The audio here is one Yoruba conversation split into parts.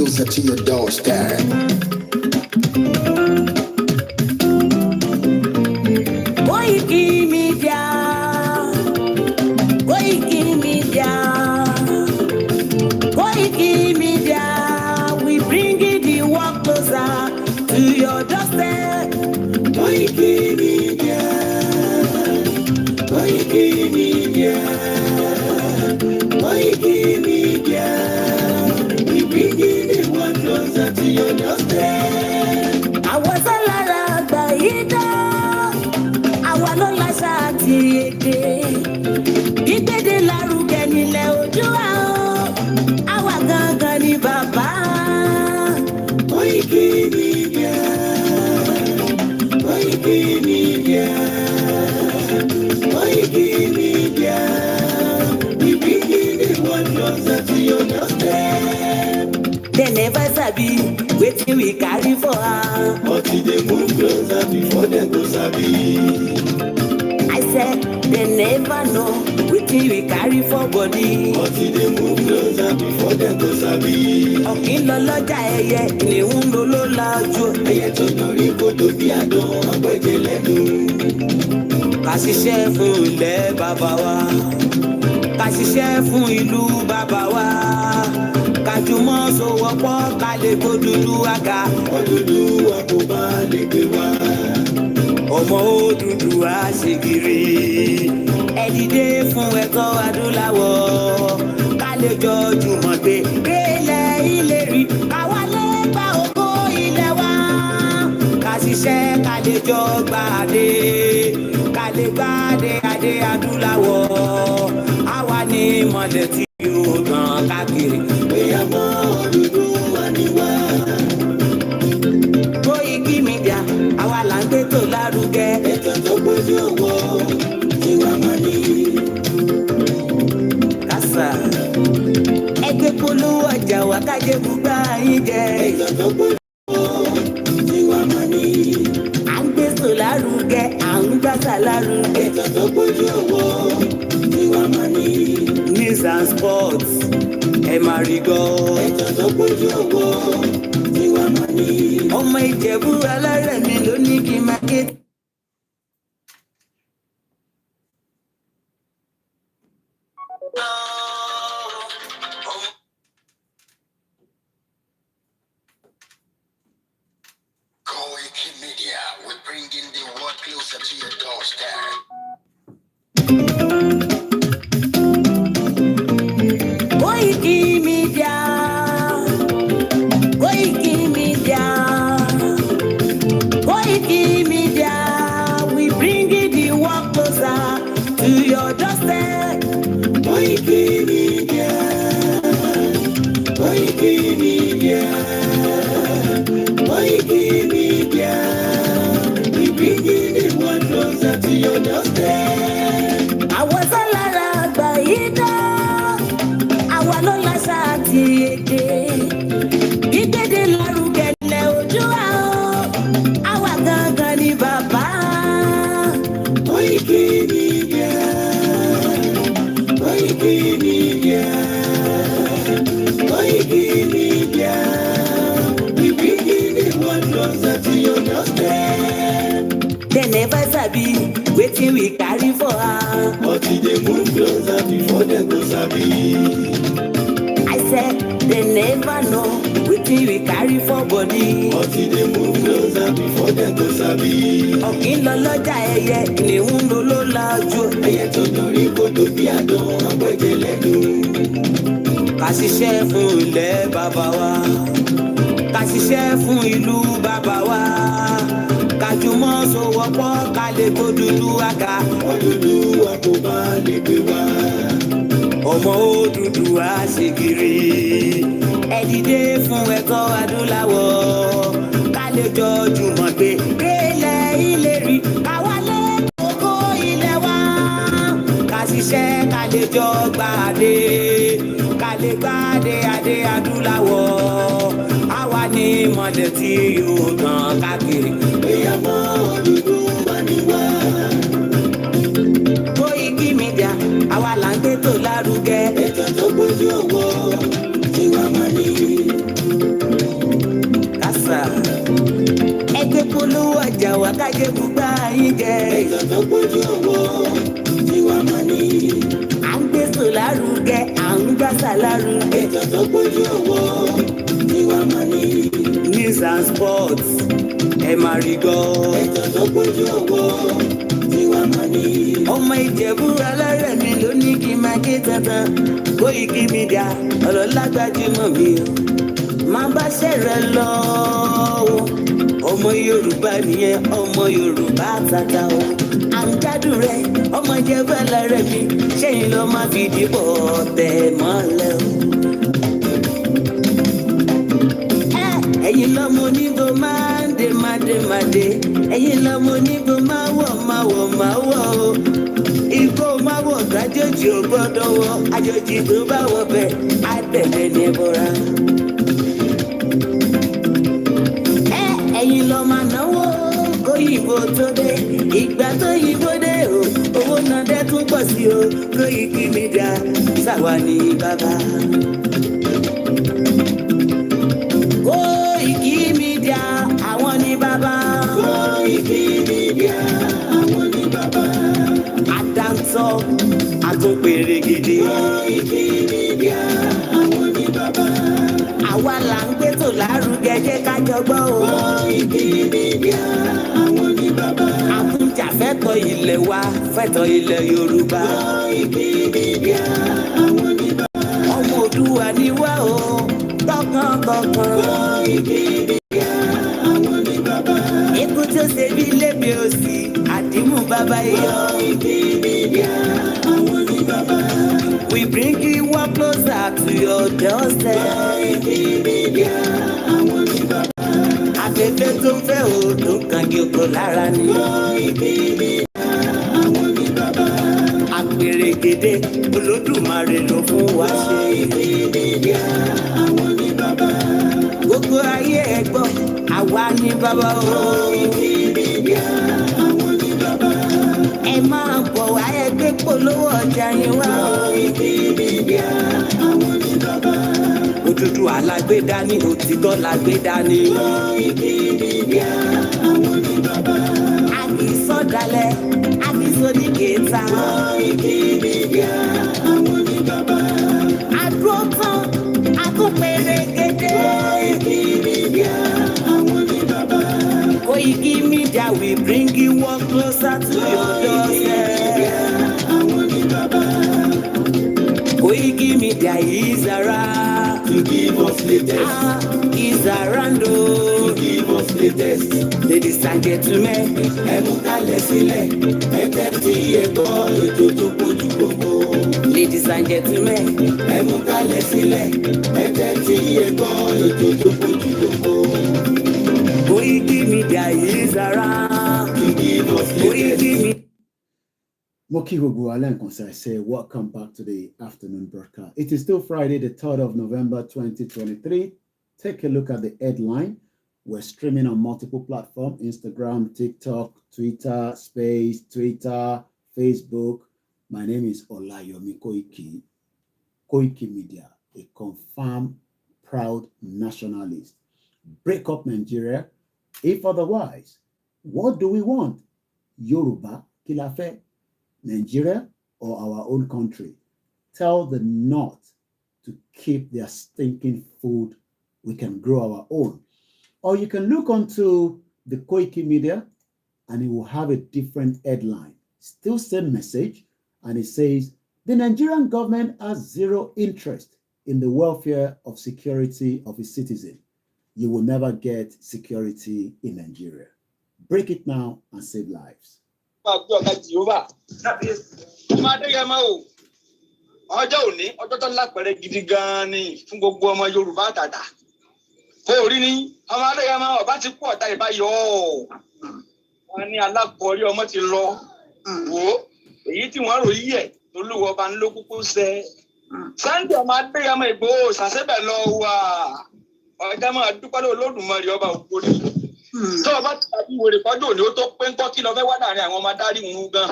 closer to your doorstep. They never sabi wetin we carry for her, but they move closer before they go sabi. I said they never know wetin we carry for body, but they move closer before they go sabi. Ọ̀kín lọ lọ́jà ẹyẹ, ìléhùn ló ló lájú. Ẹyẹ tó lórí kodò bí àdán ọgbẹ́jẹ lẹ́nu. Ká ṣiṣẹ́ fún ilẹ̀ bàbá wa, ká ṣiṣẹ́ fún ìlú bàbá wa. Kájùmọ̀ sowọ́pọ̀ ká lè kó dúdú àga. Òdúdú wa kò bá lè gbé wa. Ọmọ Odùduwà ṣègìrì. Ẹ dìde fún ẹ̀tọ́ adúláwọ̀. Ká lè jọ jùmọ̀ gbé délẹ̀ ìlérí. Àwa lè gba ògo ilẹ̀ wa. Ká ṣiṣẹ́ ká lè jọ gbàdé. Ká lè gbàdé adé adúláwọ̀. Àwa ni mọ̀lẹ́ tí yóò tàn káàkiri. Ọmọ Odùduwà ni wá. Koiki Media, àwa là ń gbé tó lárugẹ. Ètò tó gbójú owó tí wàá máa ní. Kásá, ẹgbẹ́ polówó ọjà wá kájé gbúgbà yín jẹ. Ètò tó gbójú owó tí wàá máa ní. À ń gbé tó lárugẹ, à ń gbàsà lárugẹ. Ètò tó gbójú owó tí wàá máa ní. News and sports. Ẹ máa rí gbọ́. Ètò tó gbójú owó tí wàá máa ní. Ọmọ Ìjẹ̀bú alárẹ̀ mi ló ní kí n máa ké. Koiki Media, we're bringing the world closer to your doorstep. Koiki Media, Koiki Media, Koiki Media, we bring the world closer to your doorstep. Koiki Media, Koiki Media, Koiki Media, we bring the world closer to your doorstep. Àwọn sálára àgbà yìí dá, àwa ló láṣà àti èdè. Ìgbéde lárugẹ lẹ ojú àwọn, àwa gangan ni bàbá. Koiki Media, Koiki Media, Koiki Media, we bring the world closer to your doorstep. They never sabi wetin we carry for her, but they move closer before they go sabi. I said they never know wetin we carry for body. But they move closer before they go sabi. Ọ̀kín lọ lọ́jà ẹyẹ, ìléhùn ló ló lájú. Ẹyẹ tó lórí kodò bí àdán ọgbẹ́jẹ lẹ́nu. Ká ṣiṣẹ́ fún ilẹ̀ bàbá wa, ká ṣiṣẹ́ fún ìlú bàbá wa. Kájùmọ̀ sowọ́pọ̀ ká lè kó dúdú àga. Òdúdú wa kò bá lè gbé wa. Ọmọ Odùduwà ṣègìrì. Ẹ dìde fún ẹ̀tọ́ adúláwọ̀. Ká lè jọ jùmọ̀ gbé délẹ̀ ìlérí. Àwa lè gbogbo ilẹ̀ wa. Ká ṣiṣẹ́ ká lè jọ gbàdé. Ká lè gbàdé adé adúláwọ̀. Àwa ni mọ̀lẹ́ tí yóò tàn káàkiri. Ọmọ Odùduwà ni wá. Koiki Media, àwa là ń gbé tó lárugẹ. Ètò tó gbójú owó tí wàá máa ní. jà wá kájé gbúgbà yín jẹ. Ètò tó pójú owó tiwa máa ní. À ń gbèsò lárugẹ, à ń gbàsà lárugẹ. Ètò tó pójú owó tiwa máa ní. News and sports ẹ máa rí gbọ́. Ètò tó pójú owó tiwa máa ní. Ọmọ Ìjẹ̀bú alárẹ̀ mi ló ní kí n máa ké tantan. Koiki Media ọ̀rọ̀ lágbájúmọ̀ mi o. Máa bá ṣẹ̀rẹ̀ lọ o. Ọmọ Yorùbá nìyẹn, ọmọ Yorùbá tata o. À ń gbádùn rẹ, ọmọ Ìjẹ̀bú alárẹ̀ mi. Ṣẹ́yìn lọ máa fi dìbò tẹ̀ mọ́lẹ̀ o. Ẹ̀yin lọ́mọ onígbò máa ń dé máa dé. Ẹ̀yin lọ́mọ onígbò máa wọ̀ o. Igbó máa wọ̀ kájòjì ò gbọ́dọ̀ wọ̀. Àjòjì tó bá wọ̀ bẹ́ẹ̀ á tẹ̀lé ní ẹbọra. Ẹ̀yin lọ máa náwó kóyìnbó tó dé. Ìgbà tó yìnbó dé o, owó náà dẹ́ tún pọ̀ sí o. Koiki Media ṣàwa ní bàbá. Koiki Media àwọn ní bàbá. Koiki Media àwọn ní bàbá. Àdáńtọ́ àtúnpèrè gidi. Koiki Media àwọn ní bàbá. Àwa là ń gbé tò lárugẹ jẹ́ ká jọgbọ́ o. Koiki Media àwọn ní bàbá. Àtúnjàfẹ́tọ̀ ilẹ̀ wa fẹ́tọ̀ ilẹ̀ Yorùbá. Koiki Media àwọn ní bàbá. Ọmọ Òdùwà ni wá o tọkàntọkàn. Koiki Media àwọn ní bàbá. Ikú tó ṣe bí lébi òsì àdìmú bàbá yọ. Koiki Media àwọn ní bàbá. We bring you one closer to your doorstep. Koiki Media àwọn ní bàbá. Afẹ́fẹ́ tó ń fẹ́ o tó kàn yòókù lára ni. Koiki Media àwọn ní bàbá. Àpèrègèdè Olódùmarè ló fún wa ṣe. Koiki Media àwọn ní bàbá. Gbogbo ayé ẹ gbọ́, àwa ní bàbá o. Koiki Media àwọn ní bàbá. Ẹ máa bọ̀ wá ẹgbẹ́ polówó ọjà yín wá o. Koiki Media àwọn ní bàbá. Òdúdú alágbèdá ní òtítọ́ lágbèdá ní. Koiki Media àwọn ní bàbá. Àkìsọ̀dálẹ̀ àkìsọ̀díkèéta. Koiki Media àwọn ní bàbá. Àdúró tán àtúnpèrègèdè. Koiki Media àwọn ní bàbá. Koiki Media we bring you one closer to your doorstep. Àwọn ní bàbá. Koiki Media is around. To give us latest. Is around To o. give us latest. Ladies and gentlemen, Ẹ mú kalẹ̀ sílẹ̀. Ẹ tẹ́tí ẹ gbọ́ ètò tó pójú gbogbo. ladies and gentlemen, Ẹ mú kalẹ̀ sílẹ̀. Ẹ tẹ́tí ẹ gbọ́ ètò tó pójú gbogbo. Koiki Media is around. To give us Koiki latest. Media. Moki Alan Konsai say, welcome back to the afternoon broadcast. It is still Friday, the 3rd of November, 2023. Take a look at the headline. We're streaming on multiple platforms, Instagram, TikTok, Twitter, Space, Twitter, Facebook. My name is Olayomi Koiki. Koiki Media, a confirmed, proud nationalist. Break up Nigeria. If otherwise, what do we want? Yoruba, Kilafe, Nigeria, or our own country? Tell the North to keep their stinking food. We can grow our own. Or you can look onto the Koiki Media and it will have a different headline. Still same message. And it says, the Nigerian government has zero interest in the welfare of security of its citizens. You will never get security in Nigeria. Break it now and save lives. Ọjọ́ òní ọjọ́ tó lápẹẹrẹ gidi gan-an ni fún gbogbo ọmọ Yorùbá àtàtà. Kó o rí ni ọmọ Adéyẹmọ ọba ti kú ọ̀tá ìbáyọ̀ wọn ní alákọ̀ọ́rí ọmọ ti lọ wò ó èyí tí wọ́n rò yí ẹ̀ lólúwọ ọba ńlọ kúkú sẹ́. Sunday ọmọ Adéyẹmọ Ìgbòho ṣàṣẹ́bẹ̀ lọ wà ọjà máa dúpẹ́ lọ́wọ́ Olódùmarè ọba ògbóni. Tó o bá ti dàbí wèrè kọjú òní ó tó pé ń kọ́ kí lọ fẹ́ wá láàrin àwọn ọmọ adarí ń gan.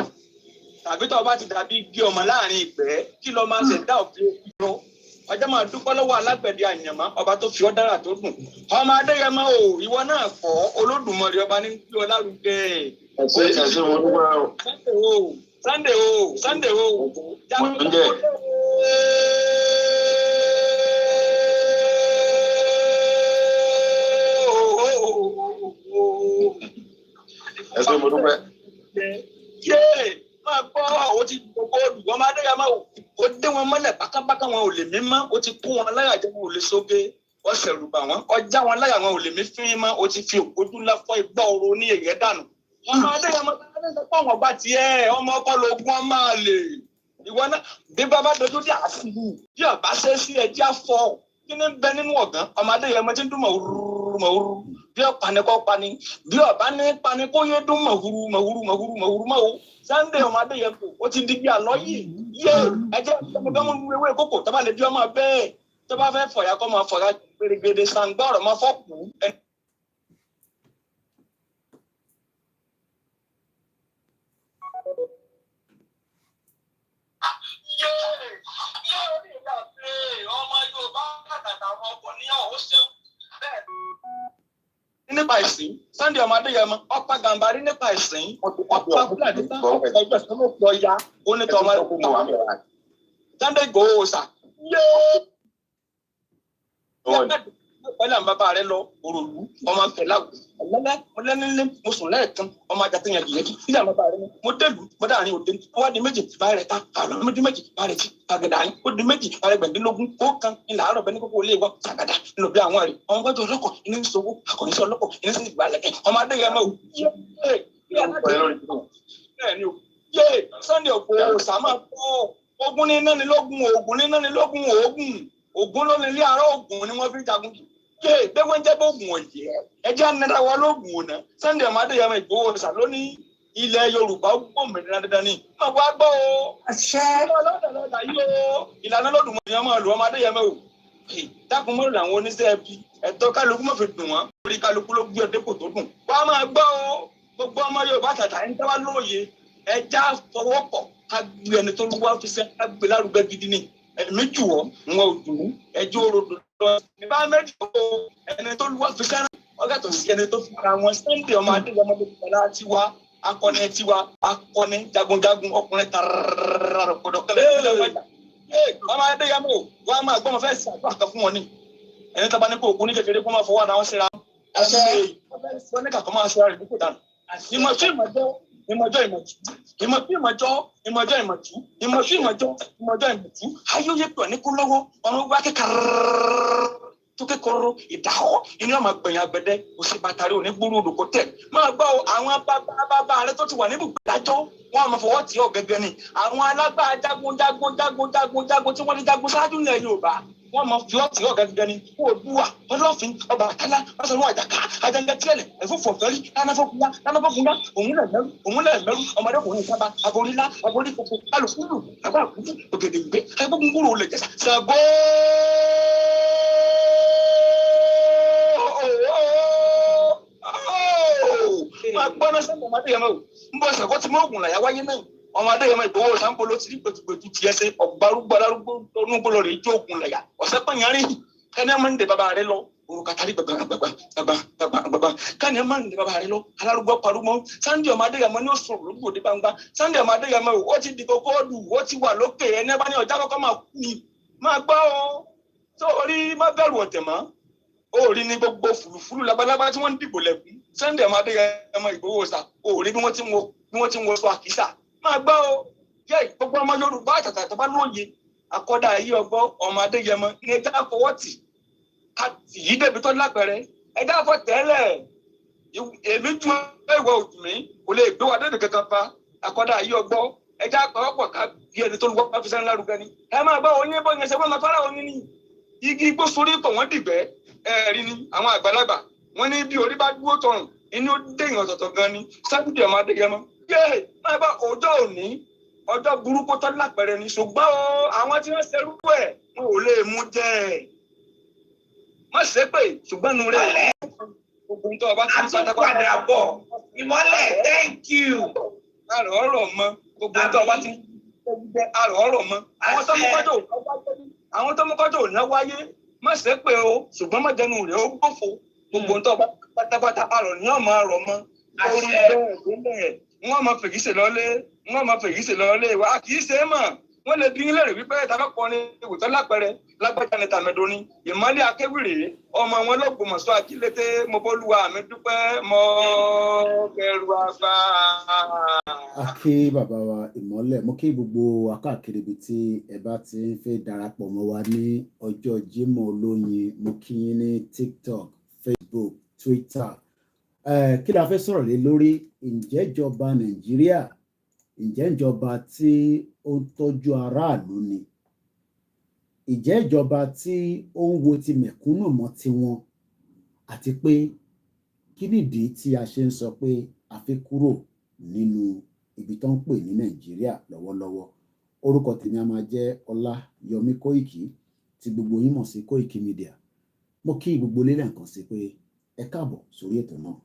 Tàbí tó o bá ti dàbí gé ọmọ láàrin ìpẹ́ kí lọ máa ṣẹ̀dá òfin òkúrò. ọjọ́ máa dúpẹ́ lọ́wọ́ alágbẹ̀dẹ àyànmọ́ ọba tó fi ọ́ dára tó dùn ọmọ Adéyẹmọ o ìwọ náà kọ́ Olódùmarè ọba ní kí ọlárugẹ. ẹsẹ wọn dúpẹ́ o. Sunday o ẹsẹ wọn dúpẹ́. máa gbọ́ àwọn ti gbogbo olùgbọ́n máa Adéyẹmọ o ó dé wọn mọ́lẹ̀ bákábáká wọn ò lè mí mọ́ ó ti kó wọn láyà jẹ́ wọn ò lè sóge ó ṣẹ̀rù bà wọ́n ọjà wọn láyà wọn ò lè mí fín mọ́ ó ti fi ògbójú ńlá fọ́ igbá oró ní èyẹ dànù. ọmọ Adéyẹmọ sọ pé àwọn ọba tiẹ̀ ọmọ ọkọ lógún ọmọ àlè ìwọ náà bí bàbá dojú dé àfihàn bí ọba ṣe sí ẹjẹ àfọ kí ni bẹ nínú ọgán ọmọ Adéyẹmọ ti ń dún mọ̀wúrú bí ọ̀pani kọ́ pani bí ọba ní pani kó yé dún mọ̀wúrú mọ̀wú Sunday ọmọ Adéyẹmọ ó ti di bí àlọ́ yìí yé ẹjẹ ọmọdéwọ̀n mú ewé kókò tó bá lè bí ọmọ bẹ́ẹ̀ tó bá fẹ́ fọ̀yà kọ́ máa fọ̀yà gbèrègbèrè sàǹgbà ọ̀rọ̀ máa fọ́ kù. Nípa ìsìn Sunday ọmọ Adéyẹmọ ọ̀pá gàmbàrí nípa ìsìn ọ̀pá fúlàní tán ọ̀pá ẹgbẹ́ tó ló pọ̀ ya onítọ̀ ọmọ Sunday Igboho sà pẹ̀lú àwọn bàbá rẹ lọ òròlú ọmọ fẹlá ọlẹ́nilé mo sùn lẹ́ẹ̀kan ọmọ ajá yẹn yẹn nígbà bàbá rẹ mo délùú mo dáhàrin òde wọ́n di méjì bá rẹ̀ ta àlọ́ méjì bá rẹ̀ ti àgàdà yín ó di méjì bá rẹ̀ gbẹ̀ndínlógún ó kan ilà àárọ̀ bẹ́ẹ̀ ní kókó ilé wa sàgàdà nínú bí àwọn rẹ̀ ọmọ gbọ́dọ̀ ọlọ́kọ̀ iná ń sowó akọ̀níṣẹ́ ọlọ́kọ̀ iná sì gbà lẹ́kẹ̀ ọmọ Adéyẹmọ yé Sunday Igboho sàmà ogun ní iná ni lógun ogun ló ní ilé àárọ̀ ogun ni wọ́n fi jagun yé gbẹ́gbẹ́ ń jẹ́ bóògùn ọ̀yẹ́ ẹjẹ́ ànádà wa lóògùn ọ̀nà Sunday ọmọ Adéyẹmọ Igboho sà lónìí ilẹ̀ Yorùbá gbòmìnira dandan ni máa wá gbọ́ o àṣẹ ọlọ́dà yìí o ìlànà Olódùmarè yẹn máa lò ọmọ Adéyẹmọ o dákun mọ́rùn làwọn oníṣẹ́ ẹbí ẹ̀tọ́ kálukú má fi dùn wọ́n orí kálukú ló gbé ọdẹ kò tó dùn wá máa gbọ́ o gbogbo ọmọ Yorùbá tàtà ń tẹ́wá lóye ẹja fọwọ́pọ̀ ká gbé ẹni tó wá fi sẹ́ ká gbé lárugẹ gidi ni ẹ̀mí jù wọ́ wọn ò dùn ẹjọ́ òrodò lọ ìbá méjì o ẹni tó wá fi sẹ́ràn ọgàtọ̀ sí ẹni tó fi ara wọn Sunday ọmọ Adéyẹmọ tiwa akọni tiwa akọni jagunjagun ọkùnrin tararara kọdọ kẹlẹ ọmọ Adéyẹmọ wọn máa gbọmọ fẹẹ sí àgbà kan fún wọn ni ẹni tó bá ní kó òkú ní kékeré kó máa fọwọ́ ara wọn síra wọn ní kàkọ́ máa ṣe ara rẹ̀ dípò dànù ìmọ̀jọ́ ayóyè pọ̀ ní kó lọ́wọ́ ọ̀run wá kékeré tó kékeré ìdáhọ́ inú ọmọ gbẹ̀yìn agbẹ̀dẹ òsì bàtàrí òní gbúrú òdòkó tẹ̀ máa gbọ́ àwọn bàbá rẹ tó ti wà níbùgbé dájọ́ wọn máa fọwọ́ tì ọ́ gẹ́gẹ́ ni àwọn alágbára jagun tí wọ́n ti jagun ṣáájú ilẹ̀ Yorùbá wọ́n máa fi ọ́ tì ọ́ gẹ́gẹ́ ni Oòduà Ọlọ́fin Ọbàtálá Ọ̀ṣọ́run Àjàká Àjàngẹ̀tìẹ̀lẹ̀ ẹ̀fúnfọ̀fẹ́rí lánàfọ́kúnlá òun lẹ̀ mẹ́rú ọmọdékùnrin sábà aborílá aborí kòkó alùpùpù àgbà àkútù ògèdè ìgbé agbógungbòrò olè jẹ́sà Ṣàngó. máa gbọ́ náà Sunday ọmọ Adéyẹmọ ń bọ̀ Ṣàngó tí mọ́ ògùn làyà wáyé náà ọmọ Adéyẹmọ Igboho Ṣàngó ló ti rí gbẹtugbẹtu tiẹ̀ ṣe ọ̀gbárùgbàlárúgbó onúgbòlò rẹ̀ jó ògùn làyà ọ̀sẹ̀ pẹ̀yàrí kẹ́ni ẹ̀ máa ń de bàbá rẹ lọ òrùkàtàrí gbàgbà kẹ́ni ẹ̀ máa ń de bàbá rẹ lọ alárúgbó parúmọ́ Sunday ọmọ Adéyẹmọ ní oṣù olùgbòde gbangba Sunday ọmọ Adéyẹmọ ó ti di kókó ọdún ó ti wà lókè ẹni ẹ bá ní ọjà kọ́kọ́ máa kú ni máa gbọ́ ọ sórí má bẹ̀rù ọ̀tẹ̀ mọ́ òòrí ní gbogbo fùlùfùlù labalábá tí wọ́n ń dìbò lẹ́kùn Sunday ọmọ Adéyẹmọ Igboho sà òòrí bí wọ́n ti ń wo sọ àkísà máa gbọ́ ọ yẹ gbogbo ọmọ Yorùbá àtàtà tó bá lóye àkọ́dà ayé ọgbọ́ ọmọ Adéyẹmọ ní ẹja fọwọ́tì àti yìí débi tó lápẹ̀rẹ̀ ẹja fọ tẹ́lẹ̀ èmi ju ìwọ òjò mi kò lè gbé wa débi kankan pa àkọ́dà ayé ọgbọ́ ẹja pàwọ́pọ̀ ká bí ẹni tó lu wọ́pọ̀ fi sẹ́ni lárugẹ ni ẹ máa gbọ́ oyin bó yẹn ṣe wọ́n máa fara oyin ni igi igbó sórí pọ̀ wọ́n dìgbẹ́ ẹ̀rí ni àwọn àgbàlagbà wọ́n ní bí orí bá dúró tọrùn inú déyìn ọ̀tọ̀ọ̀tọ̀ gan ni Sunday ọmọ Adéyẹmọ yé máa bá ọjọ́ òní ọjọ́ burúkú tó lápẹ̀rẹ̀ ni ṣùgbọ́n àwọn tí wọ́n ṣerú ẹ̀ wọn ò lè mú jẹ́ má ṣe pé ṣùgbọ́n nu rẹ̀ gbogbo nǹkan ọba tí wọ́n ṣe padà bọ̀ ìmọ́lẹ̀ thank you àrò ọ̀rọ̀ mọ́ gbogbo nǹkan ọba tí wọ́n ṣe àrò ọ̀rọ̀ mọ́ àwọn tó mú kọ́tò ò ná wáyé má ṣe pé o ṣùgbọ́n má jẹnu rẹ̀ ó gbófo gbogbo ń tọ́ pátápátá àrọ̀ ní ọmọ àrọ̀ mọ́ orí bẹ́ẹ̀ wọ́n máa fèyíṣe lọ́lé wa kì í ṣe é mọ̀ wọ́n lè bí nílẹ̀ rẹ̀ wípé tàbí kọrin ìwòtọ́ lápẹẹrẹ lágbájá ní tàmẹ́dọ́ni ìmọ̀lẹ́ akéwìrè ọmọ wọn lọ́gbọ̀mọ̀ṣọ́ àkílété mo bólúwa mi dúpẹ́ mọ́ bẹ̀rù àgbà. a kí bàbá wa ìmọ́lẹ̀ mo kí gbogbo akáàkiri ibi tí ẹ bá ti ń fẹ́ darapọ̀ mọ́ wa ní ọjọ́ Jímọ̀ olóyin mo kí yín ní TikTok, Facebook, Twitter. Kí la fẹ́ sọ̀rọ̀ lé lórí ǹjẹ́ ìjọba Nàìjíríà ǹjẹ́ ìjọba tí ó ń tọ́jú aráàlú ni ǹjẹ́ ìjọba tí ó ń wo ti mẹ̀kúnnù mọ́ tiwọn àti pé kí nìdí tí a ṣe ń sọ pé a fẹ́ kúrò nínú ibi tó ń pè ní Nàìjíríà lọ́wọ́lọ́wọ́. Orúkọ tèmi a máa jẹ́ Ọláyọmí Kóìkì tí gbogbo yín mọ̀ sí Kóìkì Media. Mo kí gbogbo lélẹ̀ nǹkan sí pé ẹ káàbọ̀ sórí ètò náà.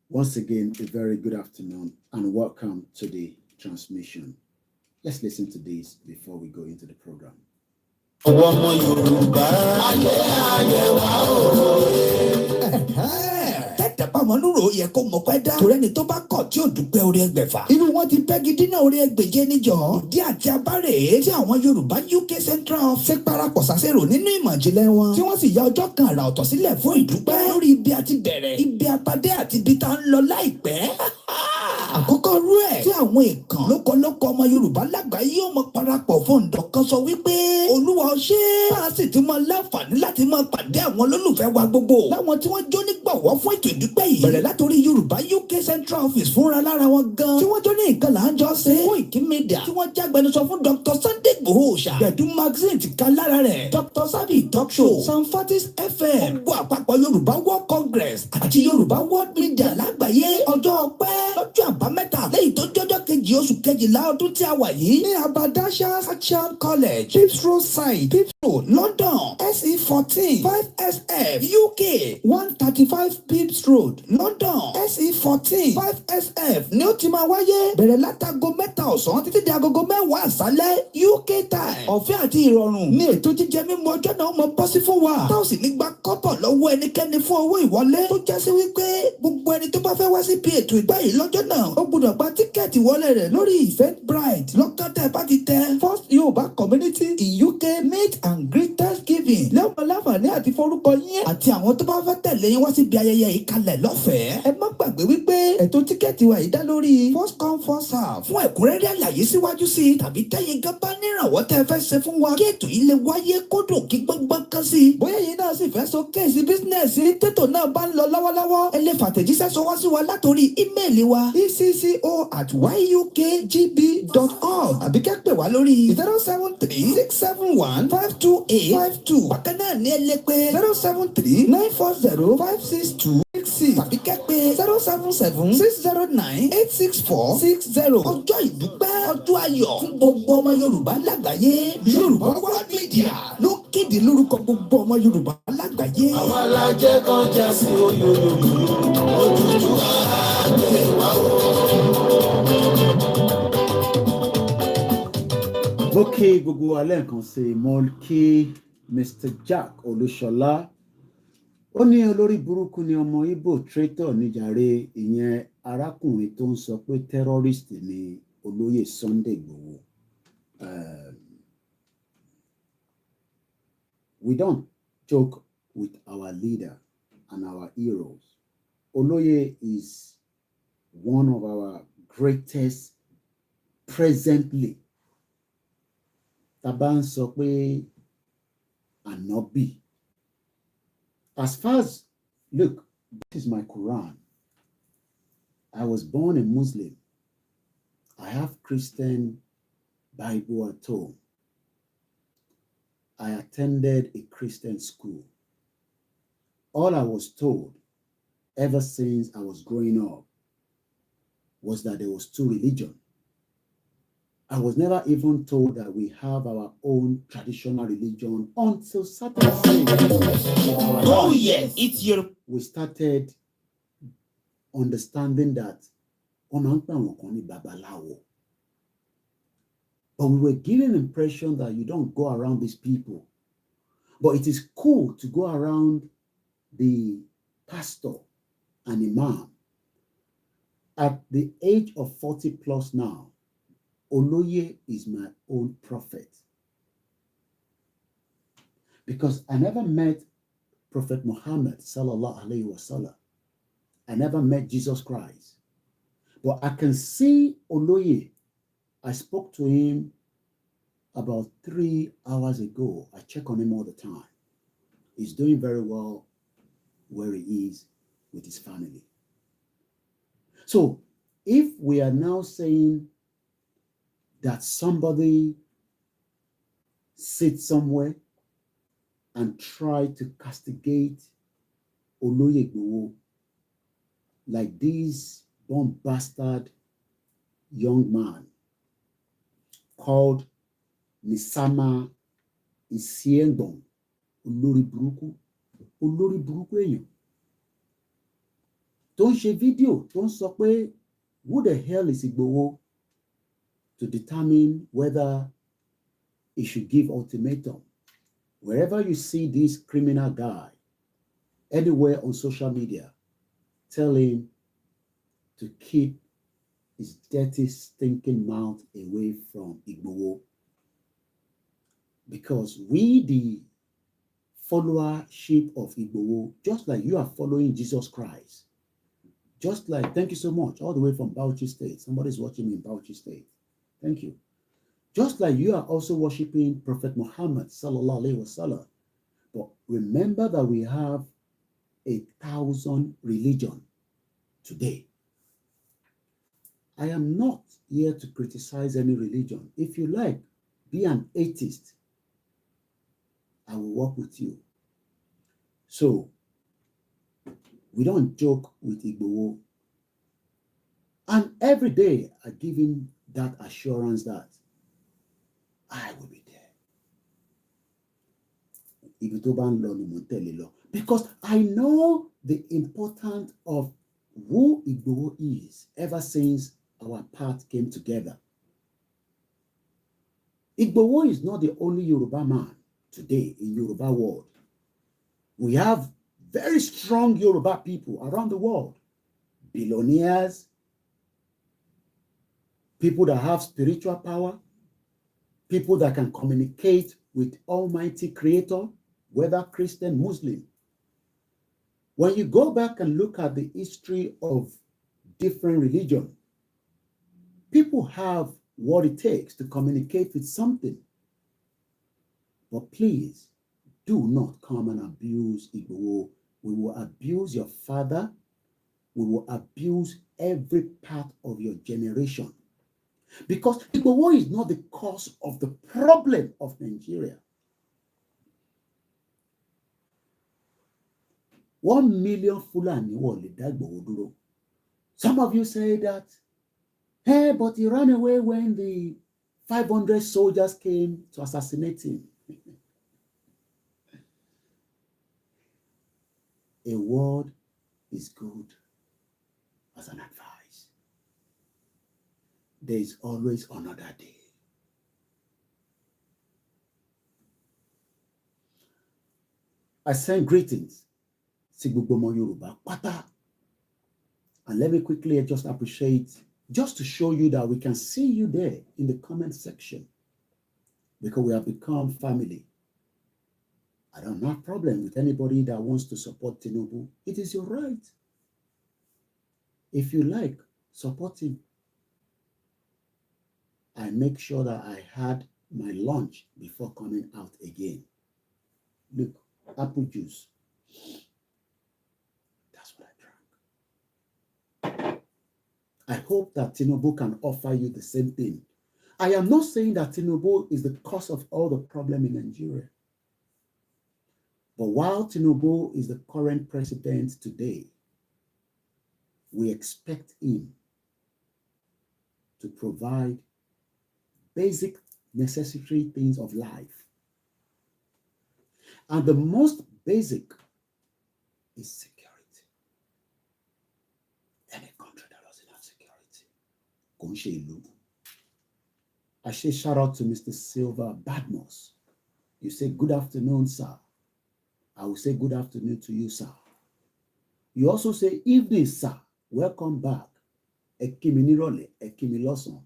Once again, a very good afternoon and welcome to the transmission. Let's listen to this before we go into the program. Ọmọ Yorùbá ayé wa o. Tẹ́tẹ̀ bá wọn lúrò yẹ kó mọ̀ pẹ́ dá. Torí ẹni tó bá kọ̀ tí ò dúpẹ́ orí ẹgbẹ̀fà. Inú wọn ti pẹ́ gidi náà orí ẹgbẹ̀je níjọ. Ìdí àti abárè tí àwọn Yorùbá UK Central Office parapọ̀ sàṣẹ̀rò nínú ìmọ̀ ìjìnlẹ̀ wọn. Tí wọ́n sì ya ọjọ́ kan àrà ọ̀tọ̀ sílẹ̀ fún ìdúpẹ́. Lórí ibi àti bẹ̀rẹ̀, ibi àpàdé àti ibi tá ń lọ láìpẹ́. Àkọ́kọ́ rú ẹ̀ tí àwọn èèkàn lókọlókọ ọmọ Yorùbá lágbàáyé yóò mọ parapọ̀ fún ọ̀dọ́ kan sọ wípé Olúwa ó ṣe é. Bá a sì ti máa láǹfààní láti máa pàdé àwọn olólùfẹ́ wa gbogbo. Láwọn tí wọ́n jó nígbàwọ́ fún ètò ìdúpẹ́ yìí. Bẹ̀rẹ̀ látòrí Yorùbá UK Central Office fúnra lára wọn gan. Tí wọ́n jó ní nǹkan là ń jọ ṣe. Kóìkì Media tí wọ́n jágbẹnusọ fún Dr. Sunday Igboho Òòṣà. Gbẹ̀dú magazine ti ka lára rẹ̀. Dr. Sabi Talk Show. Sanfatis FM. Gbogbo àpapọ̀ Yorùbá World Congress àti Yorùbá World Media lágbàáyé. Ọjọ́ ọpẹ́ lọ́jọ́ àbámẹ́ta lẹ́yìn tó jọjọ́ kejì oṣù kejìlá ọdún tí a wà yìí. Ní Abadashas Action College, Pips Road Side, Pips Road, London, SE14 5SF, UK 135 Pips Road, London, SE14 5SF ni ó ti máa wáyé. Bẹ̀rẹ̀ látago mẹ́ta ọ̀sán títí di agogo mẹ́wàá àṣálẹ́ UK time. Ọ̀fẹ́ àti ìrọ̀rùn ní ètò jíjẹ mímu ọjọ́ náà mọ bọ́ sí fún wa. Tá ò sì ní gba kọ́bọ̀ lọ́wọ́ ẹnikẹ́ni fún owó ìwọlé. Tó jásí wípé gbogbo ẹni tó bá fẹ́ wá sí bí ètò ìgbà yìí lọ́jọ́ náà ó gbọ́dọ̀ gba tíkẹ́ẹ̀tì wọlé rẹ̀ lórí Eventbrite. Lọ́kàn tẹ́ bá ti tẹ First Yorùbá Community in UK Meet and Greet Thanksgiving. Lẹ́wọ̀n láǹfààní àti forúkọ yín àti àwọn tó bá fẹ́ tẹ̀lé yín wá síbi ayẹyẹ yìí kalẹ̀ lọ́fẹ̀ẹ́. Ẹ má gbàgbé wípé ètò tíkẹ́ẹ̀tì wa yìí dá lórí first come first serve. Fún ẹ̀kúnrẹ́rẹ́ àlàyé síwájú sí i tàbí tẹ́yin gan bá nírànwọ́ tẹ́ fẹ́ ṣe fún wa. Kí ètò yìí lè wáyé kódò kí gbọ́ngbọ́n kan sí i. Bóyá yìí náà sì fẹ́ sọ kéèsì bísínẹ́sì tètò náà bá ń lọ lọ́wọ́lọ́wọ́. Ẹ lè fàtẹ̀jíṣẹ́ sọwọ́ sí wa látòrí ímeèlì wa ecco@yukgb.org àbí kẹ́ pè wá lórí 073-671-52852. Bákan náà ní ẹ lè pè 073-940-562. 6 tàbí kẹ́pẹ́ 077-609-86460. ọjọ́ ìdúpẹ́ ọjọ́ ayọ̀ fún gbogbo ọmọ Yorùbá lágbàáyé. Yorùbá World Media ló kéde lórúkọ gbogbo ọmọ Yorùbá lágbàáyé. àwa la jẹ́ kọjá sí olóyòlò ojújú àgbẹ̀ wa o. mo kí gbogbo alẹ́ nǹkan sí mo kí Mr. Jack Olúṣọlá. Ó ní olórí burúkú ni ọmọ Ìgbò traitor níjàre, ìyẹn arákùnrin tó ń sọ pé terrorist ni olóyè Sunday Igboho. We don't joke with our leader and our heroes. Olóyè is one of our greatest presently. Tá bá ń sọ pé ànábì. As far as, look, this is my Quran. I was born a Muslim. I have Christian Bible at home. I attended a Christian school. All I was told ever since I was growing up was that there was two religions. I was never even told that we have our own traditional religion until certain things. Oh yes, it's your. We started understanding that but we were given the impression that you don't go around these people. But it is cool to go around the pastor and imam. At the age of 40 plus now, Oloye is my own prophet. Because I never met Prophet Muhammad sallallahu alaihi wasallam. I never met Jesus Christ. But I can see Oloye. I spoke to him about 3 hours ago. I check on him all the time. He's doing very well where he is with his family. So if we are now saying that somebody sits somewhere and try to castigate Oloye Igboho like this bomb bastard young man called Nisama Isiengbon, olórí burúkú èèyàn tó ń ṣe fídíò tó ń sọ pé who the hell is Igboho to determine whether he should give ultimatum. Wherever you see this criminal guy, anywhere on social media, tell him to keep his dirty, stinking mouth away from Igboho. Because we, the followership of Igboho, just like you are following Jesus Christ, just like, thank you so much, all the way from Bauchi State. Somebody's watching me in Bauchi State. Thank you. Just like you are also worshiping Prophet Muhammad sallallahu alaihi wasallam. But remember that we have 1,000 religions today. I am not here to criticize any religion. If you like, be an atheist. I will work with you. So, we don't joke with Igboho. And every day I give him that assurance that I will be there. Because I know the importance of who Igboho is ever since our path came together. Igboho is not the only Yoruba man today in Yoruba world. We have very strong Yoruba people around the world. Billionaires, people that have spiritual power, people that can communicate with Almighty Creator, whether Christian, Muslim. When you go back and look at the history of different religions, people have what it takes to communicate with something. But please, do not come and abuse Igboho. We will abuse your father. We will abuse every part of your generation. Because Igboho is not the cause of the problem of Nigeria. 1 million Fulani won't let that go. Some of you say that, hey, but he ran away when the 500 soldiers came to assassinate him. A word is good as an advice. There is always another day. I send greetings to gbogbo Yoruba pátá. And let me quickly just appreciate, just to show you that we can see you there in the comment section, because we have become family. I don't have a problem with anybody that wants to support Tinubu. It is your right. If you like, support him. I make sure that I had my lunch before coming out again. Look, apple juice. That's what I drank. I hope that Tinubu can offer you the same thing. I am not saying that Tinubu is the cause of all the problem in Nigeria. But while Tinubu is the current president today, we expect him to provide basic necessary things of life. And the most basic is security. Any country that doesn't have security, I say shout out to Mr. Silver Badmos. You say good afternoon, sir. I will say good afternoon to you, sir. You also say evening, sir. Welcome back. Ekimi nirole, ekimi loson.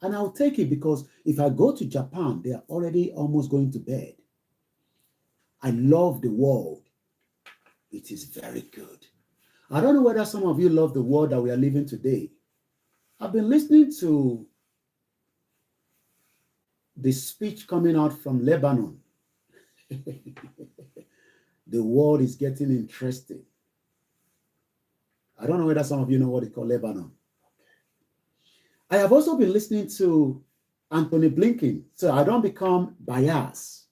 And I'll take it, because if I go to Japan, they are already almost going to bed. I love the world. It is very good. I don't know whether some of you love the world that we are living today. I've been listening to the speech coming out from Lebanon. The world is getting interesting. I don't know whether some of you know what they call Lebanon. I have also been listening to Anthony Blinken, so I don't become biased.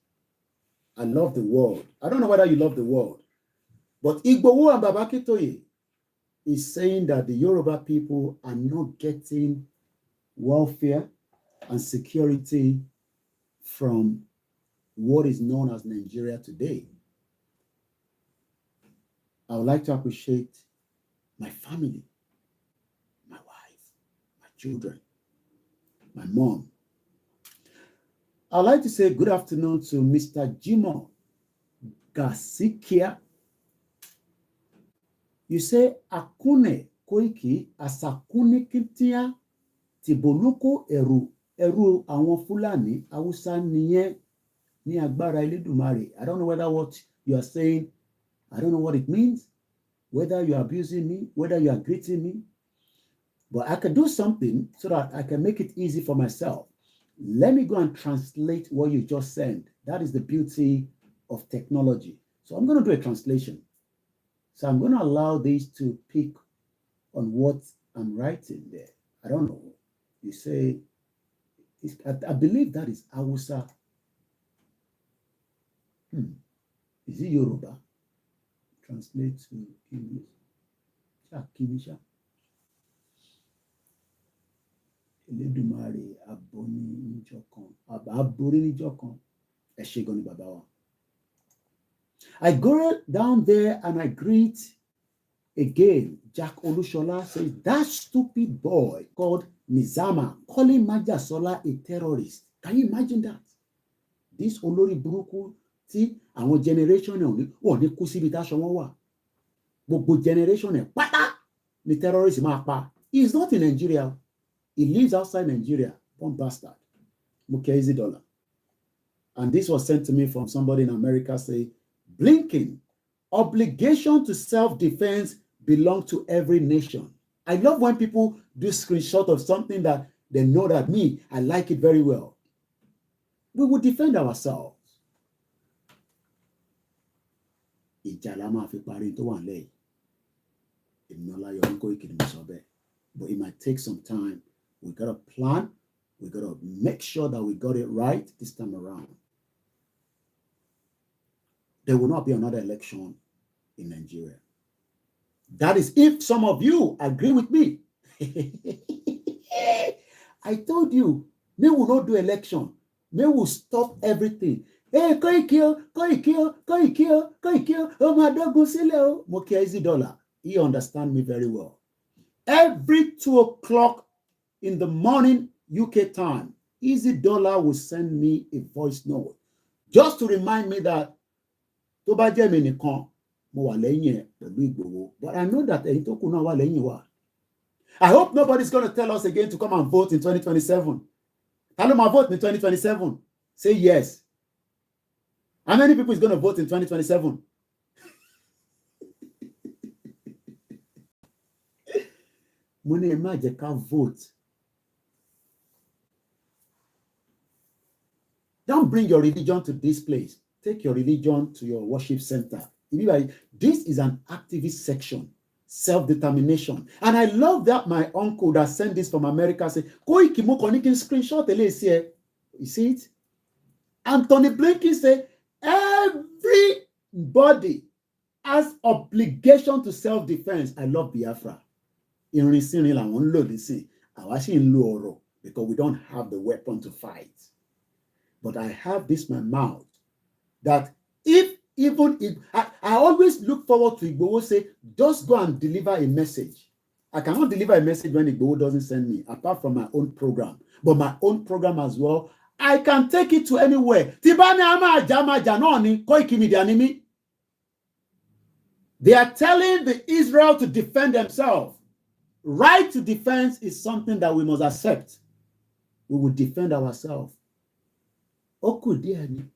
I love the world. I don't know whether you love the world, but Igbowo and Babakitoye is saying that the Yoruba people are not getting welfare and security from what is known as Nigeria today. I would like to appreciate my family, my wife, my children, my mom. I'd like to say good afternoon to Mr. Jimo Gasikia. You say Akune Koiki Asakune Kitia Tiboluko Eru Awon Fulani Hausa Niye Ni Agbara Eledumare. I don't know whether what you are saying, I don't know what it means, whether you are abusing me, whether you are greeting me, but I can do something so that I can make it easy for myself. Let me go and translate what you just said. That is the beauty of technology. So I'm going to do a translation. So I'm going to allow these to pick on what I'm writing there. I don't know. You say, I believe that is Hausa. Is it Yoruba? Translate to English. Kimisha. Elédùmarè aboni níjọkan. Abori níjọkan. Eshegoni babawa. I go down there and I greet again. Jack Olushola says, that stupid boy called Nizama calling Majasola a terrorist. Can you imagine that? This Olori Buruku, see, our generation only kusibita shonwa. Gbogbo generation pata the terrorist mapa. He is not in Nigeria. He lives outside Nigeria. One bastard. Mukezi dollar. And this was sent to me from somebody in America saying, Blinken, obligation to self-defense belongs to every nation. I love when people do screenshot of something that they know that me, I like it very well. We will defend ourselves. But it might take some time. We got to plan. We got to make sure that we got it right this time around. There will not be another election in Nigeria. That is if some of you agree with me. I told you, they will not do election. They will stop everything. Hey, Koikio, oh my dog Sileo, Mokia easy dollar. He understand me very well. Every 2 o'clock in the morning, UK time, Easy Dollar will send me a voice note just to remind me that tó bá jẹ́ mi nìkan mo wà lẹ́yìn ẹ̀ pẹ̀lú Ìgbòho, but I know that ẹ̀yin tó kù náà wà lẹ́yìn wa. I hope nobody's going to tell us again to come and vote in 2027. Ta ló máa vote in 2027? Say yes. How many people is going to vote in 2027? Mo ní ẹ má jẹ́ ká vote. Don't bring your religion to this place. Take your religion to your worship center. This is an activist section, self-determination. And I love that my uncle that sent this from America said, Koiki mo kàn ní kí n screenshot eléyìí. You see it? Anthony Blinken said, everybody has obligation to self-defense. I love Biafra. Irin-sírin làwọn ń lò nísìn. Àwa sì ń lo ọ̀rọ̀ because we don't have the weapon to fight. But I have this in my mouth that I always look forward to Igboho say, just go and deliver a message. I cannot deliver a message when Igboho doesn't send me, apart from my own program. But my own program as well, I can take it to anywhere. They are telling the Israel to defend themselves. Right to defense is something that we must accept. We will defend ourselves. And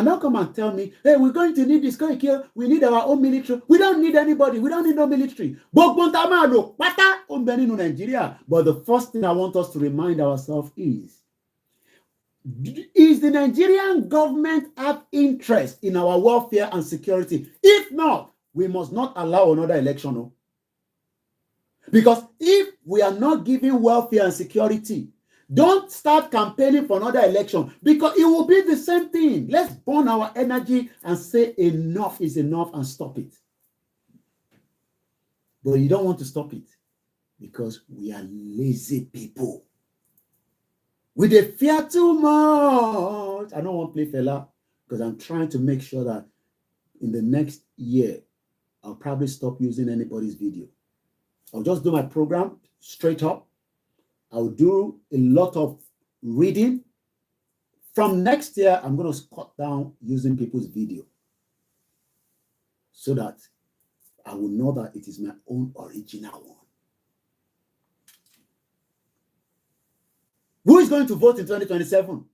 now come and tell me, hey, we're going to need this guy here. We need our own military. We don't need anybody. We don't need no military. But the first thing I want us to remind ourselves is the Nigerian government have interest in our welfare and security? If not, we must not allow another election. Because if we are not giving welfare and security, don't start campaigning for another election because it will be the same thing. Let's burn our energy and say enough is enough and stop it. But you don't want to stop it because we are lazy people. We dey fear too much. I don't want to play fella because I'm trying to make sure that in the next year, I'll probably stop using anybody's video. I'll just do my program straight up. I'll do a lot of reading. From next year, I'm going to cut down using people's video so that I will know that it is my own original one. Who is going to vote in 2027?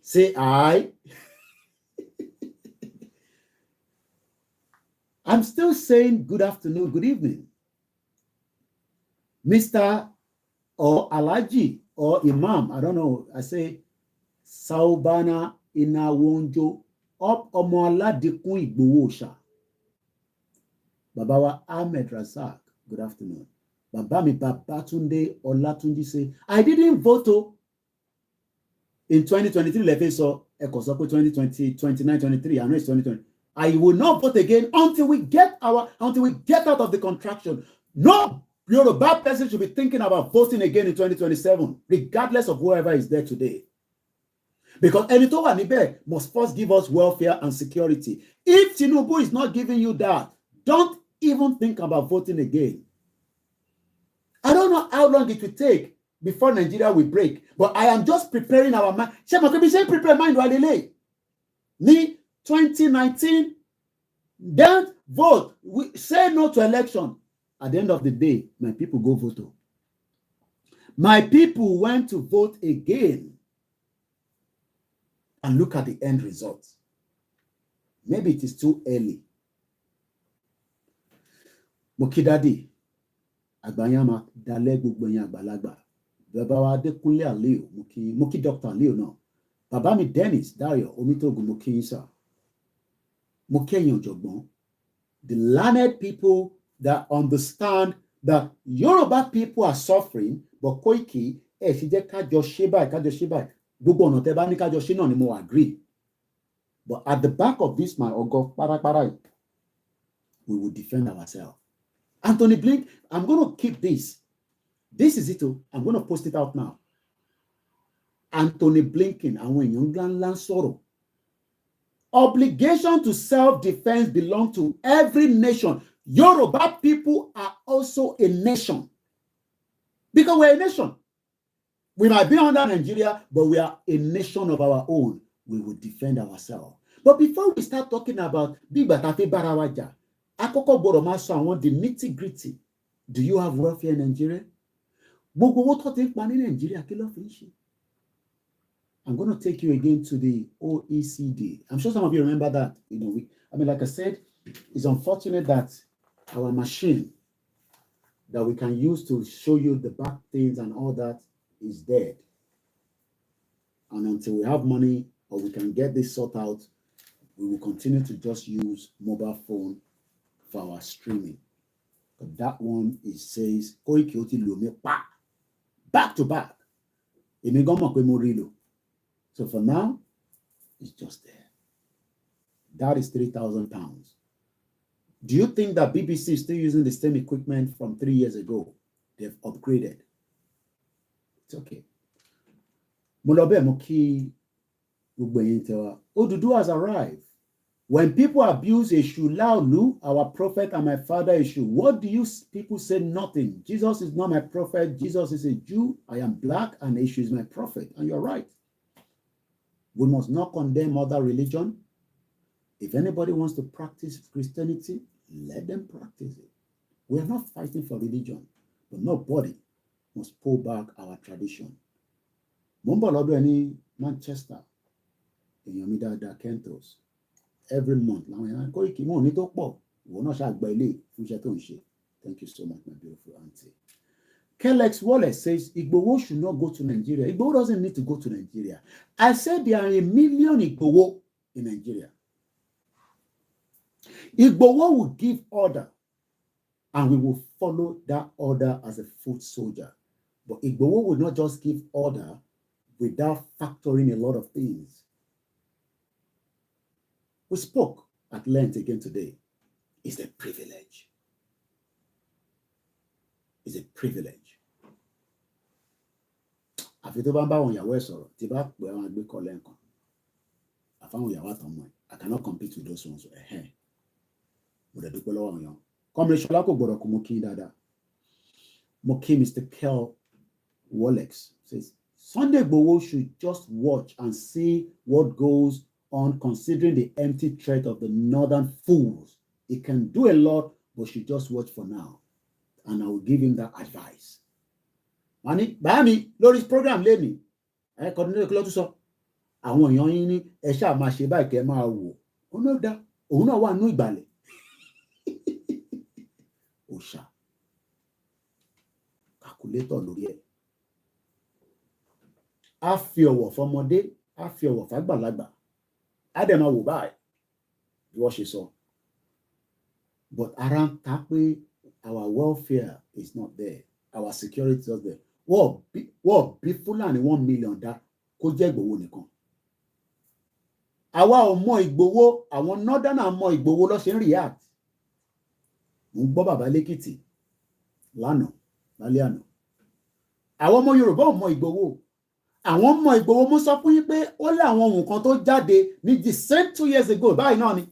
Say aye. I'm still saying good afternoon, good evening. Mr. or Alaji or Imam, I don't know. I say Saubana Inawonjo Op Omoaladikun Igboho Sha. Babawa Ahmed Razak, good afternoon. Babami Babatunde Olatunji say, I didn't vote in 2023. Lefe so Ekosopo 2020, 29, 23. I know it's 2020. I will not vote again until we get out of the contraction. No Yoruba person should be thinking about voting again in 2027, regardless of whoever is there today. Because Enito Wanibe must first give us welfare and security. If Tinubu is not giving you that, don't even think about voting again. I don't know how long it will take before Nigeria will break, but I am just preparing our mind. Prepare mind while delay. Ni 2019, don't vote. We say no to election. At the end of the day, my people go vote. My people went to vote again. And look at the end result. Maybe it is too early. Mokidadi, Agbayama, Dale Gugbonya Balagba, Babawa Dekunle Aleo, Moki Dr. Leo no. Babami Dennis, Dario, Omitogu Moki Isa. Mokenyo Jogbon. The learned people that understand that Yoruba people are suffering, but Koiki, Kajo Sheba, Gbogbo ọ̀nà tẹ́ bá ní kájọ ṣe náà ni mo agree. But at the back of this, my Ogo, para. we will defend ourselves. Anthony Blink, I'm going to keep this. This is it. I'm going to post it out now. Anthony Blinken, àwọn èèyàn ńlá sọ̀rọ̀. Obligation to self-defense belongs to every nation. Yoruba people are also a nation. Because we're a nation. We might be under Nigeria, but we are a nation of our own. We will defend ourselves. But before we start talking about Big Batafe Barawaja, akọ́kọ́ gbọ́dọ̀ máa sọ àwọn the nitty-gritty. Do you have welfare in Nigeria? Gbogbo owó tó ti ń pa ní Nigeria kí ló fi ń ṣe? I'm going to take you again to the OECD. I'm sure some of you remember that. You know, like I said, it's unfortunate that our machine that we can use to show you the back things and all that is dead. And until we have money or we can get this sorted out, we will continue to just use mobile phone for our streaming. But that one, it says, back to back. So for now, it's just there. That is 3,000 pounds. Do you think that BBC is still using the same equipment from 3 years ago? They've upgraded. It's okay. Odudu has arrived. When people abuse Eshu Laolu, our prophet and my father Eshu, what do you people say? Nothing. Jesus is not my prophet. Jesus is a Jew. I am black and Eshu is my prophet. And you're right. We must not condemn other religion. If anybody wants to practice Christianity, let them practice it. We are not fighting for religion, but nobody must pull back our tradition. Mumba Lodo any Manchester, in Yomida Kentos, every month. Thank you so much, my beautiful auntie. Kellex Wallace says Igbowo should not go to Nigeria. Igbowo doesn't need to go to Nigeria. I said there are 1 million Igbowo in Nigeria. Igbowo will give order and we will follow that order as a foot soldier. But Igbowo will not just give order without factoring a lot of things. We spoke at length again today. It's a privilege. It's a privilege. I cannot compete with those ones. Mr. Kel Wallex says Sunday Igboho should just watch and see what goes on, considering the empty threat of the northern fools. He can do a lot, but should just watch for now. And I will give him that advice. Mani, Bami, Lori's program, let me. I continue to so. I want you in a sha mashiba kema wo. Ono da, ono wa nu ibale. Osha. Calculator lórí ẹ̀. A fi ọ̀wọ̀ fọmọdé, a fi ọ̀wọ̀ fàgbàlagbà. A dẹ̀ máa wò báyìí. Bí wọ́n ṣe sọ. But ara ń ta pé our welfare is not there. Our security is not there. Wọ́n bí Fúlàní 1 million dá kó jẹ́ Ìgbòho nìkan. Àwa ò mọ Ìgbòho, àwọn northern mọ Ìgbòho ló ṣe ń react. Mo ń gbọ́ bàbá lẹ́kìtì lánàá, lálẹ́ àná. Àwọn ọmọ Yorùbá ò mọ Ìgbòho. Àwọn mọ Ìgbòho mo sọ fún yín pé ó lé àwọn ohun kan tó jáde ní the same 2 years ago báyìí náà ni.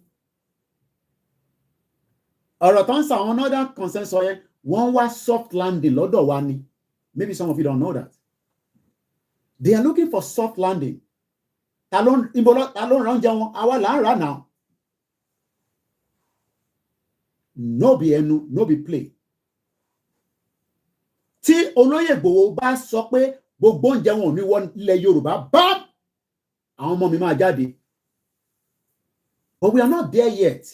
Ọ̀rọ̀ tó ń sọ àwọn northern consensus yẹn, wọ́n wá soft landing lọ́dọ̀ wa ni. Maybe some of you don't know that. They are looking for soft landing. Talon run jẹun, àwa là ń rà now. No be ẹnu, no be play. Tí olóyè Ìgbòho bá sọ pé gbogbo oúnjẹ wọn ò ní wọ ilẹ̀ Yorùbá, bá àwọn ọmọ mi máa jáde. But we are not there yet.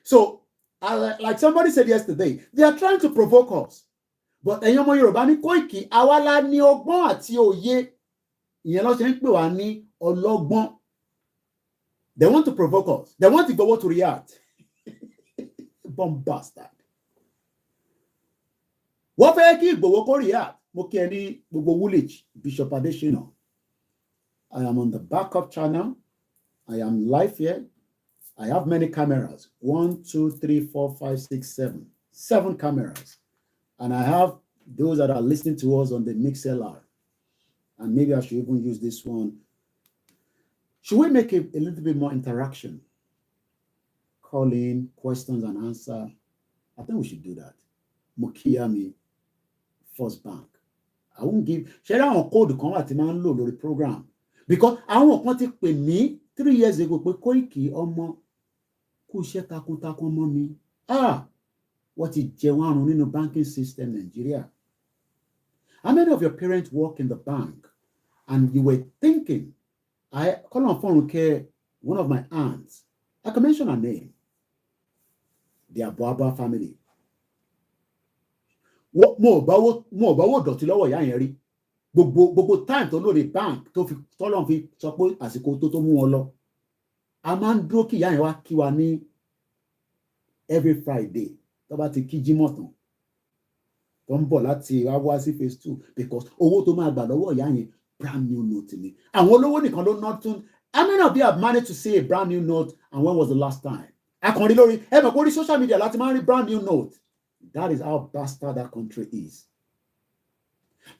So, like somebody said yesterday, they are trying to provoke us. But ẹ̀yin ọmọ Yorùbá ní Kóìkì, àwa la ní ọgbọ́n àti òye. Ìyẹn ló ṣe ń pè wá ní ọlọ́gbọ́n. They want to provoke us. They want Igboho to react. Bombastic. Wọ́n fẹ́ kí Igboho kó react. Mo kí ẹ ní gbogbo Woolwich, Bishop Adesina. I am on the backup channel. I am live here. I have many cameras. 1, 2, 3, 4, 5, 6, 7. 7 cameras. And I have those that are listening to us on the MixLR. And maybe I should even use this one. Should we make a little bit more interaction? Call in, questions and answer. I think we should do that. Mokiyami, First Bank. I won't give. Share our code kan wà tí máa ń lò lórí program. Because àwọn kan ti pè mí 3 years ago pé Koiki ọmọ kú iṣẹ́ takuntakun mọ́ mi. What is jẹun àrùn nínú banking system Nigeria? How many of your parents work in the bank and you were thinking, I call on phone care, one of my aunts, I can mention her name, the Abuaba family. What more about dọ̀tí lọ́wọ́ ìyá yẹn rí? Gbogbo time tó lórí bank tó fi tọ́lọ́ fi sọ pé àsìkò tó mú wọn lọ. A máa ń dúró kí ìyá yẹn wá kí wa ní every Friday. Tó bá ti kí Jímọ̀ tán. Tó ń bọ̀ láti wá sí phase 2 because owó tó máa gbà lọ́wọ́ ìyá yẹn brand new note ni. Àwọn olówó nìkan ló ná tún. How many of you have managed to see a brand new note and when was the last time? Akànrí lórí ẹ mọ̀ pé orí social media láti máa ń rí brand new note. That is how bastard that country is.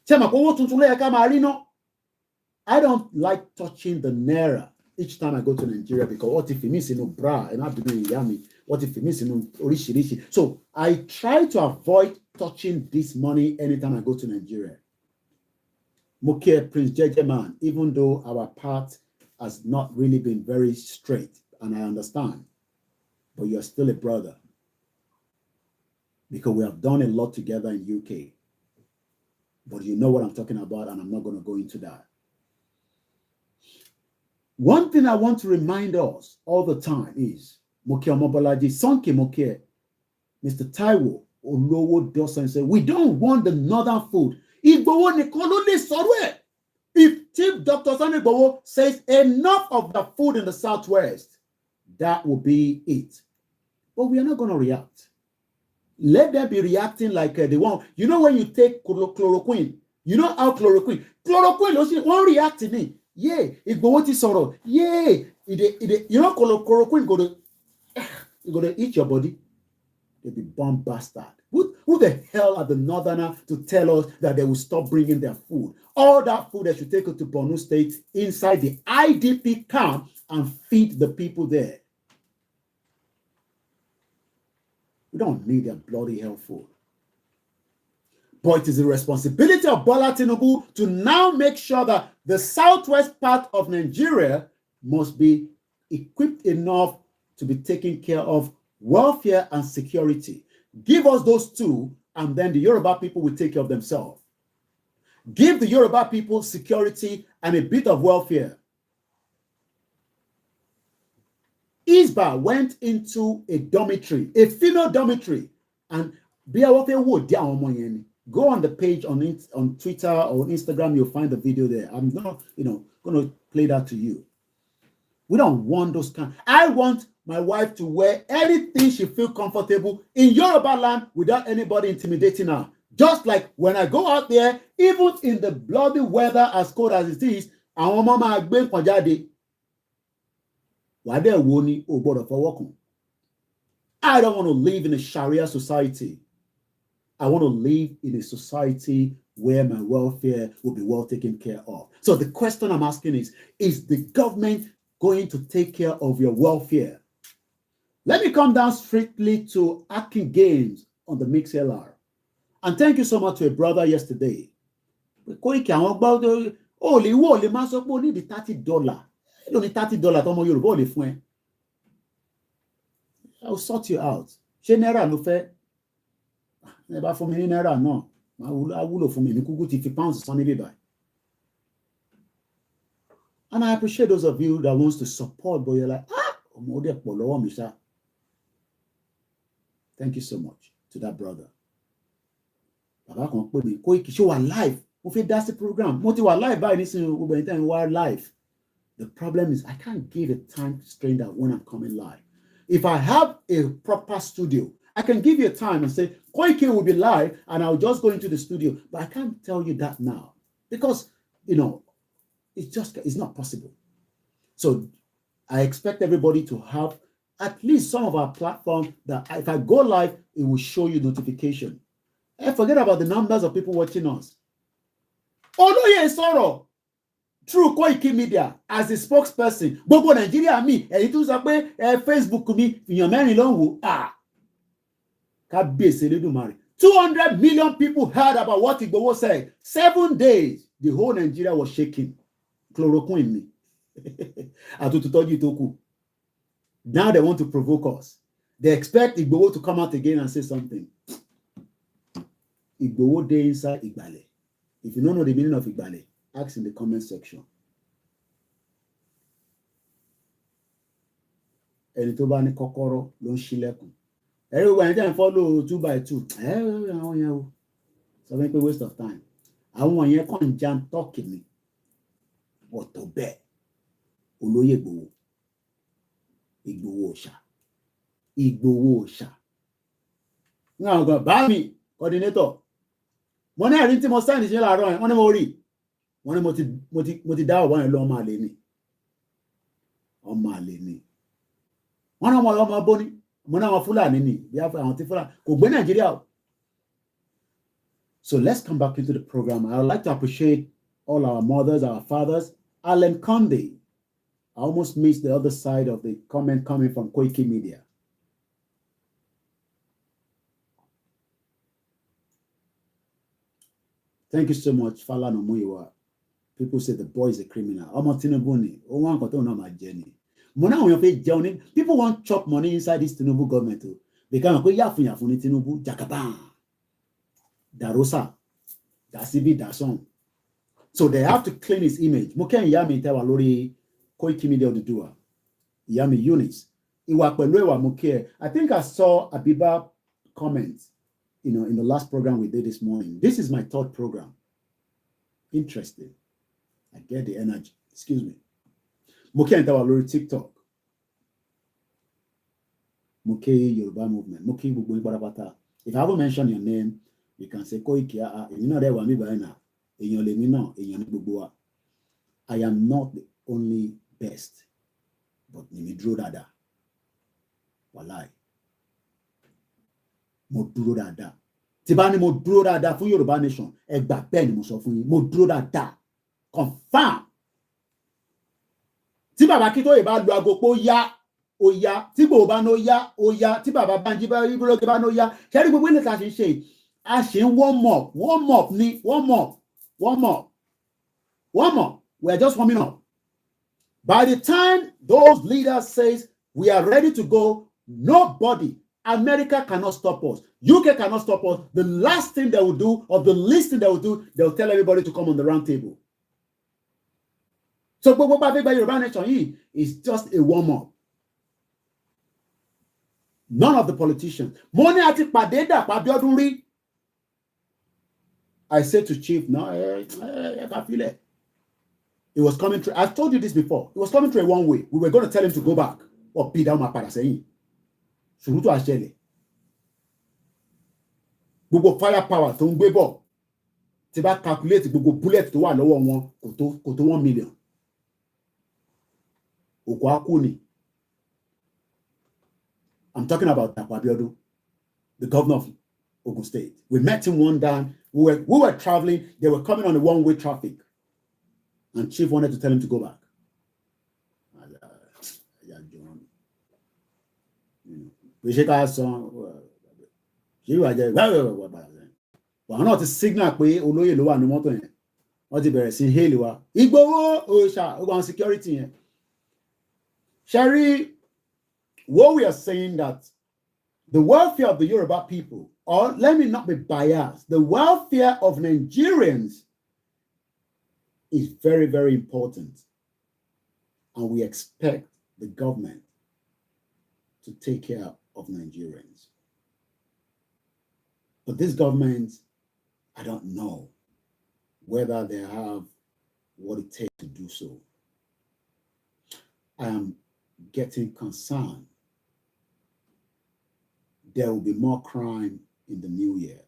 Ṣé mọ̀ pé owó tuntun ló yẹ ká máa rí ná? I don't like touching the naira each time I go to Nigeria because what if it means in bra and I have to be in Yami? What if it means in Orishirishi? So I try to avoid touching this money anytime I go to Nigeria. Moke Prince Jejeman, even though our path has not really been very straight, and I understand, but you're still a brother because we have done a lot together in UK. But you know what I'm talking about, and I'm not going to go into that. One thing I want to remind us all the time is Moke Omobolaji, Sonke Moke, Mr. Taiwo, Olowo Dosan said, we don't want the northern food. Igbowo nìkan ló lè sọ̀rọ̀ ẹ̀. If Chief Dr. Sunday Igbowo says enough of the food in the southwest, that will be it. But we are not going to react. Let them be reacting like they want. You know when you take chloroquine, you know how chloroquine won't react to me. Yeah, Igbowo ti sọ̀rọ̀. Yeah, you know chloroquine go to eat your body. They'll be bomb bastard. Who the hell are the northerners to tell us that they will stop bringing their food? All that food they should take it to Borno State inside the IDP camp and feed the people there. We don't need their bloody hell food. But it is the responsibility of Bola Tinubu to now make sure that the southwest part of Nigeria must be equipped enough to be taken care of welfare and security. Give us those two, and then the Yoruba people will take care of themselves. Give the Yoruba people security and a bit of welfare. Isba went into a dormitory, a female dormitory, and go on the page on Twitter or Instagram, you'll find the video there. I'm not, going to play that to you. We don't want those kind. I want my wife to wear anything she feels comfortable in Yoruba land without anybody intimidating her. Just like when I go out there, even in the bloody weather as cold as it is, I don't want to live in a Sharia society. I want to live in a society where my welfare will be well taken care of. So the question I'm asking is the government going to take care of your welfare? Let me come down strictly to Akin Games on the MixLR. And thank you so much to a brother yesterday. $30. I'll sort you out. Never for me naira no. I will for me. Pounds and I appreciate those of you that wants to support, but you're like, thank you so much to that brother. Baba kan pè mí Koiki show our live. Mo fẹ́ dá sí program. Mo ti wà live báyìí nísìnyí gbogbo ẹni tẹ́ ń wá live. The problem is I can't give a time constraint that when I'm coming live. If I have a proper studio, I can give you a time and say Koiki will be live and I'll just go into the studio. But I can't tell you that now because it's not possible. So I expect everybody to have at least some of our platforms that if I go live, it will show you notification. And forget about the numbers of people watching us. Olóyè sọ̀rọ̀ through Koiki Media as a spokesperson. Gbogbo Nàìjíríà mi, èyí tún sọ pé Facebook mi, èèyàn mẹ́rin ló ń wò. Kábíyèsí Elédùmarè. 200 million people heard about what Igboho said. 7 days, the whole Nigeria was shaking. Chloroquine me. Àtútútọ́jú tó kù. Now they want to provoke us. They expect Igboho to come out again and say something. Igboho dey inside Igbale. If you don't know the meaning of Igbale, ask in the comment section. Ẹni tó bá ní kọ́kọ́rọ́ ló ń ṣílẹ̀kùn. Everyone can follow 2 by 2. So make a waste of time. I want you to jam talking me. What to bet? Olóyè Igboho. Igboho Òòṣà. Igboho Òòṣà. Now go buy me coordinator. Mo ní ẹ̀rí tí mo sign ìṣe láàárọ̀ ẹ̀ wọ́n ní mo rí. Wọ́n ní mo ti dá ọ̀wọ́ yẹn lọ ọmọ àlè ni. Ọmọ àlè ni. Wọ́n ní ọmọ bóní. Mo náà wọn Fúlàní ni. Bí àwọn tí Fúlàní kò gbé Nàìjíríà o. So let's come back into the program. I would like to appreciate all our mothers, our fathers. Alan Conde. I almost missed the other side of the comment coming from Koiki Media. Thank you so much, Falana Muyiwa. People say the boy is a criminal. Ọmọ Tinubu ni. Ó wá nǹkan tó náà máa jẹ ni. Mo náà wọ́n fẹ́ jẹun ní. People want chop money inside this Tinubu government. Because wọ́n pé yàfùnyàfùn ní Tinubu. Jagaban. Darosa. Dasibi Dason. So they have to clean his image. Mo kẹ́ ìyá mi tẹ́wà lórí Koiki Media Odùduwà. Ìyá mi Eunice. Ìwà pẹ̀lú ìwà mo kẹ́ ẹ. I think I saw Abiba comment, in the last program we did this morning. This is my third program. Interesting. I get the energy. Excuse me. Mo kẹ́ ìtẹ́wà lórí TikTok. Mo kẹ́ Yoruba movement. Mo kẹ́ gbogbo ìpàdàpàtà. If I haven't mentioned your name, you can say Koiki. You know that one by now. Èèyàn lèmi náà, èèyàn ní gbogbo wa. I am not the only best, but mi dúró dáadáa. Wàláì. Mo dúró dáadáa. Tí bá ní mo dúró dáadáa fún Yorùbá nation, ẹ gbà bẹ́ẹ̀ ni mo sọ fún yín. Mo dúró dáadáa. Confirm. Tí bàbá Akíntóyè bá lu aago pé ó yá, tí Ìgbòho bá ní ó yá, tí bàbá Bánjí bá ní ó yá. Ṣé rí gbogbo ilé tá a ṣe ń ṣe? A ṣe ń warm up ni, warm up. We are just warming up. By the time those leaders says we are ready to go, nobody, America cannot stop us. UK cannot stop us. The last thing they will do, or the least thing they will do, they will tell everybody to come on the round table. So gbogbo bá fẹ́ gba Yorùbá nation yìí is just a warm up. None of the politicians. Mo ní àti pàdé Dàpọ̀ Abíọ́dún rí. I said to Chief, no, I can't feel it. It was coming through. I've told you this before. It was coming through a one way. We were going to tell him to go back or be down my padà sẹ́yìn. Ṣùrùtù àṣẹlẹ̀. Gbogbo firepower tó ń gbé bọ̀. Tí bá calculate gbogbo bullet tó wà lọ́wọ́ wọn kò tó 1 million. Òkú akú ni. I'm talking about Dàpọ̀ Abíọ́dún, the governor of Ogun State. We met him one day. We were traveling. They were coming on a one-way traffic. And Chief wanted to tell him to go back. Wọ́n náà ti signal pé olóyè ló wà ní mọ́tò yẹn. Wọ́n ti bẹ̀rẹ̀ sí hail wa. Igboho Òòṣà, Ogun security yẹn. Sherry, what we are saying that the welfare of the Yoruba people, or let me not be biased, the welfare of Nigerians is very, very important. And we expect the government to take care of Nigerians. But this government, I don't know whether they have what it takes to do so. I am getting concerned. There will be more crime in the new year.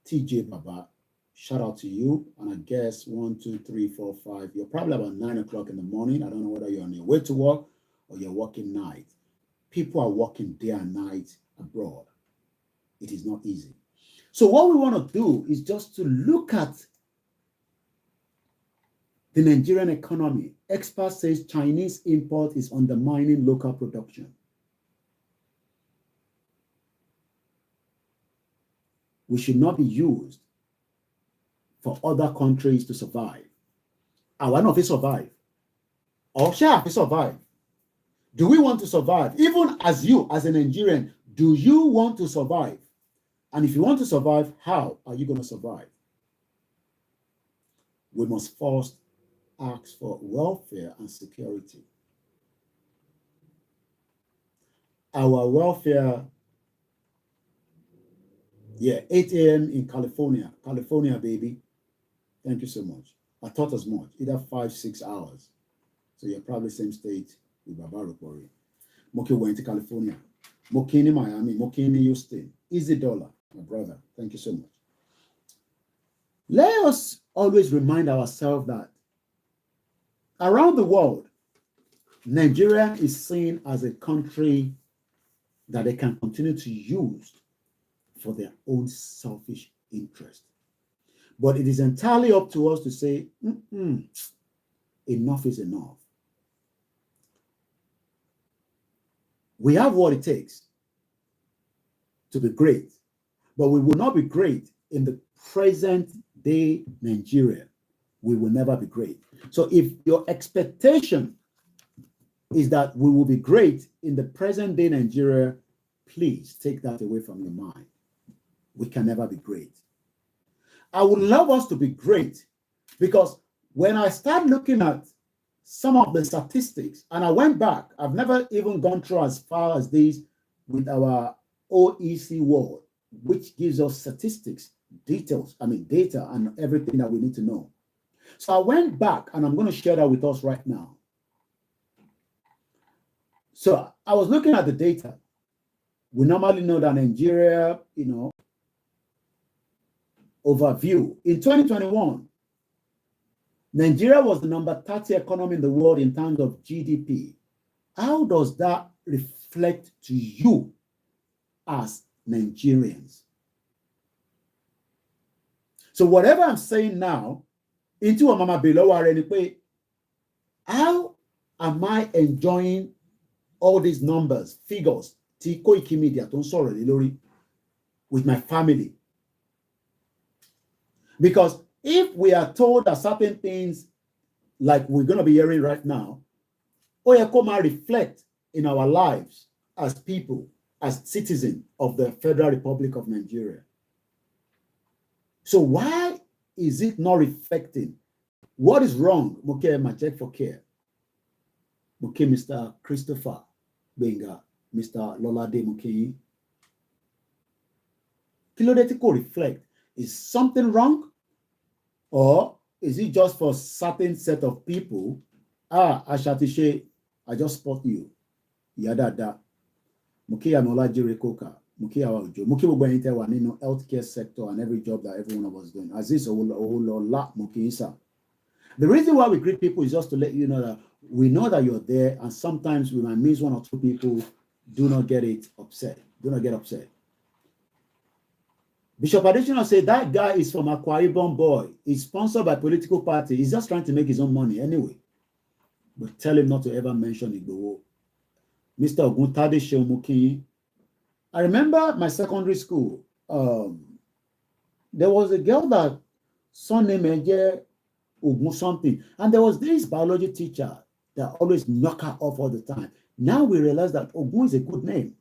TJ Baba, shout out to you. And I guess 1, 2, 3, 4, 5. You're probably about 9 o'clock in the morning. I don't know whether you're on your way to work or you're working night. People are working day and night abroad. It is not easy. So what we want to do is just to look at the Nigerian economy. Experts say Chinese import is undermining local production. We should not be used for other countries to survive. I want to survive. Or shall we survive? Do we want to survive? Even as you, as a Nigerian, do you want to survive? And if you want to survive, how are you going to survive? We must first ask for welfare and security. Our welfare, 8 a.m. in California. California, baby. Thank you so much. I thought as much, either 5-6 hours. So you're probably same state with Babarupori. Moki went to California. Mokini, Miami. Mokini, Houston. Easy dollar, my brother. Thank you so much. Let us always remind ourselves that around the world, Nigeria is seen as a country that they can continue to use for their own selfish interest. But it is entirely up to us to say, enough is enough. We have what it takes to be great, but we will not be great in the present day Nigeria. We will never be great. So if your expectation is that we will be great in the present day Nigeria, please take that away from your mind. We can never be great. I would love us to be great, because when I start looking at some of the statistics, and I went back, I've never even gone through as far as this with our OEC world, which gives us statistics, data, and everything that we need to know. So I went back, and I'm going to share that with us right now. So I was looking at the data. We normally know that Nigeria, overview. In 2021, Nigeria was the number 30 economy in the world in terms of GDP. How does that reflect to you as Nigerians? So whatever I'm saying now, into a mama below anyway, how am I enjoying all these numbers, figures, with my family? Because if we are told that certain things, like we're going to be hearing right now, reflect in our lives as people, as citizens of the Federal Republic of Nigeria. So why is it not reflecting? What is wrong? My check for care. Mr. Christopher Benga, Mr. Lolade Muki. Kilodetico reflect. Is something wrong? Or is it just for certain set of people? Ashatishe, I just spot you. Yada. Muki Anola Jirikoka. Muki Awajo. Muki Bugwanite Wanino, healthcare sector and every job that every one of us doing. Aziz Ola Muki Isa. The reason why we greet people is just to let you know that we know that you're there, and sometimes we might miss one or two people. Do not get upset. Do not get upset. Bishop Additional said that guy is from Akwa Ibom boy. He's sponsored by political party. He's just trying to make his own money anyway. But tell him not to ever mention Igboho. Mr. Oguntade Sheomuki. I remember my secondary school. There was a girl that son named Ogun something. And there was this biology teacher that always knock her off all the time. Now we realize that Ogun is a good name.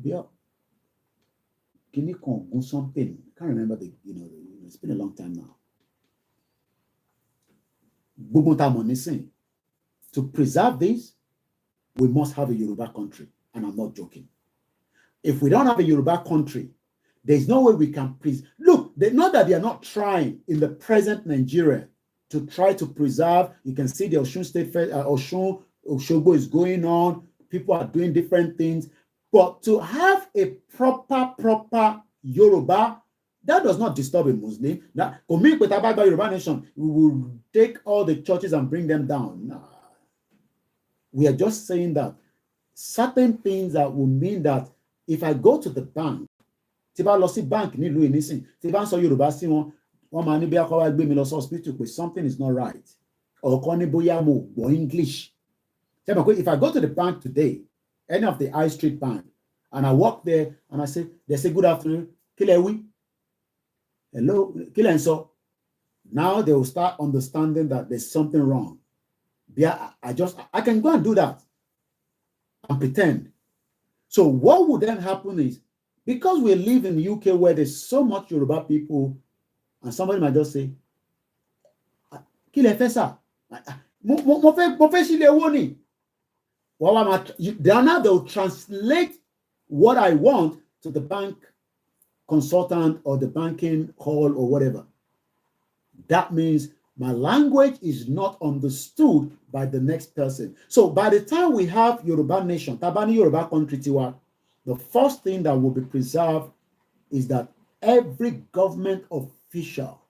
Yeah. Something. I can't remember it's been a long time now. To preserve this, we must have a Yoruba country. And I'm not joking. If we don't have a Yoruba country, there's no way we can look, not that they are not trying in the present Nigeria to try to preserve. You can see the Osun State, Oshogbo is going on. People are doing different things. But to have a proper Yoruba, that does not disturb a Muslim. Now, Yoruba nation, we will take all the churches and bring them down. Nah. We are just saying that certain things that will mean that if I go to the bank, tí bá lọ sí bank nílùú ìnísìn, tí bá ń sọ Yorùbá sí wọn, wọ́n máa ní bí akọ́wá gbé mi lọ sí hospital pé something is not right. Or kọ́ ní bóyá mo gbọ́ English. If I go to the bank today, any of the high street bank, and I walk there and I say, they say good afternoon, kí lẹ wí? Hello, kí lẹ ń sọ? Now they will start understanding that there's something wrong. Yeah, I can go and do that and pretend. So what would then happen is, because we live in the UK where there's so much Yoruba people, and somebody might just say, kí lẹ fẹ́ sà? Mo fẹ́ sílé owó ni. Now they will translate what I want to the bank consultant or the banking hall or whatever. That means my language is not understood by the next person. So by the time we have Yoruba nation, Tabani Yoruba country tiwa, the first thing that will be preserved is that every government official,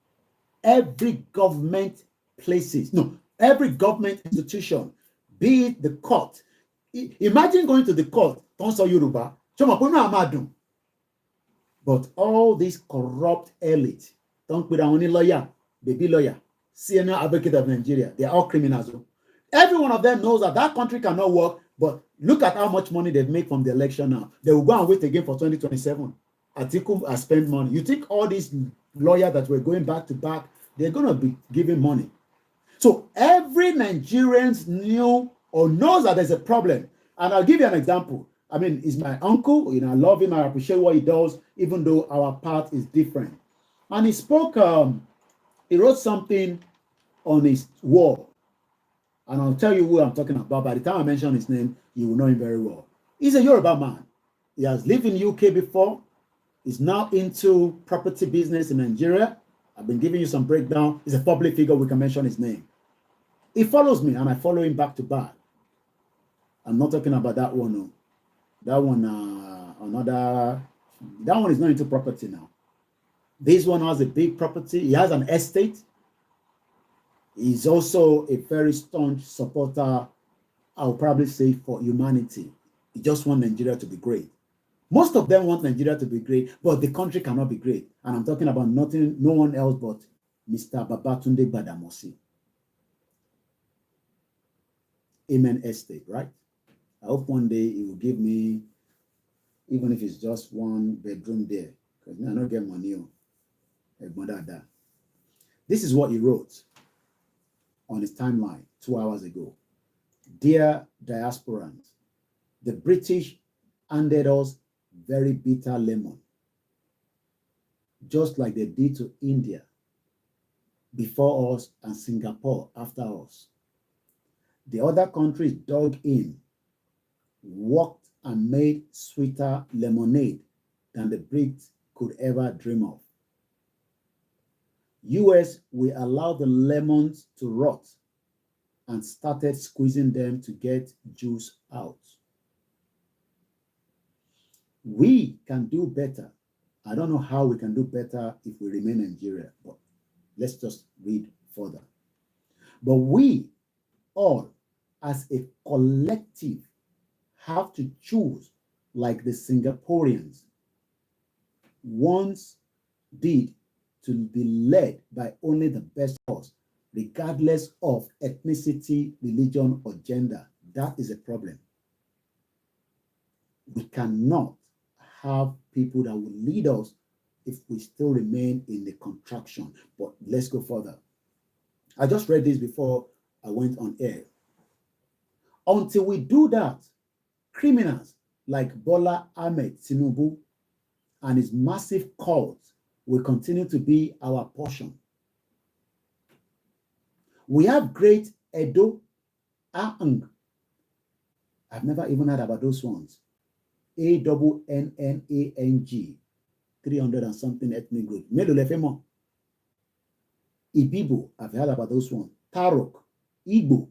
every government every government institution, be it the court. Imagine going to the court, Tonso Yoruba, but all these corrupt elite, don't put on any lawyer, baby lawyer, senior advocate of Nigeria, they are all criminals. Every one of them knows that that country cannot work, but look at how much money they've made from the election now. They will go and wait again for 2027. Atiku has spent money. You think all these lawyers that were going back to back, they're going to be giving money. So every Nigerian knew or knows that there's a problem. And I'll give you an example. I mean, he's my uncle. I love him. I appreciate what he does, even though our path is different. And he spoke, he wrote something on his wall. And I'll tell you who I'm talking about. By the time I mention his name, you will know him very well. He's a Yoruba man. He has lived in the UK before. He's now into property business in Nigeria. I've been giving you some breakdown. He's a public figure. We can mention his name. He follows me, and I follow him back to back. I'm not talking about that one. No. That one, that one is not into property now. This one has a big property. He has an estate. He's also a very staunch supporter, I'll probably say, for humanity. He just wants Nigeria to be great. Most of them want Nigeria to be great, but the country cannot be great. And I'm talking about no one else but Mr. Babatunde Badamasi. Amen Estate, right? I hope one day he will give me, even if it's just one bedroom there, because I don't get money. This is what he wrote on his timeline 2 hours ago. Dear diasporans, the British handed us very bitter lemon, just like they did to India before us and Singapore after us. The other countries dug in, worked and made sweeter lemonade than the Brits could ever dream of. US, we allowed the lemons to rot and started squeezing them to get juice out. We can do better. I don't know how we can do better if we remain in Nigeria, but let's just read further. But we all, as a collective, have to choose like the Singaporeans once did, to be led by only the best cause, regardless of ethnicity, religion, or gender. That is a problem. We cannot have people that will lead us if we still remain in the contraction. But let's go further. I just read this before I went on air. Until we do that, criminals like Bola Ahmed Tinubu and his massive cult will continue to be our portion. We have great Edo, Aang. I've never even heard about those ones. ANNANG, 300 and something ethnic group. Medolefemo. Ibibo, I've heard about those ones. Tarok, Igbo,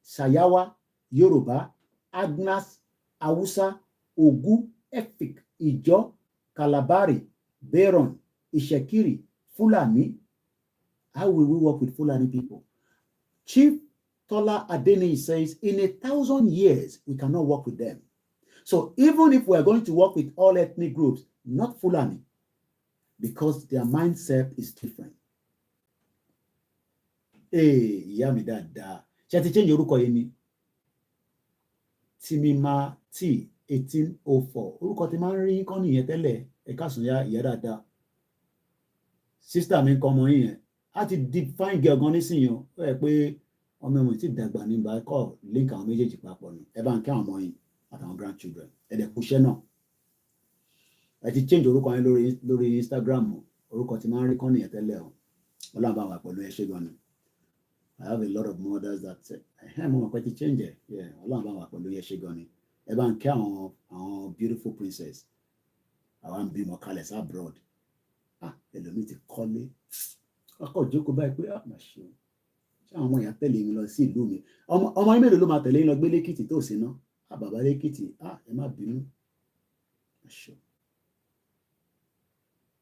Sayawa, Yoruba, Agnas, Awusa, Ogu, Efik, Ijo, Kalabari, Beron, Ishekiri, Fulani. How will we work with Fulani people? Chief Tola Adeni says, in 1,000 years, we cannot work with them. So even if we're going to work with all ethnic groups, not Fulani, because their mindset is different. Hey, yami dada. Chati change orúkọ yẹn ni. Timima T 1804. Orúkọ tí máa ń rí kọ́ nìyẹn tẹ́lẹ̀. Ẹ káàsùn ya ìyá dáadáa. Sister mi kọ́ ọmọ yín yẹn. A ti define girl gan nísìnyí o. Ó yẹ pé ọmọ ẹ̀wọ̀n ti dàgbà ní ìgbà ẹ̀kọ́ link àwọn méjèèjì papọ̀ ni. Ẹ bá ń kí àwọn ọmọ yín àtàwọn grandchildren. Ẹ dẹ̀ kúṣẹ́ náà. Ẹ ti change orúkọ yẹn lórí Instagram o. Orúkọ tí máa ń rí kọ́ nìyẹn tẹ́lẹ̀ o. Ọlọ́run bá wà pẹ̀lú ẹ ṣé gan ni. I have a lot of mothers that say, mo mọ̀ pé ti change ẹ̀. Yeah, Ọlọ́run bá wà pẹ̀lú ẹ ṣé gan ni. Ẹ bá ń kí àwọn beautiful princess. Àwọn bímọ kalẹ̀ sí abroad. Ẹlòmíì ti kọ́lé. Ọkọ̀ jókòó báyìí pé màá ṣe o. Ṣé àwọn ọmọ ìyá tẹ̀lé mi lọ sí ìlú mi? Ọmọ yín mélòó ló máa tẹ̀lé yín lọ gbé lẹ́kìtì tó sí ná? Bàbá lẹ́kìtì, ẹ má bínú.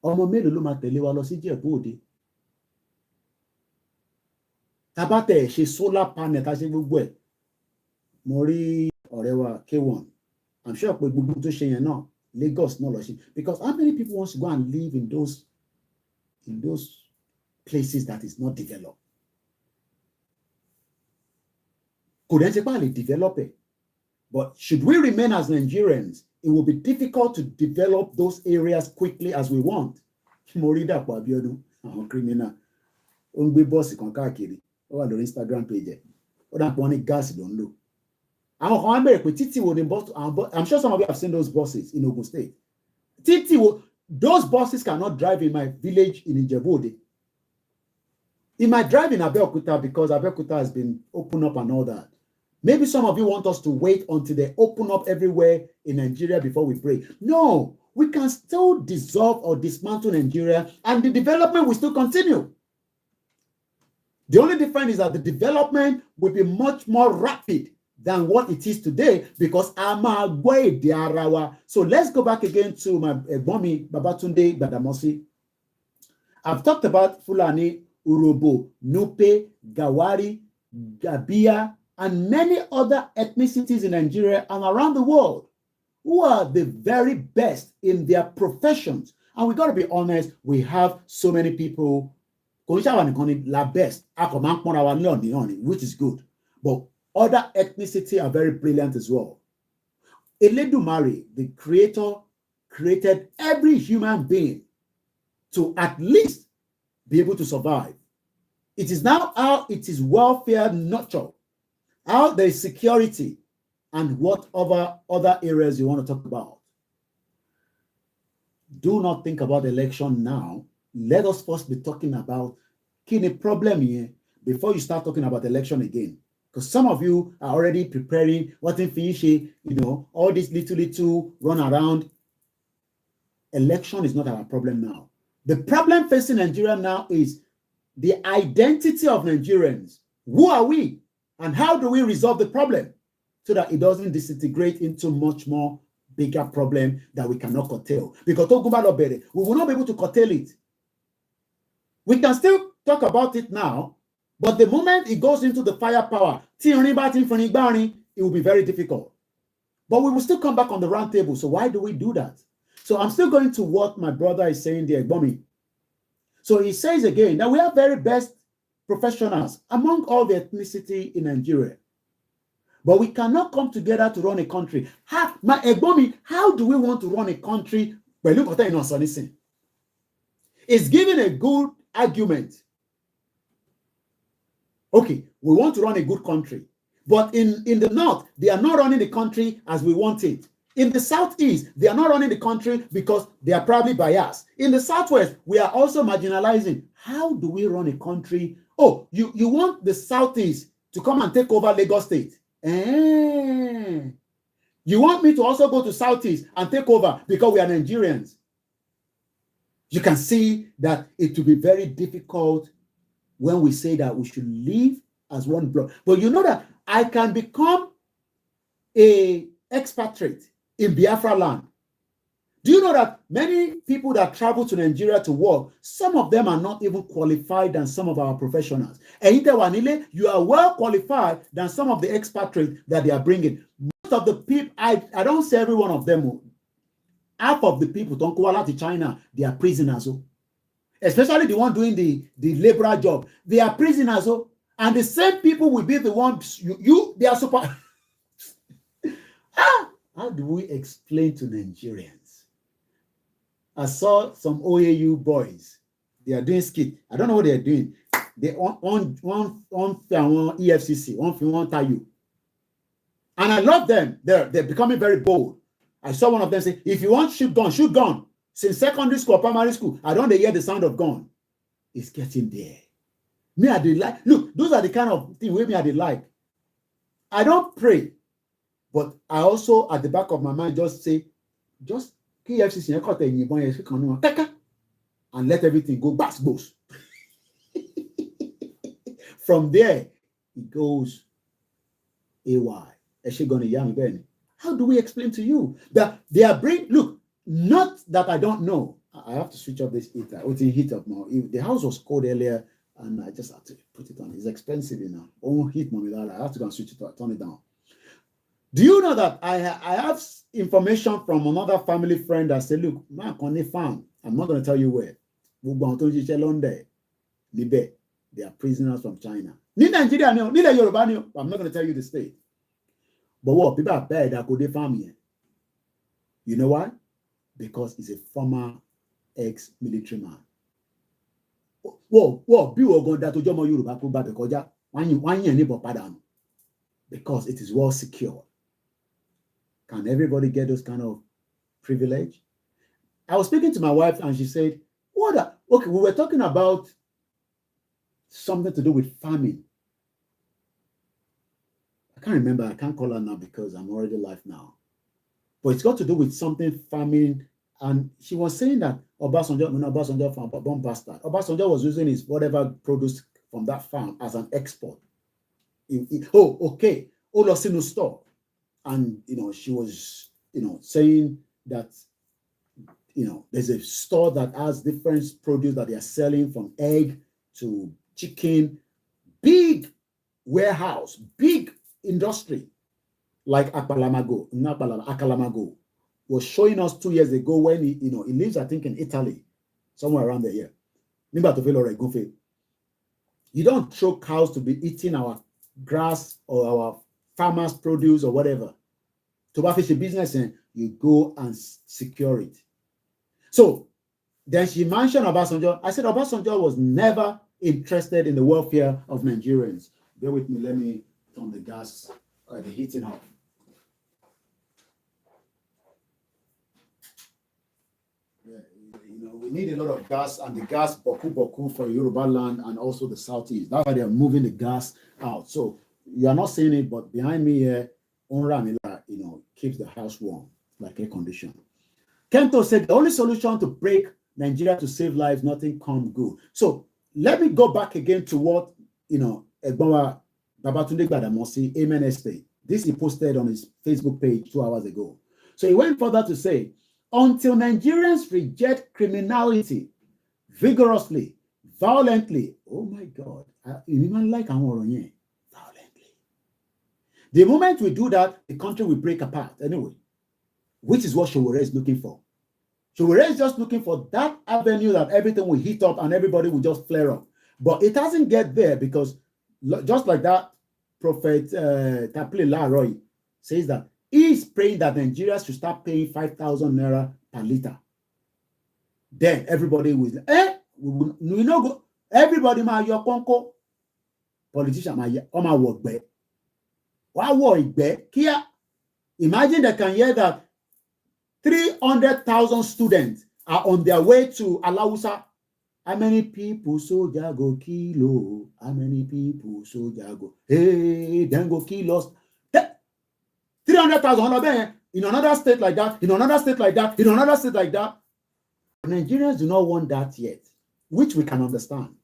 Ọmọ mélòó ló máa tẹ̀lé wa lọ sí Ìjẹ̀bú Òde? Tabatẹ̀ ṣe solar panel tá ṣe gbogbo ẹ̀. Mo rí ọ̀rẹ́ wa K1. I'm sure pé gbogbo tó ṣe yẹn náà Lagos náà lọ sí. Because how many people wants to go and live in those places that is not developed? Kò dẹ́n ṣe pé a lè develop it. But should we remain as Nigerians, it will be difficult to develop those areas quickly as we want. Mo rí Dàpọ̀ Abíọ́dún, àwọn criminal. Ó ń gbé bọ́ọ̀sì kan káàkiri. Ó wà lórí Instagram page ẹ̀. Ó dà pé wọ́n ní gáàsì ló ń lò. Àwọn kan wá bẹ̀rẹ̀ pé títì wo ni I'm sure some of you have seen those buses in Ogun State. Títì wo, those buses cannot drive in my village in Ijebu-Ode. It might drive in Abeokuta because Abeokuta has been opened up and all that. Maybe some of you want us to wait until they open up everywhere in Nigeria before we pray. No, we can still dissolve or dismantle Nigeria and the development will still continue. The only difference is that the development will be much more rapid than what it is today because So let's go back again to my Egbomi Babatunde Gbadamosi. I've talked about Fulani, Urobo, Nupe, Gawari, Gabia, and many other ethnicities in Nigeria and around the world who are the very best in their professions. And we got to be honest, we have so many people, which is good. But other ethnicity are very brilliant as well. Eledumare, the creator, created every human being to at least be able to survive. It is now how it is welfare nurtured, how there is security, and what other areas you want to talk about. Do not think about election now. Let us first be talking about key problem here before you start talking about election again. Because some of you are already preparing what in finish, all this little run around. Election is not our problem now. The problem facing Nigeria now is the identity of Nigerians. Who are we? And how do we resolve the problem so that it doesn't disintegrate into much more bigger problem that we cannot curtail? Because we will not be able to curtail it. We can still talk about it now, but the moment it goes into the firepower, it will be very difficult. But we will still come back on the round table. So why do we do that? So I'm still going to what my brother is saying there, Egbomi. So he says again that we have very best professionals among all the ethnicity in Nigeria. But we cannot come together to run a country. Egbomi, how do we want to run a country? It's giving a good argument. Okay, we want to run a good country. But in the north, they are not running the country as we want it. In the southeast, they are not running the country because they are probably biased. In the southwest, we are also marginalizing. How do we run a country? Oh, you want the southeast to come and take over Lagos State. You want me to also go to southeast and take over because we are Nigerians. You can see that it will be very difficult when we say that we should live as one block. But you know that I can become an expatriate in Biafra land. Do you know that many people that travel to Nigeria to work, some of them are not even qualified than some of our professionals. And you are well qualified than some of the expatriates that they are bringing. Most of the people, I don't say every one of them, half of the people don't go out to China, they are prisoners. Especially the one doing the laborer job. They are prisoners. And the same people will be the ones, they are super. How do we explain to Nigerians? I saw some OAU boys. They are doing skit. I don't know what they are doing. They on EFCC, on Tayu. And I love them. They're becoming very bold. I saw one of them say, if you want shoot gun, shoot gun. Since secondary school or primary school, I don't hear the sound of gun. It's getting there. Me, I did like. Look, those are the kind of things where me I did like. I don't pray, but I also at the back of my mind just say, just KFCC and let everything go back. From there, it goes AY. How do we explain to you that they are look, not that I don't know. I have to switch off this heater. It's in heat up now. If the house was cold earlier, and I just had to put it on. It's expensive now. Won't heat mommy that. I have to go and switch it off, turn it down. Do you know that I have information from another family friend that said, look, farm. I'm not going to tell you where. They are prisoners from China. Ni Nigeria, ni Yoruba, I'm not going to tell you the state. But what people are bad that could farm here. You know why? Because he's a former ex-military man. Because it is well secured. Can everybody get those kind of privilege? I was speaking to my wife and she said, okay, we were talking about something to do with farming. I can't remember. I can't call her now because I'm already live now. But it's got to do with something farming. And she was saying that Obasanjo farm, bomb bastard. Obasanjo was using his whatever produce from that farm as an export. Okay. Olosinu store. And, she was, saying that, there's a store that has different produce that they are selling from egg to chicken, big warehouse, big industry, like Akalamago was showing us 2 years ago when he lives, I think, in Italy, somewhere around the year. You don't throw cows to be eating our grass or our farmers' produce or whatever. To fish a business, and you go and secure it. So then she mentioned Obasanjo. I said Obasanjo was never interested in the welfare of Nigerians. Bear with me. Let me turn the gas, the heating up. We need a lot of gas, and the gas boku for Yoruba land and also the southeast. That's why they are moving the gas out. So you are not seeing it, but behind me here, Onramila, keeps the house warm, like air condition. Kento said the only solution to break Nigeria to save lives, nothing come good. So let me go back again to what Egbawa Babatunde Gbadamosi, Amen Estate. This he posted on his Facebook page 2 hours ago. So he went further to say, until Nigerians reject criminality vigorously, violently, oh my God, violently. The moment we do that, the country will break apart anyway, which is what Showore is looking for. Showore is just looking for that avenue that everything will heat up and everybody will just flare up. But it doesn't get there because just like that, Prophet Taple Laroy says that he is praying that Nigeria should start paying 5,000 naira per liter. Then everybody will, we know go. Everybody ma your konko. Politician ma work back. Why work back? Kia. Imagine they can hear that 300,000 students are on their way to Alausa. How many people soldier go kilo? How many people soldier go? Hey, then go kill us. 300,000 in another state like that, in another state like that, in another state like that. Nigerians do not want that yet, which we can understand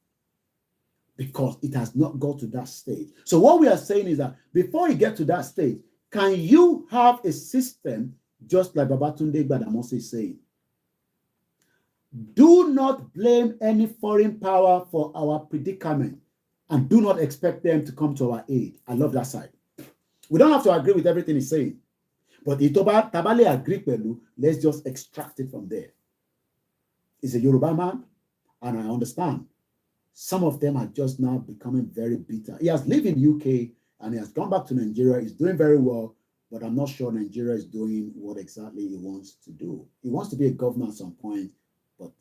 because it has not got to that stage. So what we are saying is that before you get to that stage, can you have a system just like Babatunde Gbadamosi is saying? Do not blame any foreign power for our predicament, and do not expect them to come to our aid. I love that side. We don't have to agree with everything he's saying, but tabale agree pẹ̀lú, let's just extract it from there. He's a Yoruba man, and I understand. Some of them are just now becoming very bitter. He has lived in UK and he has gone back to Nigeria. He's doing very well, but I'm not sure Nigeria is doing what exactly he wants to do. He wants to be a governor at some point, but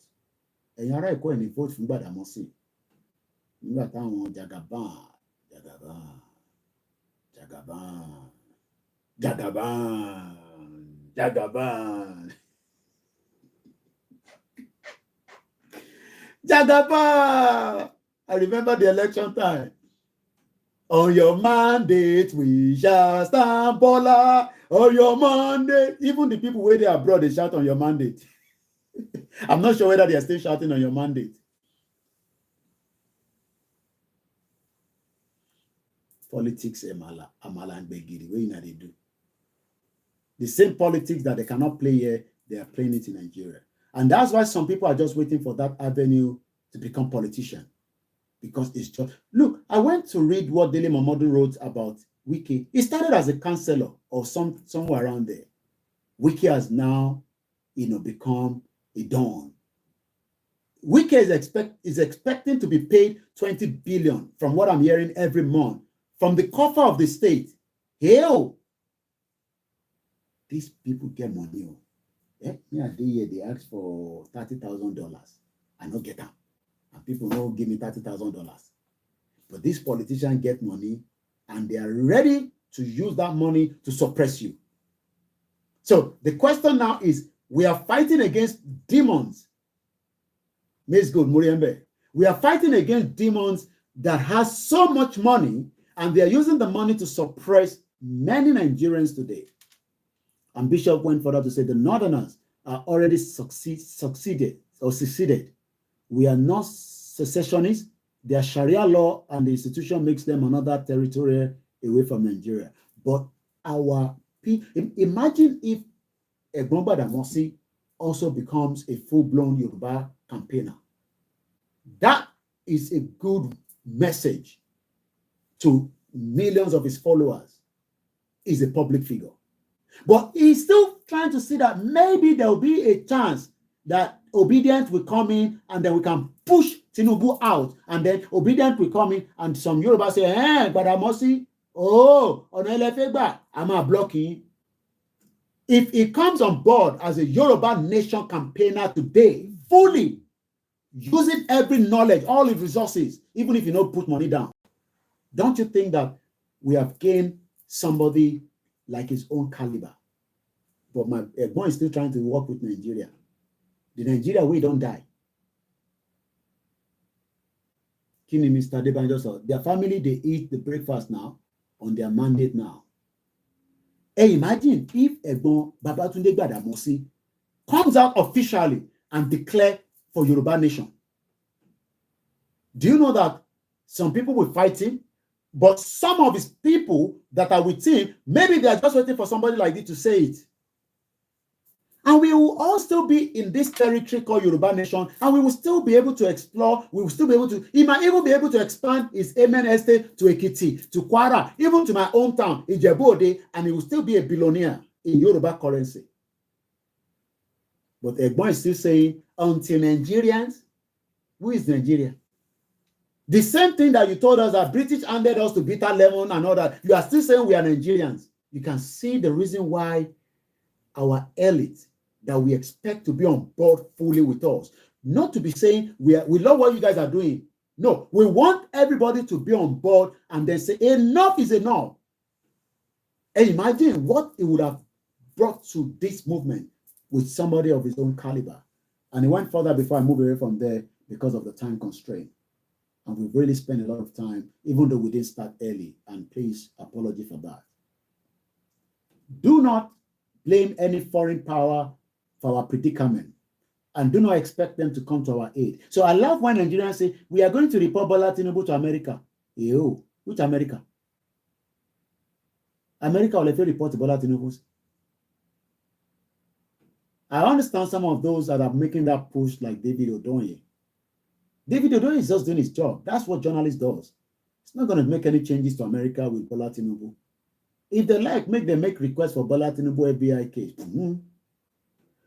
ẹ̀yin ará Èkó ẹni vote fún Gbàdámọ́sí nígbà táwọn Jagaban Jagaban. I remember the election time. On your mandate, we shall stand, Bola. On your mandate. Even the people where they are abroad, they shout on your mandate. I'm not sure whether they are still shouting on your mandate. Politics, Amala and Begiri, where they do. The same politics that they cannot play here, they are playing it in Nigeria. And that's why some people are just waiting for that avenue to become politician. Because it's just, look, I went to read what Dele Momodu wrote about Wiki. He started as a counselor or somewhere around there. Wiki has now, become a don. Wiki is expecting to be paid 20 billion from what I'm hearing every month from the coffer of the state. Hell, these people get money. They ask for $30,000. I don't get them. And people don't give me $30,000. But these politicians get money and they are ready to use that money to suppress you. So the question now is, we are fighting against demons. Miss Good Muriembe. We are fighting against demons that has so much money and they are using the money to suppress many Nigerians today. And Bishop went further to say the Northerners are already succeeded. We are not secessionists. Their Sharia law and the institution makes them another territory away from Nigeria. But our people, imagine if Egbon Gbadamosi also becomes a full-blown Yoruba campaigner. That is a good message to millions of his followers. He's a public figure. But he's still trying to see that maybe there will be a chance that obedience will come in and then we can push Tinubu out, and then obedience will come in and some Yoruba say, Gbadamosi, I'm blocking. If he comes on board as a Yoruba nation campaigner today, fully using every knowledge, all his resources, even if you don't put money down, don't you think that we have gained somebody like his own caliber? But my boy is still trying to work with Nigeria. The Nigeria, we don't die. Kini Mr. Debanjo, their family, they eat the breakfast now on their mandate now. Hey, imagine if Egbon Babatunde Gbadamosi comes out officially and declare for Yoruba nation. Do you know that some people will fight him, but some of his people that are with him, maybe they are just waiting for somebody like this to say it. And we will all still be in this territory called Yoruba nation, and we will still be able to explore, we will still be able to, he might even be able to expand his Amen estate to Ekiti, to Kwara, even to my hometown, Ijebu-Ode, and he will still be a billionaire in Yoruba currency. But Egbon is still saying, until Nigerians, who is Nigeria? The same thing that you told us that British handed us to bitter lemon and all that, you are still saying we are Nigerians. You can see the reason why our elite that we expect to be on board fully with us. Not to be saying we love what you guys are doing. No, we want everybody to be on board and then say enough is enough. And imagine what it would have brought to this movement with somebody of his own caliber. And he went further before I move away from there because of the time constraint. And we've really spent a lot of time, even though we didn't start early. And please, apology for that. Do not blame any foreign power for our predicament, and do not expect them to come to our aid. So I love when Nigerians say, we are going to report Bola Tinubu to America. Ew, which America? America will report Bola Tinubu. I understand some of those that are making that push, like David Odoye. David Odoye is just doing his job. That's what journalists does. It's not going to make any changes to America with Bola Tinubu. If they like, make them make requests for Bola Tinubu FBI case.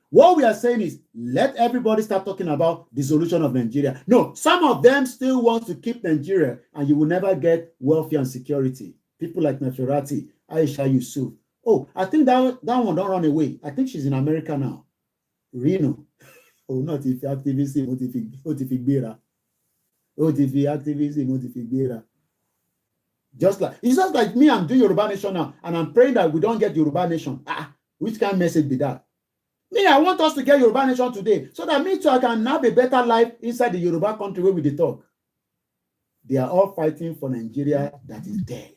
What we are saying is, let everybody start talking about the solution of Nigeria. No, some of them still want to keep Nigeria, and you will never get welfare and security. People like Neferati, Aisha Yusuf. Oh, I think that one don't run away. I think she's in America now. Reno. Oh, not if activism, activism. Just like it's just like me, I'm doing Yoruba Nation now, and I'm praying that we don't get Yoruba Nation. Which kind of message be that? Me, I want us to get Yoruba Nation today, so that me too, I can have a better life inside the Yoruba country where we dey talk. They are all fighting for Nigeria that is dead.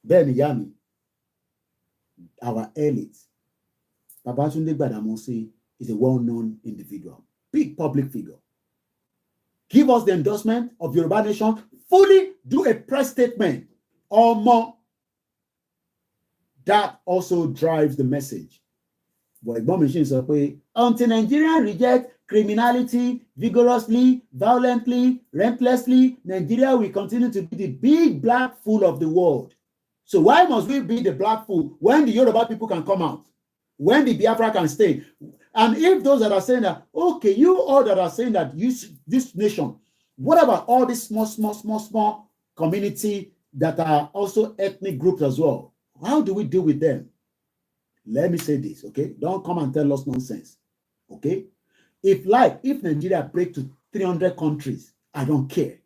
Ben Yami, our elite, Babatunde Gbadamosi is a well-known individual, big public figure. Give us the endorsement of Yoruba Nation, fully do a press statement or more. That also drives the message. But until Nigeria reject criminality vigorously, violently, relentlessly, Nigeria will continue to be the big black fool of the world. So why must we be the black fool when the Yoruba people can come out? When the Biafra can stay? And if those that are saying that, okay, you all that are saying that this nation, what about all these small community that are also ethnic groups as well? How do we deal with them? Let me say this, okay? Don't come and tell us nonsense, okay? If Nigeria break to 300 countries, I don't care.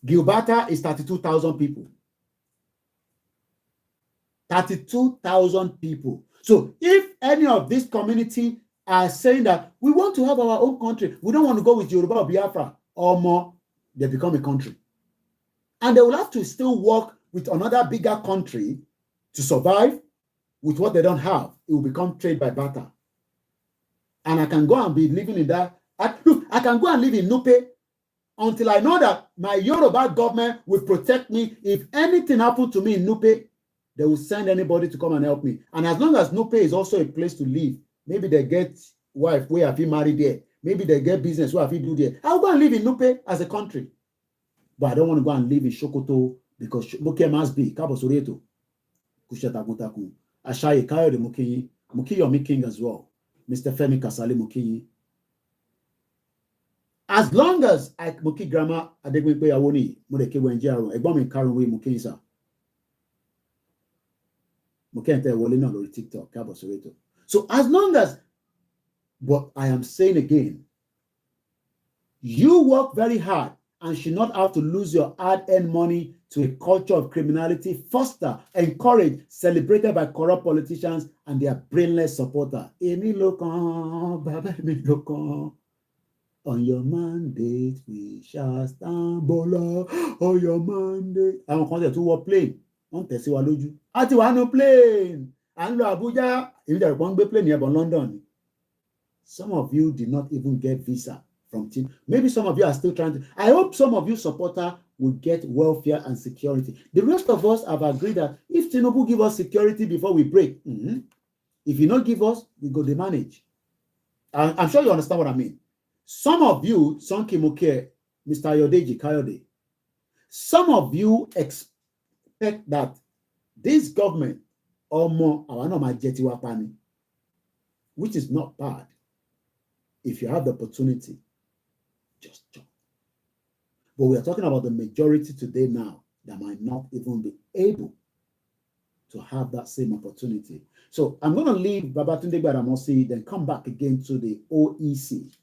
Gilberta is 32,000 people. 32,000 people. So if any of this community are saying that we want to have our own country, we don't want to go with Yoruba or Biafra or more, they become a country. And they will have to still work with another bigger country to survive with what they don't have. It will become trade by barter. And I can go and be living in that. I can go and live in Nupe until I know that my Yoruba government will protect me. If anything happens to me in Nupe, they will send anybody to come and help me. And as long as Nupe is also a place to live, maybe they get wife where have you married there. Maybe they get business where have you do there. I'll go and live in Nupe as a country. But I don't want to go and live in Sokoto because Moke must be Cabo Soreto. Kushetakuntakun. Ashaye Kayode Mukiyi, Mukiyomi King as well. Mr. Femi Kasali Mukiyi. As long as I Muki Grandma Adegbepe Awoni, Mudeke Wenjaro, Egbomi Karunwe Mukiyi sa. Mukente Wolina Lori TikTok, Cabo Soreto. So as long as, but I am saying again, you work very hard and should not have to lose your hard-earned money to a culture of criminality, foster, encouraged, celebrated by corrupt politicians and their brainless supporters. On your mandate, we shall stand, Bola. On your mandate. Àwọn kan tẹ̀ tún wọ plane. Wọ́n tẹ̀ sí wa lójú. A ti wà nínú plane. À ń lọ Abuja. Èmi dẹ̀rù pọ́n gbé plane yẹn bọ̀ London. Some of you did not even get visa from team. Maybe some of you are still trying to. I hope some of you supporters will get welfare and security. The rest of us have agreed that if Tinubu give us security before we break, if you don't give us, we go to manage. I'm sure you understand what I mean. Some of you, Sonki Muke, Mr. Yodeji Kayode, some of you expect that this government or more, which is not bad. If you have the opportunity, just jump. But we are talking about the majority today now that might not even be able to have that same opportunity. So I'm going to leave Babatunde Gbadamosi, then come back again to the OEC.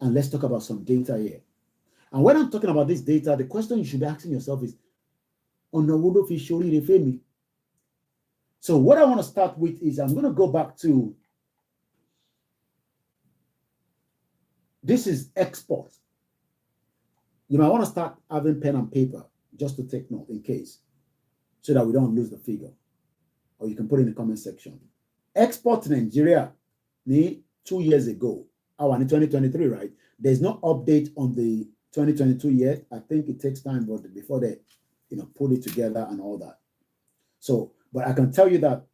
And let's talk about some data here. And when I'm talking about this data, the question you should be asking yourself is, so what I want to start with is I'm going to go back to, this is export. You might want to start having pen and paper just to take note in case, so that we don't lose the figure. Or you can put it in the comment section. Export to Nigeria, 2 years ago, in 2023, right? There's no update on the 2022 yet. I think it takes time before they, put it together and all that. So, but I can tell you that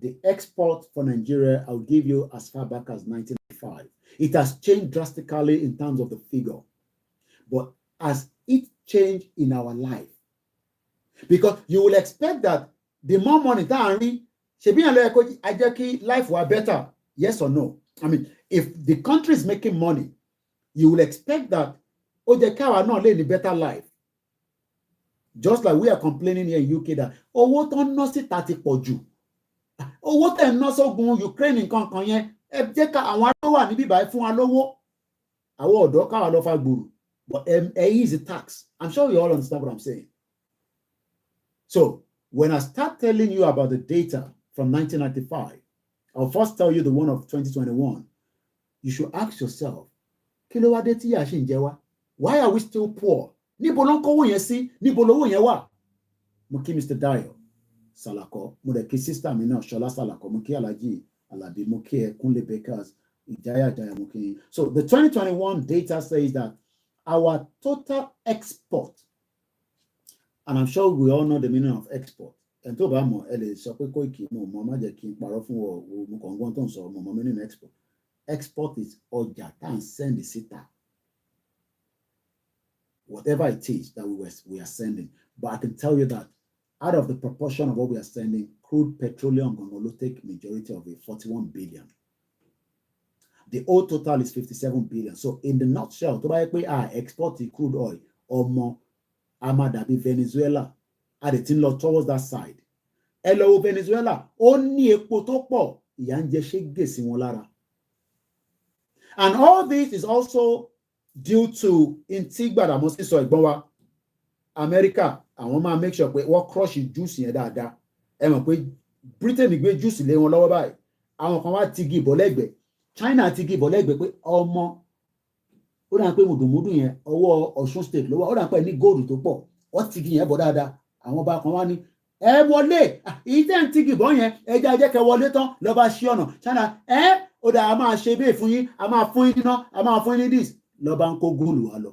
the export for Nigeria, I'll give you as far back as 1995. It has changed drastically in terms of the figure. But has it changed in our life? Because you will expect that the more money that life were better. Yes or no? I mean, if the country is making money, you will expect that are not living a better life. Just like we are complaining here in UK that owó tó ń ná síta ti pọ̀ jù. Owó tẹ̀ ń ná sógun Ukraine nǹkan kan yẹn ẹ jẹ́ ká àwọn ará wà níbí báyìí fún wa lówó. Àwọn ọ̀dọ́ káwa lọ fa gbòòrò. But is a tax. I'm sure you all understand what I'm saying. So when I start telling you about the data from 1995, I'll first tell you the one of 2021. You should ask yourself, why are we still poor? Níbo ló ń kówó yẹn sí? Níbo lówó yẹn wà? Mo kí Mr. Dayo Salako, mo dẹ̀ kí sister mi náà Ṣọlá Salako, mo kí Alhaji Alabi, mo kí Kunle Bakers, Ìjáyà mo kí. So the 2021 data says that our total export, and I'm sure we all know the meaning of export. And tó bá mọ̀ ẹ lè sọ pé Koiki mo mọ̀ má jẹ́ kí n parọ́ fún ọ mo kàn gbọ́n tó ń sọ mo mọ̀ meaning export. Export is ọjà tá à ń send síta. Whatever it is that we are sending. But I can tell you that out of the proportion of what we are sending, crude petroleum will take majority of it, 41 billion. The whole total is 57 billion. So in the nutshell, to buy export the crude oil or more, Amadabi Venezuela, at the tin lot towards that side. Hello Venezuela, only a potopo, yanje shege simulara. And all this is also due to Intigba that must so Igbowa America and one man make sure what crush juice in that. Britain gbé juice lé wọn lọ́wọ́ báyìí. Àwọn kan wá tigi bọ́lẹ́gbẹ̀. China tigi bọ́lẹ́gbẹ̀ pé ọmọ ó dà pé mùdùmùdù yẹn ọwọ́ Ọ̀ṣun state ló wà. Ó dà pé ní gold tó pọ̀. Wọ́n tigi yẹn bọ̀ dáadáa. Àwọn bá kan wá ní ẹ wọlé. Ìtẹ́ ń tigi bọ́ yẹn ẹja jẹ́ kẹ́ wọlé tán lọ bá ṣí ọ̀nà. China ó dà a máa ṣe bẹ́ẹ̀ fún yín. A máa fún yín níná. A máa fún yín ní this. Lọ bá ń kó góòlù wa lọ.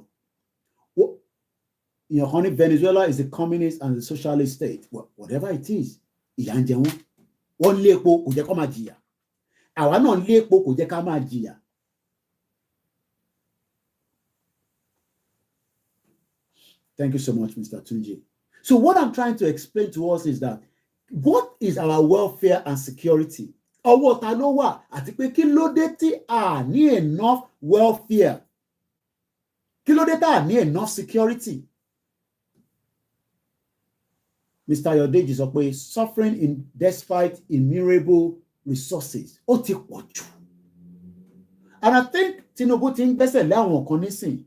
Venezuela is a communist and a socialist state. Well, whatever it is, ìyà ń jẹ wọ́n. Wọ́n lé epo kò jẹ́ kó máa jìyà. Àwa náà lé epo kò jẹ́ ká máa jìyà. Thank you so much, Mr. Tunji. So what I'm trying to explain to us is that what is our welfare and security? Ọwọ́ ta ló wà àti pé kí ló dé tí a ní enough welfare? Kí ló dé tá a ní enough security? Mr. Yodeji sọ pé suffering in despite innumerable resources. Ó ti pọ̀ jù. And I think Tinubu ti ń gbẹ́sẹ̀ lé àwọn kan nísìn.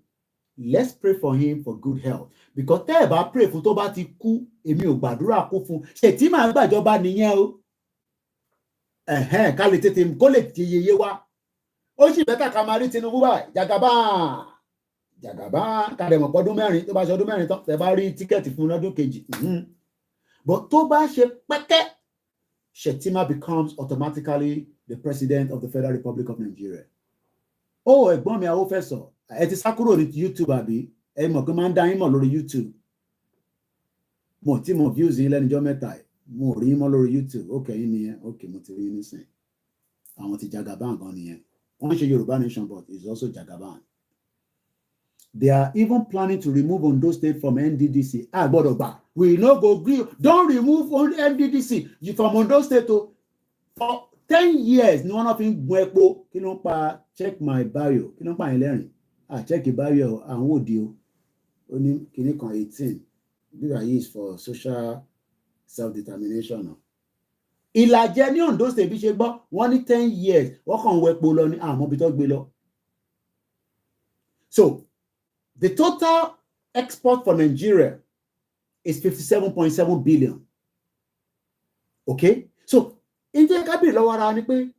Let's pray for him for good health. Because tẹ́ ẹ̀ bá pray fún tó bá ti kú, èmi ò gbàdúrà kú fún. Ṣètì máa gbàjọba nìyẹn o. Ká lè tètè kó lè ti yeye wá. Ó sì bẹ́tà ká máa rí Tinubu báyìí. Jàgàbá kàdẹ̀mọ̀ pọ́dún mẹ́rin tó bá ṣe ọdún mẹ́rin tán tẹ́ bá rí tíkẹ́ẹ̀tì fún lọ́dún kejì. But tó bá ṣe pẹ́kẹ́, Shettima becomes automatically the president of the Federal Republic of Nigeria. Oh, ẹ̀gbọ́n mi àwọn fẹ́ sọ, ẹ ti sá kúrò ní YouTube àbí? Ẹ mọ̀ pé máa ń dá yín mọ̀ lórí YouTube. Mo tí mo views yín lẹ́nujọ́ mẹ́ta ẹ̀, mo rí yín mọ́ lórí YouTube. Okay, yín nìyẹn. Okay, mo ti rí yín nísìn. Àwọn ti Jagaban gan nìyẹn. Wọ́n ṣe Yoruba nation but it's also Jagaban. They are even planning to remove Ondo State from NDDC. We no go agree. Don't remove NDDC from Ondo State. For 10 years, no one of them check my bio. Check your bio and what deal. Only 18. These are used for social self-determination. Ìlàjẹ ní Ondo State bí ṣe gbọ́, wọ́n ní 10 years. Wọ́n kàn wọ epo lọ ní àmọ́ bí tó gbé lọ. So, the total export for Nigeria is 57.7 billion. Okay? So, ìjẹ́ kábìrì lọ́wọ́ ara ni pé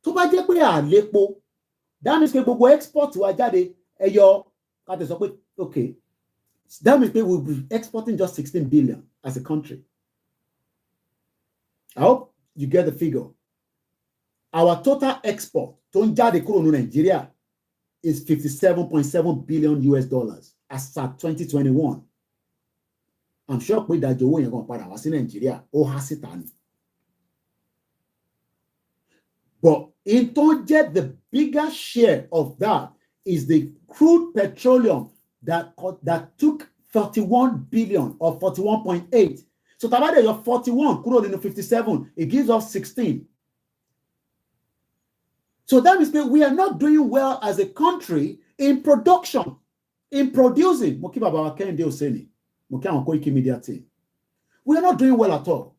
tó bá jẹ́ pé àlépo, that means pé gbogbo export wa jáde ẹyọ káte sọ pé okay, that means pé we'll be exporting just 16 billion as a country. I hope you get the figure. Our total export tó ń jáde kúrò ní Nigeria is 57.7 billion US dollars as at 2021. I'm sure pé ìdajì owó yẹn gan padà wá sí Nàìjíríà ó há síta ni. But in total, the bigger share of that is the crude petroleum that took 41 billion or 41.8. So tabade your 41 kúrò nínú 57, it gives us 16. So that means that we are not doing well as a country in production, in producing. Mo kí bàbá wa Kẹ́hìndé Òsénì, mo kí àwọn Koiki Media team. We are not doing well at all.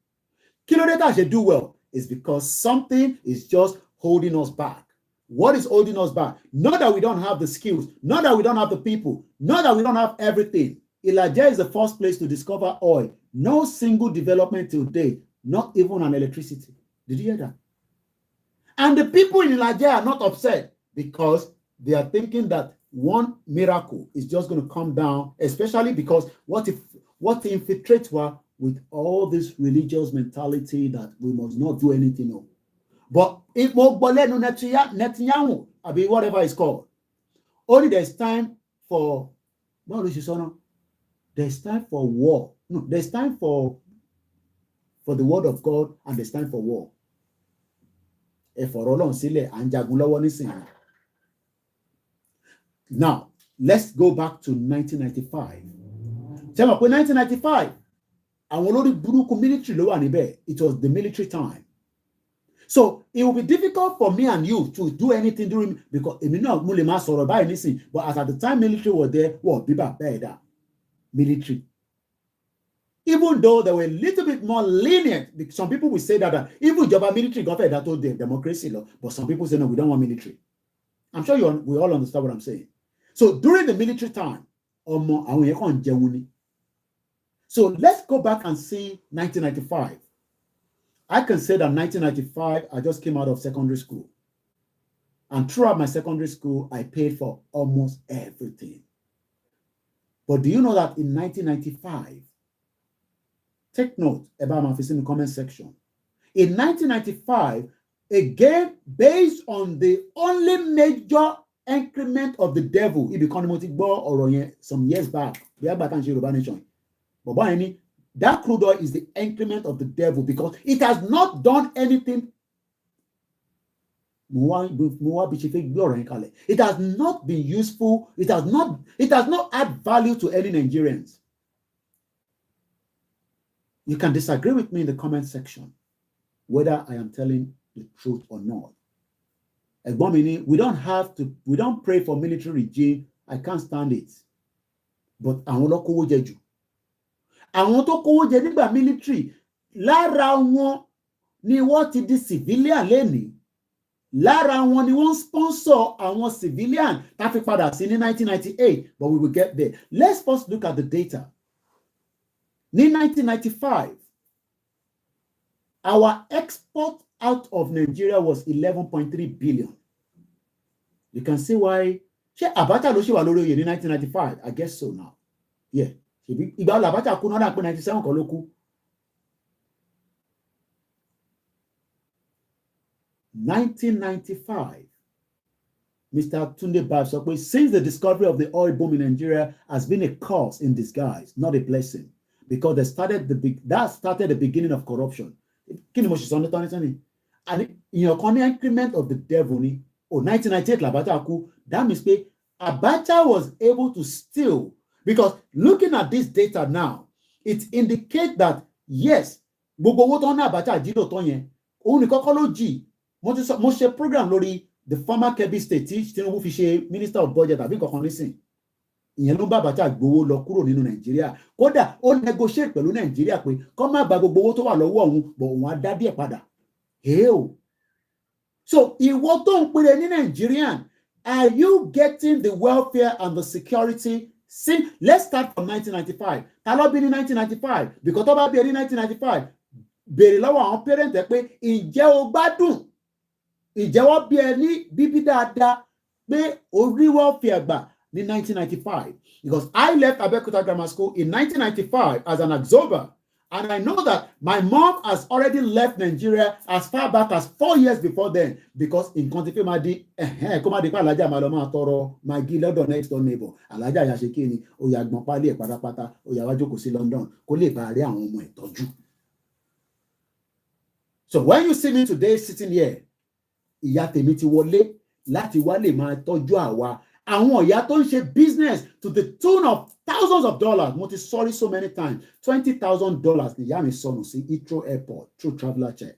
Kí ló dé tá ṣe do well is because something is just holding us back. What is holding us back? Not that we don't have the skills, not that we don't have the people, not that we don't have everything. Ilaje is the first place to discover oil. No single development till date, not even an electricity. Did you hear that? And the people in Ilaje are not upset because they are thinking that one miracle is just going to come down, especially because what infiltrates with all this religious mentality that we must not do anything of. But if Netanyahu, I mean whatever it's called, only there's time for there's time for war. No, there's time for the word of God and there's time for war. Now, let's go back to 1995. 1995, military it was the military time. So it will be difficult for me and you to do anything during because but as at the time military was there, military. Even though they were a little bit more lenient, some people will say that even Yoruba military got that told them democracy law, but some people say no, we don't want military. I'm sure we all understand what I'm saying. So during the military time, so let's go back and see 1995. I can say that 1995, I just came out of secondary school. And throughout my secondary school, I paid for almost everything. But do you know that in 1995, take note about my office in the comment section. In 1995, again, based on the only major increment of the devil, it became some years back, Yoruba nation. But that crude oil is the increment of the devil because it has not done anything. It has not been useful. It has not add value to any Nigerians. You can disagree with me in the comment section whether I am telling the truth or not. We don't pray for military regime. I can't stand it. But àwọn tó kówó jẹ nígbà military lára wọn ni wọ́n ti di civilian lẹ́nìí lára wọn ni wọ́n sponsor àwọn civilian tá fi padà sí ní 1998 but we will get there. Let's first look at the data. Ní 1995 our export out of Nigeria was 11.3 billion. You can see why. Ṣé Abacha ló ṣì wà lórí oyè ní 1995? I guess so now. Yeah. Ìgbà Abacha kú náà pé 97 kan ló kú. 1995, Mr. Tunde Bab sọ pé since the discovery of the oil boom in Nigeria has been a curse in disguise, not a blessing, because that started the beginning of corruption. Kí ni mo ṣe sọ ní tọ́ni? And ìyàn kan ní increment of the devil ni 1998 l'Abacha kú. That means pé Abacha was able to steal. Because looking at this data now, it indicates that yes, gbogbo owó tó ń ná Abacha jí lóòótọ́ yẹn, òun nìkan kọ́ ló jí. Mo ṣe program lórí the former Kebbi State tí Tinubu fi ṣe Minister of Budget àbí kankan nísìn. Ìyẹn ló ń bá Abacha gbowó lọ kúrò nínú Nàìjíríà. Kódà ó negotiate pẹ̀lú Nàìjíríà pé kó má gba gbogbo owó tó wà lọ́wọ́ òun, bọ̀ òun á dá díẹ̀ padà. So ìwọ tó ń pèrè ní Nigerian, are you getting the welfare and the security? See, let's start from 1995. Ta ló bí ní 1995? Because tó bá bí ní 1995, béèrè lọ́wọ́ àwọn parent ẹ pé ǹjẹ́ o gbádùn? Ǹjẹ́ wọ́n bí ẹ ní bíbí dáadáa pé o rí welfare gbà ní 1995? Because I left Abeokuta Grammar School in 1995 as an absorber. And I know that my mom has already left Nigeria as far back as 4 years before then, because in Kontife Madi, Komadi pa Alaja Maloma Toro, Magi London next door neighbor, Alaja Yashekini, Oya Gbonpali e patapata, Oya wa jókòó sí London, kó lè bá rí àwọn ọmọ ìtọ́jú. So when you see me today sitting here, ìyá tèmi ti wọlé láti wá lè máa tọ́jú àwa. Àwọn ìyá tó ń ṣe business to the tune of thousands of dollars. Mo ti sorry so many times. $20,000 ni ìyá mi sọnù sí Heathrow Airport through traveller check.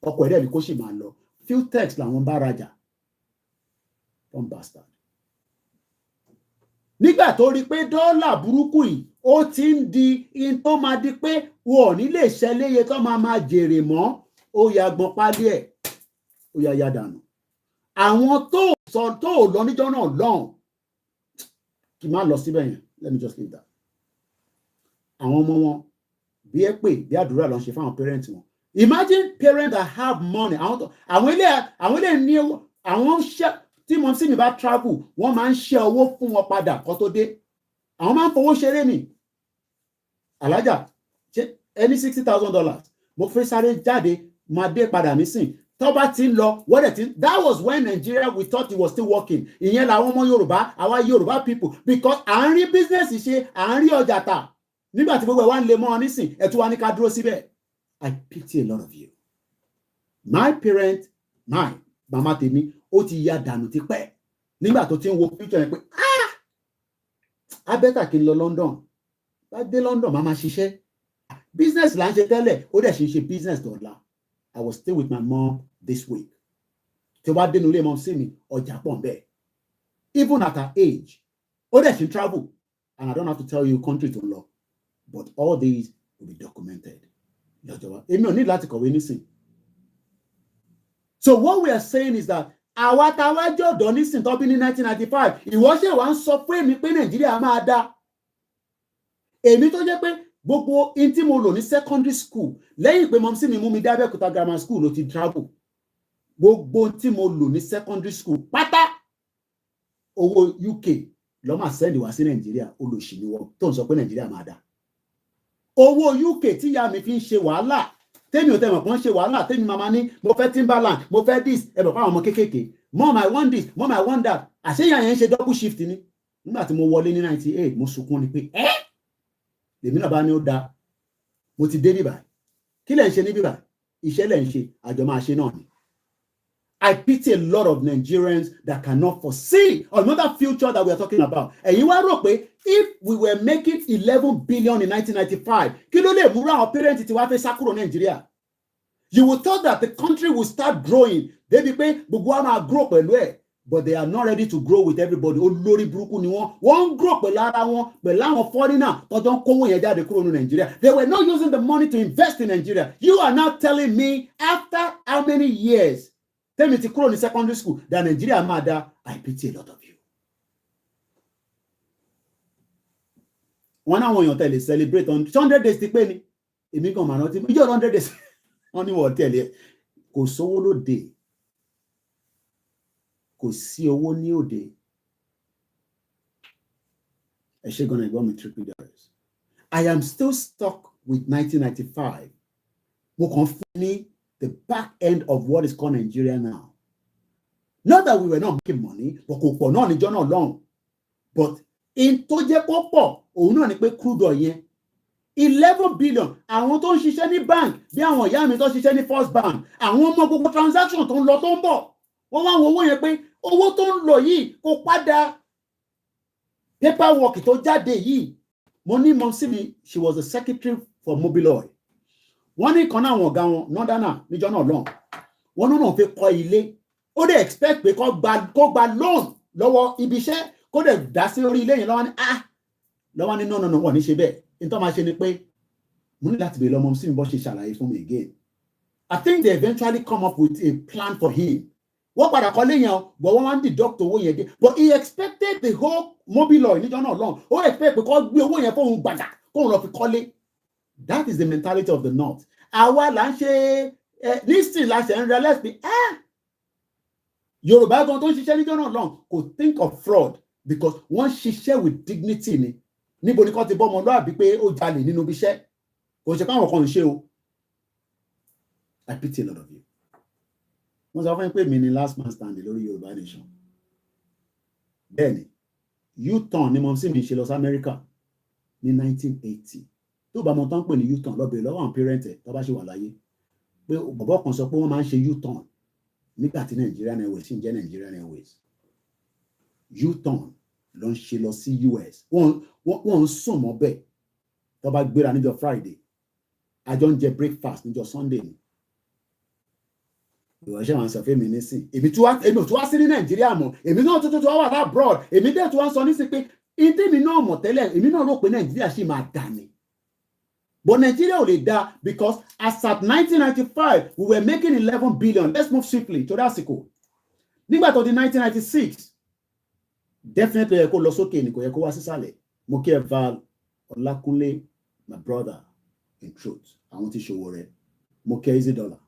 Ọkọ̀ ẹ̀rẹ́ mi kó sì máa lọ. Few text làwọn bá rajà. One bastard. Nígbà tó rí pé dọ́là burúkú yìí ó ti ń di in tó máa di pé wọn ò ní lè ṣẹléye tó máa jèrè mọ́, ó ya gbọ́n pálí ẹ̀, ó ya dànù. Àwọn tó lọ níjọ́ náà lọ́hùn, kì máa lọ síbẹ̀ yẹn, let me just leave that. Àwọn ọmọ wọn bí ẹ pé bí àdúrà lọ ṣe fáwọn parents wọn. Imagine parents that have money. Àwọn ilé ní àwọn ṣẹ́ tí mo sì ní bá travel, wọ́n máa ń ṣe owó fún wọn padà kó tó dé. Àwọn máa ń fowó ṣeré ni. Alájà, ẹni $60,000. Mo fẹ́ sáré jáde, máa dé padà nísìn. Tó bá ti ń lọ, that was when Nigeria, we thought it was still working. Ìyẹn làwọn ọmọ Yorùbá, àwa Yorùbá people, because à ń rí business ṣe, à ń rí ọjà tà. Nígbà tí gbogbo ẹ̀ wá ń lè mọ́ ọ nísìn, ẹ̀ tún wá ní ká dúró síbẹ̀. I pity a lot of you. My parent, màmá tèmi, ó ti ya dànù ti pẹ́. Nígbà tó ti ń wo future yẹn pé, I better kí n lọ London. Bá dé London, màmá ṣiṣẹ́. Business là ń ṣe tẹ́lẹ̀, ó dẹ̀ ṣe business dọ̀la. I was still with my mom this week. Tí wàá dénú ilé mọ́ sí mi, ọjà pọ̀ bẹ́ẹ̀. Even at her age, ó dẹ̀ ṣe travel. And I don't have to tell you country to lọ. But all these will be documented. Èmi ò ní láti kọ̀wé nísìn. So what we are saying is that àwa táwa jẹ́ ọ̀dọ́ nísìn tó bí ní 1995, ìwọ ṣe wá ń sọ fún èmi pé Nàìjíríà máa dá. Èmi tó jẹ́ pé gbogbo in tí mo lò ní secondary school, lẹ́yìn pé mọ́mísí mi mú mi dé Abẹ́òkúta grammar school ló ti travel. Gbogbo tí mo lò ní secondary school pátá owó UK ló máa send wá sí Nàìjíríà, olóṣì ni wọ́n tó ń sọ pé Nàìjíríà máa dá. Owó UK tí ìyá mi fi ń ṣe wàhálà, tèmi ò tẹ̀mọ̀ pọ́n ṣe wàhálà, tèmi màmá ní mo fẹ́ Timberland, mo fẹ́ this, ẹ̀bọ̀ fáwọn ọmọ kéékèèké. Mom, I want this, mom, I want that. Àṣeyàn yẹn ń ṣe double shift ni. Nígbà tí mo wọlé ní 98, mo sunkún ni pé lèmi náà bá ní ó da, mo ti dé níbà. Kí lẹ̀ ń ṣe ní bíbà? Iṣẹ́ lẹ̀ ń ṣe, àjọ máa ṣe náà ni. I pity a lot of Nigerians that cannot foresee another future that we are talking about. Ẹ̀yin wá rò pé if we were making 11 billion in 1995, kí ló lè múra àwọn parents tí wá fẹ́ sá kúrò Nàìjíríà? You would thought that the country will start growing. Débi pé gbogbo wa máa grow pẹ̀lú ẹ̀. But they are not ready to grow with everybody. Olórí burúkú ni wọ́n ń grow pẹ̀lú ara wọn, pẹ̀lú àwọn foreigner tọ́jọ́ ń kówó yẹn jáde kúrò ní Nigeria. They were not using the money to invest in Nigeria. You are now telling me after how many years tẹ́mi ti kúrò ní secondary school that Nigeria máa dá. I pity a lot of you. Wọ́n náwọn èèyàn tẹ̀lé celebrate on 100 days ti pé ni. Èmi kan màá rántí ìjọ 100 days. Wọ́n ní wọ́n tẹ̀lé kò sówó lóde. Kò sí owó ní òde. Ẹ ṣe gan-an ẹ̀gbọ́n mi $3. I am still stuck with 1995. Mo kàn fún ní the back end of what is called Nigeria now. Not that we were not making money, but kò pọ̀ náà níjọ́ náà lọ́hùn. But in tó jẹ́ kó pọ̀, òun náà ni pé crude oil yẹn. 11 billion. Àwọn tó ń ṣiṣẹ́ ní bank, bí àwọn ìyá mi tó ń ṣiṣẹ́ ní First Bank, àwọn ọmọ gbogbo transaction tó ń lọ tó ń bọ̀. Wọ́n wá wo owó yẹn pé owó tó ń lọ yìí kò padà paperwork tó jáde yìí. Mo ní mom sí mi, she was the secretary for Mobile Oil. Wọ́n ní kan náà àwọn ọ̀gá wọn Northerner níjọ́ náà lọ́hùn. Wọ́n náà fi kọ́ ilé. Ó dẹ̀ expect pé kó gba loan lọ́wọ́ ibi iṣẹ́ kó dẹ̀ dá sí orí ilé yẹn lọ́wọ́ ní lọ́wọ́ ní no wọ́n ní ṣe bẹ́ẹ̀. Nítorí máa ṣe ni pé mo ní láti bèèrè lọ́mọ sí mi bọ́ ṣe ṣàlàyé fún mi again. I think they eventually come up with a plan for him. Wọ́n padà kọ́lé yẹn but wọ́n wá ń deduct owó yẹn dé. But he expected the whole Mobile Oil níjọ́ náà lọ́hùn. Ó expect pé kó gbé owó yẹn fóun gbàgà kóun lọ fi kọ́lé. That is the mentality of the North. Àwa là ń ṣe nísìn la ṣe ń realize pé Yorùbá gan tó ń ṣiṣẹ́ níjọ́ náà lọ́hùn kò think of fraud because wọ́n ṣiṣẹ́ with dignity ni. Níbo ni kò ti bọ́ ọmọ lọ́àbí pé ó jalè nínú ibi iṣẹ́ kò ṣe káwọn kan ń ṣe o. I pity a lot of you. Wọ́n sọ fún mi pé mi ni last man standing lórí Yorùbá nation. Bẹ́ẹ̀ni U-turn ni mo sì mi ṣe lọ sí Amẹ́ríkà ní 1980. Tó bá mo tán pè ní U-turn lọ bèèrè lọ́wọ́ àwọn parent ẹ̀ tó bá ṣe wà láyé pé bọ̀bọ̀ kan sọ pé wọ́n máa ń ṣe U-turn nígbà tí Nigerian Airways ń jẹ́ Nigerian Airways U-turn ló ń ṣe lọ sí US wọ́n ń sùn mọ́ bẹ́ẹ̀ tó bá gbéra níjọ́ Friday àjọ ń jẹ breakfast níjọ́ Sunday ni ìwọ ṣe wọn sọ fún mi nísìn èmi ò tún wá sí ní Nàìjíríà mọ́ èmi náà tó wà abroad èmi dẹ̀ tó wá sọ nísìn pé ìdí mi náà mọ̀ tẹ́lẹ̀ èmi náà rò pé Nàìjíríà ṣì máa dà ní. But Nigeria ò lè dá because as at 1995 we were making 11 billion. Let's move swiftly to àsìkò. Nígbà tó di 1996 definitely ẹ kó lọ sókè ní kò yẹ kó wá sísàlẹ̀. Mo kí ẹ Val Ọlákúnlé my brother in truth àwọn tí ṣòwò rẹ̀ mo kí ẹ Easy Dollar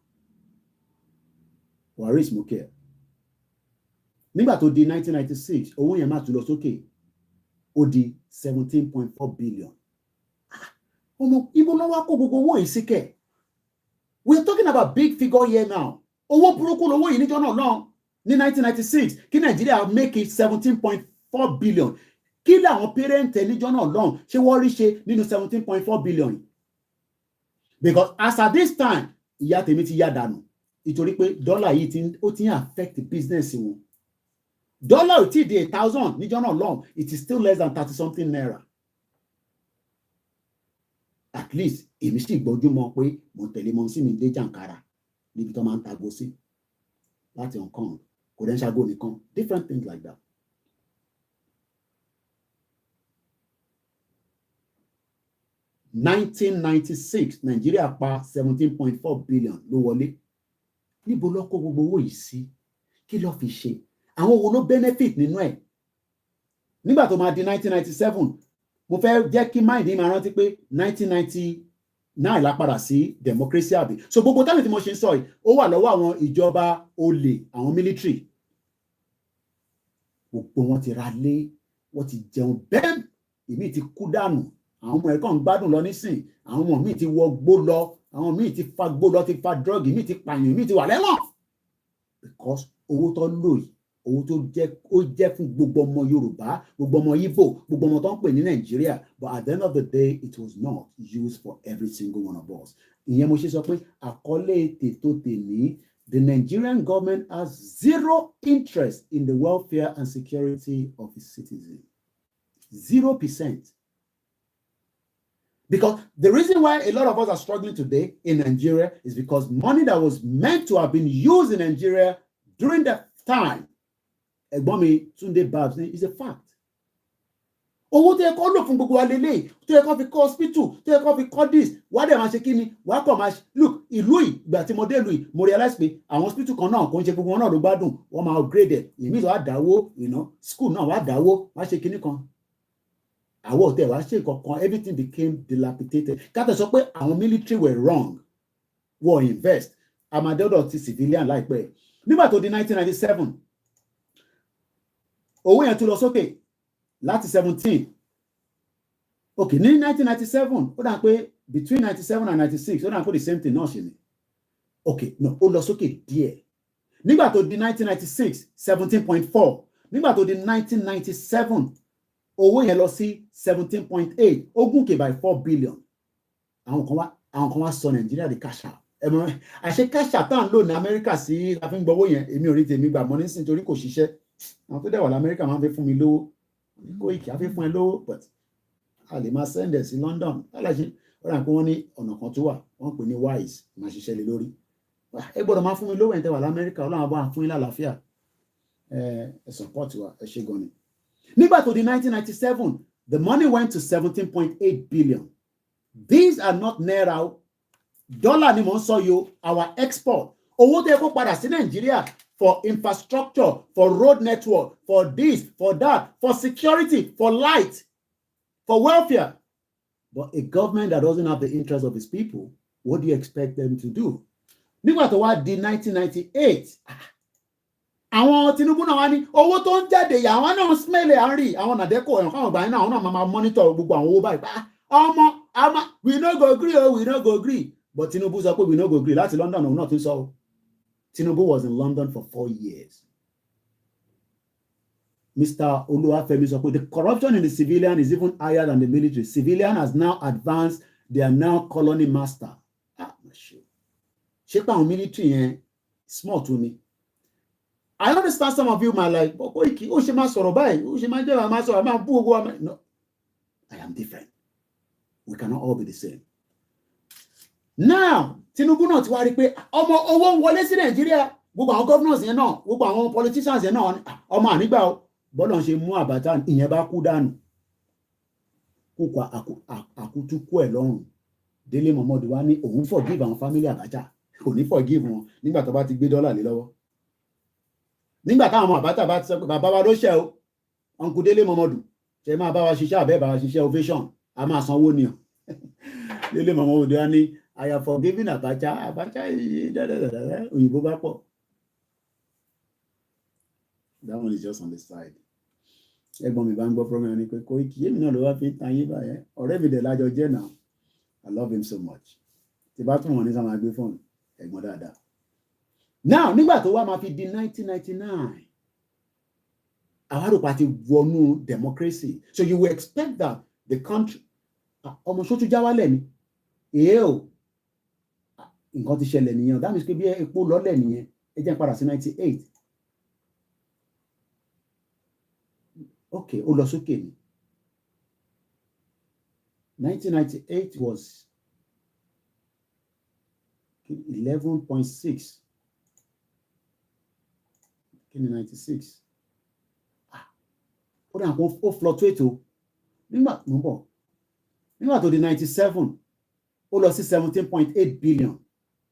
Waris mo kí ẹ. Nígbà tó di 1996 owó yẹn máa tún lọ sókè ó di 17.4 billion. Ọmọ ibo ló wá kó gbogbo owó yìí sí kẹ̀. We are talking about big figure here now. Owó burúkú lówó yìí níjọ́ náà náà ní 1996 kí Nàìjíríà make it 17.4 billion. Kí làwọn parent níjọ́ náà lọ́hùn ṣé wọ́n rí ṣe nínú 17.4 billion. Because as at this time ìyá tèmi ti yá dànù nítorí pé dọ́là yìí ó ti ń affect business wọn. Dọ́là ò tí ì di 1,000 níjọ́ náà lọ́hùn it is still less than 30 something naira. At least èmi sì gbọ́jú mọ́ pé mo tẹ̀lé mọ́ sí mi dé jàǹkàrà níbi tó máa ń tago sí láti Hong Kong kò dẹ́n ṣàgó nìkan different things like that. (1996) Nàìjíríà pa 17.4 billion ló wọlé. Níbo ló kó gbogbo owó yìí sí? Kí ló fi ṣe? Àwọn wo ló benefit nínú ẹ̀? Nígbà tó máa di 1997 mo fẹ́ jẹ́ kí mind máa rántí pé 1999 la padà sí democracy àbí. So gbogbo táwọn tí mo ṣe ń sọ yìí ó wà lọ́wọ́ àwọn ìjọba olè àwọn military. Gbogbo wọn ti ra lé wọ́n ti jẹun bẹ́ẹ̀ èmi ti kú dànù àwọn ọmọ ẹ̀kọ́ ń gbádùn lọ nísìn àwọn ọmọ míì ti wọ gbó lọ àwọn míì ti fa gbó lọ ti fa drug míì ti pààyàn míì ti wà lẹ́wọ̀n because owó tó lò yìí owó tó jẹ́ fún gbogbo ọmọ Yorùbá gbogbo ọmọ Igbo gbogbo ọmọ tó ń pè ní Nàìjíríà but at the end of the day it was not used for every single one of us. Ìyẹn mo ṣe sọ pé àkọlé tètò tèmi the Nigerian government has zero interest in the welfare and security of its citizens. 0%. Because the reason why a lot of us are struggling today in Nigeria is because money that was meant to have been used in Nigeria during that time, ẹ̀gbọ́n mi Túndé Babs is a fact. Owó tó yẹ kó lò fún gbogbo wa lélẹ̀ tó yẹ kó fi kọ́ hospital tó yẹ kó fi kọ́ this wàá dẹ̀ máa ṣe kí ni wàá kọ̀ máa look ìlú yìí ìgbà tí mo dé ìlú yìí mo realize pé àwọn hospital kan náà kò ń ṣe gbogbo wọn náà ló gbádùn wọ́n máa upgrade ẹ̀ ìmí wàá dáwó school náà wàá dáwó wàá ṣe kíní kan. Àwọn òtẹ̀ wàá ṣe kankan everything became dilapidated. Kátà sọ pé àwọn military were wrong wọ́n invest amadọ́dọ̀ ti civilian láìpẹ́ nígbà tó di 1997 owó yẹn tún lọ sókè láti 17 okay ní 1997 ó dà pé between 97 and 96 ó dà pé the same thing náà ṣe ni okay no ó lọ sókè díẹ̀ nígbà tó di 1996 17.4 nígbà tó di 1997 owó yẹn lọ sí 17.8 ó gùnkè by 4 billion àwọn kan wá sọ Nàìjíríà di cash out àṣẹ cash out tá à ń lò ní Amẹ́ríkà sí àfihàn gbowó yẹn èmi ò rí tèmi gbà mọ́ nísìnyí torí kò ṣiṣẹ́ àwọn tó dẹ̀ wà lamẹ́ríkà máa ń fẹ́ fún mi lówó kó ìkì á fẹ́ fún ẹ lówó but a lè máa send ẹ̀ sí London aláṣẹ ó rà pé wọ́n ní ọ̀nà kan tó wà wọ́n pè ní wise máa ṣiṣẹ́ lé lórí ẹ gbọ́dọ̀ máa fún mi lówó ẹ̀ tẹ́ wà lamẹ́ríkà ọlọ́run bá fún yín lálàáfíà ẹ support wa ẹ ṣe gan ni. Nígbà tó di 1997 the money went to 17.8 billion. These are not naira dollar ni mo ń sọ yo our export owó tó yẹ kó padà sí Nàìjíríà for infrastructure, for road network, for this, for that, for security, for light, for welfare. But a government that doesn't have the interest of its people, what do you expect them to do? Nígbà tó wá di 1998, àwọn Tinubu náà wá ní owó tó ń jáde yà àwọn náà smell à ń rí àwọn nàdẹ́kọ̀ ẹ̀hún káwọn ìgbà yẹn náà àwọn náà máa monitor gbogbo àwọn owó báyìí. Ọmọ we no go gree o we no go gree. But Tinubu sọ pé we no go gree láti London òun náà tún sọ o. Tinubu was in London for 4 years. Mr. Oluwafemi said, the corruption in the civilian is even higher than the military. Civilian has now advanced. They are now colony master. Ṣé pé àwọn military yẹn small to me. I understand some of you might like, no, I am different. We cannot all be the same. Now, Tinubu náà ti wá rí pé ọmọ owó ń wọlé sí Nàìjíríà, gbogbo àwọn governors yẹn náà, gbogbo àwọn politicians yẹn náà, ọmọ ànígbà o, bọ́lá ń ṣe mú Abacha ìyẹn bá kú dànù. Kókò àkútúkú ẹ̀ lọ́rùn. Délé Momodu wá ní òun forgive àwọn family Abacha. Kò ní forgive wọn nígbà tó bá ti gbé dọ́là lé lọ́wọ́. Nígbà táwọn ọmọ Abacha bá ti sọ pé bàbá wa ló ṣẹ̀ o, Uncle Délé Momodu, ṣe máa bá wa ṣiṣẹ́ àbẹ́ bá wa ṣiṣẹ́ ovation, a máa sanwó ni o. Délé Momodu wá ní I have forgiven Abacha. Abacha òyìnbó bá pọ̀. That one is just on the side. Ẹ̀gbọ́n mi bá ń gbọ́ program ni pé Koiki èmi náà ló wá fi ń tan yín báyẹn. Ọ̀rẹ́ mi dẹ̀ lájọ jẹ́ náà. I love him so much. Tí bá tún wọn ní sá máa gbé fóònù, ẹ̀gbọ́n dáadáa. Now, nígbà tó wá máa fi di 1999, àwa rò pa ti wọnú democracy. So you will expect that the country, ọmọ sótú já wálẹ̀ ni. Èé nǹkan ti ṣẹlẹ̀ nìyẹn. That means pé bí epo lọ́lẹ̀ nìyẹn. Ẹ jẹ́ n padà sí 98. Okay, ó lọ sókè ni. 1998 was 11.6. Kí ni 96? Ó dà kó ó fluctuate o. Nígbà tó di 97, ó lọ sí 17.8 billion.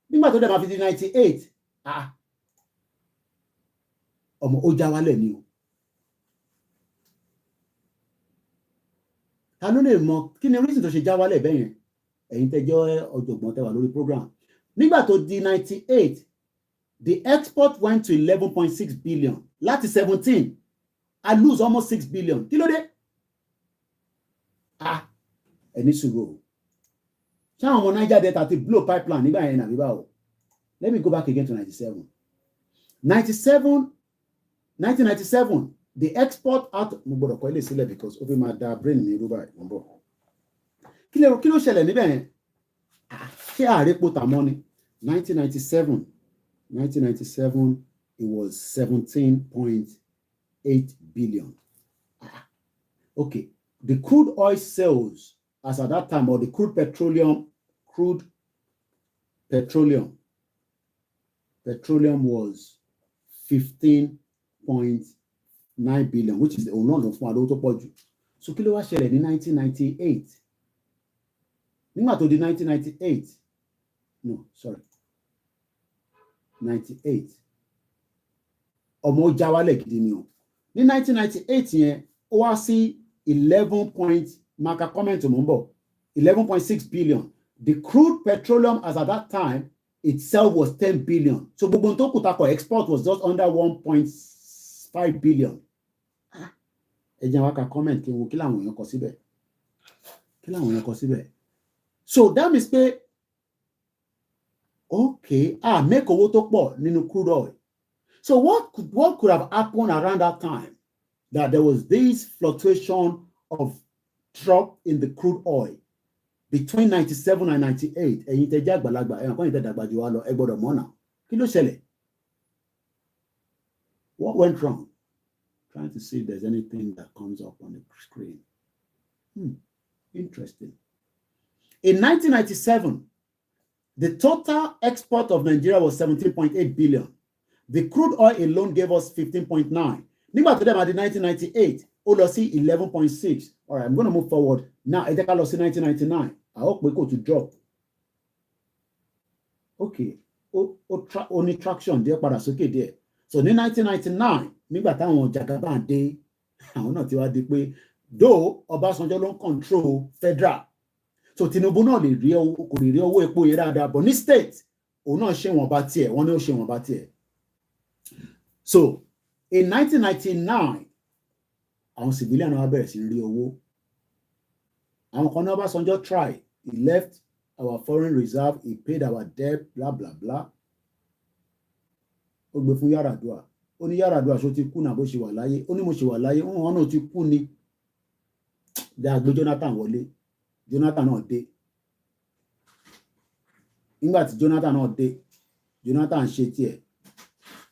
Nígbà tó dẹ̀ máa fi di 98, ọmọ ó já wálẹ̀ ni o. Ta ló lè mọ̀ kí ni reason tó ṣe já wálẹ̀ bẹ́ẹ̀ yẹn? Ẹ̀yin tẹ́ jẹ́ ọ̀jọ̀gbọ́n tẹ́ wà lórí program. Nígbà tó di 98, the export went to 11.6 billion. Láti 17, I lose almost 6 billion. Kí ló dé? Ẹni sùúrù. Ṣé àwọn ọmọ Niger Delta ti blow pipeline nígbà yẹn nàbí báwo? Let me go back again to 97. 1997, the export out. Mo gbọ́dọ̀ kọ ilé sílẹ̀ because ó fi máa da brain mi rúbà ìwọ̀nbọ̀. Kí ló ṣẹlẹ̀ níbẹ̀ yẹn? Ṣé ààrẹ po tàmọ́ ni? 1997, it was 17.8 billion. Okay, the crude oil sales as at that time, or the crude petroleum was 15.9 billion, which is the only fún àlọ́ tó pọ̀ jù. So kí ló wá ṣẹlẹ̀ ní 1998? Nígbà tó di 1998, no, sorry, 98. Ọmọ ó já wálẹ̀ gidi ni o. Ní 1998 yẹn, ó wá sí 11.6 billion. The crude petroleum as at that time itself was 10 billion. So gbogbo tó kù takọ̀ export was just under 1.5 billion. Ẹ jẹ́ wá ka comment kí làwọn èèyàn kọ síbẹ̀. So that means pé okay, make owó tó pọ̀ nínú crude oil. So what could have happened around that time that there was this fluctuation of drop in the crude oil between 97 and 98? Ẹ̀yin tẹ́ jẹ́ àgbàlagbà, ẹ̀yin kan yìí tẹ́ dàgbà jù wá lọ, ẹ gbọ́dọ̀ mọ̀ náà. Kí ló ṣẹlẹ̀? What went wrong? Trying to see if there's anything that comes up on the screen. Interesting. In 1997, the total export of Nigeria was 17.8 billion. The crude oil alone gave us 15.9. Nígbà tó dé máa di 1998, ó lọ sí 11.6. All right, I'm going to move forward. Now, ẹ jẹ́ ká lọ sí 1999. I hope we go to drop. Okay, ó ní traction díẹ̀ padà sókè díẹ̀. So ní 1999, nígbà táwọn Jagaban dé, àwọn náà ti wá di pé though Ọbásanjọ́ ló ń control federal. So Tinubu náà kò lè rí owó epo yẹn dáadáa, but ní state, òun náà ṣe wọn bá tiẹ̀, wọ́n ní ó ṣe wọn bá tiẹ̀. So in 1999, àwọn civilian náà bẹ̀rẹ̀ sí rí owó. Àwọn kan náà Ọbásanjọ́ try, he left our foreign reserve, he paid our debt, blah blah blah. Ó gbé fún Yar'Adua. Ó ní Yar'Adua ṣó ti kú náà bó ṣe wà láyé. Ó ní mo ṣe wà láyé, wọn náà ti kú ni. Dá gbé Jonathan wọlé. Jonathan náà dé. Nígbà tí Jonathan náà dé, Jonathan ṣe tiẹ̀.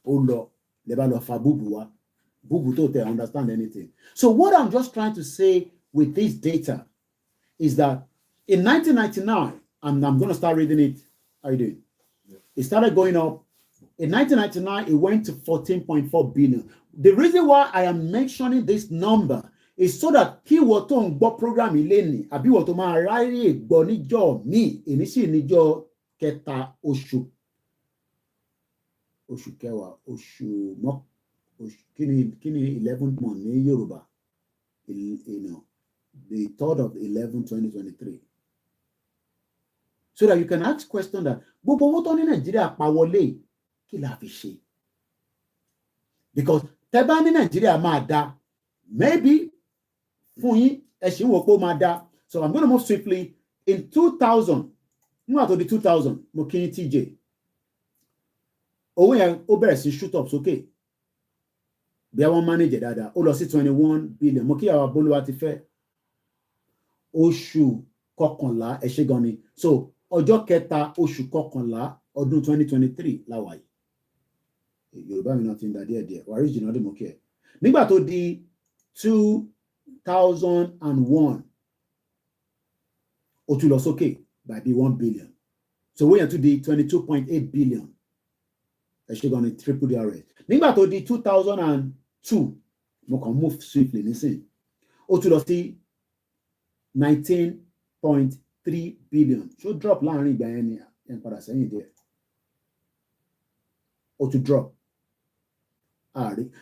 Ó lọ leba lo fa bubu wa. Bubu don't understand anything. So what I'm just trying to say with this data is that in 1999, and I'm going to start reading it. How you doing? It started going up. In 1999, it went to 14.4 billion. The reason why I am mentioning this number is so that kí wọ́n tó ń gbọ́ program ilé ni àbí wọ́n tó máa ráyè gbọ́ níjọ́ míì èmi sì níjọ́ kẹta oṣù kẹwàá oṣù kí ni 11th month ní Yorùbá, the 3rd of 11, 2023. So that you can ask question that gbogbo owó tó ní Nàìjíríà pa wọlé kí la fi ṣe? Because tẹ́ bá ní Nàìjíríà máa dá, maybe fún yín ẹ ṣì ń wò pé ó máa dá. So I'm going to move swiftly. In 2000, nígbà tó di 2000, mo kí yín TJ. Owó yẹn ó bẹ̀rẹ̀ sí shoot up sókè. Bí àwọn manager dáadáa, ó lọ sí 21 billion. Mo kí àwọn Bolúwa ti fẹ́. Oṣù kọkànlá ẹ ṣé gan ni. So ọjọ́ kẹta oṣù kọkànlá ọdún 2023 láwa yìí. Yorùbá mi náà ti ń da díẹ̀díẹ̀. Wàrí jìnnà dé mo kí ẹ. Nígbà tó di 2001, ó tún lọ sókè by bí 1 billion. So owó yẹn tún di 22.8 billion. Ẹ ṣé gan ni triple DRS. Nígbà tó di 2002, mo kàn move swiftly nísìn. Ó tún lọ sí 19.3 billion. Ṣó drop láàrin ìgbà yẹn ni ẹ̀ padà sẹ́yìn díẹ̀. Ó tún drop.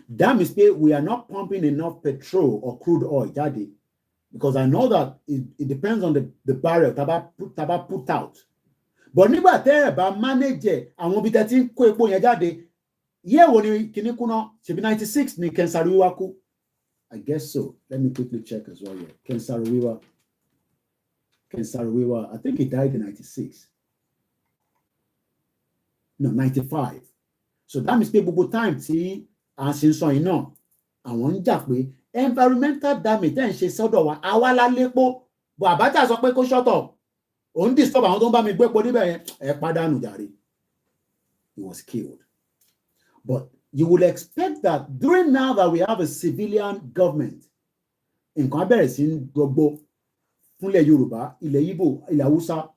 That means we are not pumping enough petrol or crude oil jáde, because I know that it depends on the barrel taba put out. But nígbà tẹ́ ẹ bá manage àwọn ibi tẹ́ ti ń kó epo yẹn jáde, yẹ́ wo ni kíní kúná ṣebí 96 ni Kensariwa kú. I guess so. Let me quickly check as well here. Kensariwa, I think he died in 96. No, 95. So that means pé gbogbo time tí à ń ṣe sọ yìí náà, àwọn ń jà pé environmental damage tẹ́ ń ṣe sọ́dọ̀ wa, àwa la lépo, bọ̀ Abacha sọ pé kó shut up. Òun disturb àwọn tó ń bá mi gbépo níbẹ̀ yẹn, ẹ pàdánù jàre. He was killed. But you will expect that during now that we have a civilian government, nǹkan bẹ̀rẹ̀ sí ń gbogbo fúnlẹ̀ Yorùbá, ilẹ̀ Igbo, ilẹ̀ Hausa.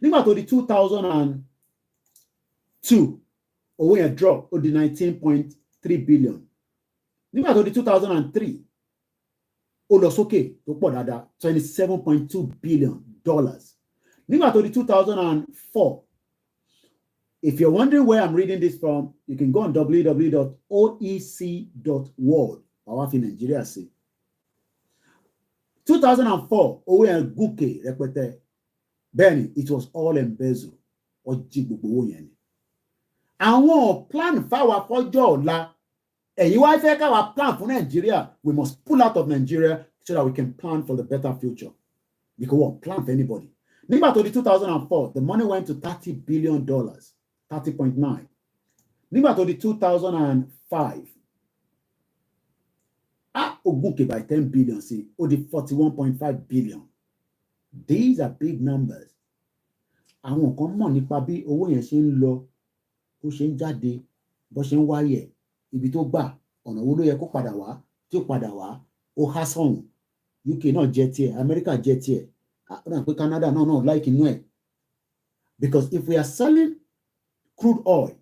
Nígbà tó di 2002, owó yẹn drop ó di 19.3 billion. Nígbà tó di 2003, ó lọ sókè tó pọ̀ dáadáa, $27.2 billion. Nígbà tó di 2004, if you're wondering where I'm reading this from, you can go on www.oec.world. Àwa fi Nàìjíríà sí. 2004, owó yẹn gòkè rẹpẹtẹ. Bẹ́ẹ̀ni, it was all embezzle. Ó jí gbogbo owó yẹn ni. Àwọn plan fáwa fọ́jọ́ ọ̀la. Ẹ̀yin wá fẹ́ káwa plan fún Nigeria. We must pull out of Nigeria so that we can plan for the better future. Because we won't plan for anybody. Nígbà tó di 2004, the money went to $30 billion, 30.9. Nígbà tó di 2005, ó gòkè by 10 billion sí, ó di 41.5 billion. These are big numbers. Àwọn kan mọ̀ nípa bí owó yẹn ṣe ń lọ, bó ṣe ń jáde, bó ṣe ń wáyẹ̀, ibi tó gbà, ọ̀nà wo ló yẹ kó padà wá, tí ó padà wá, ó há sọ̀hún. UK náà jẹ́ tiẹ̀, America jẹ́ tiẹ̀, Canada náà like inú ẹ̀. Because if we are selling crude oil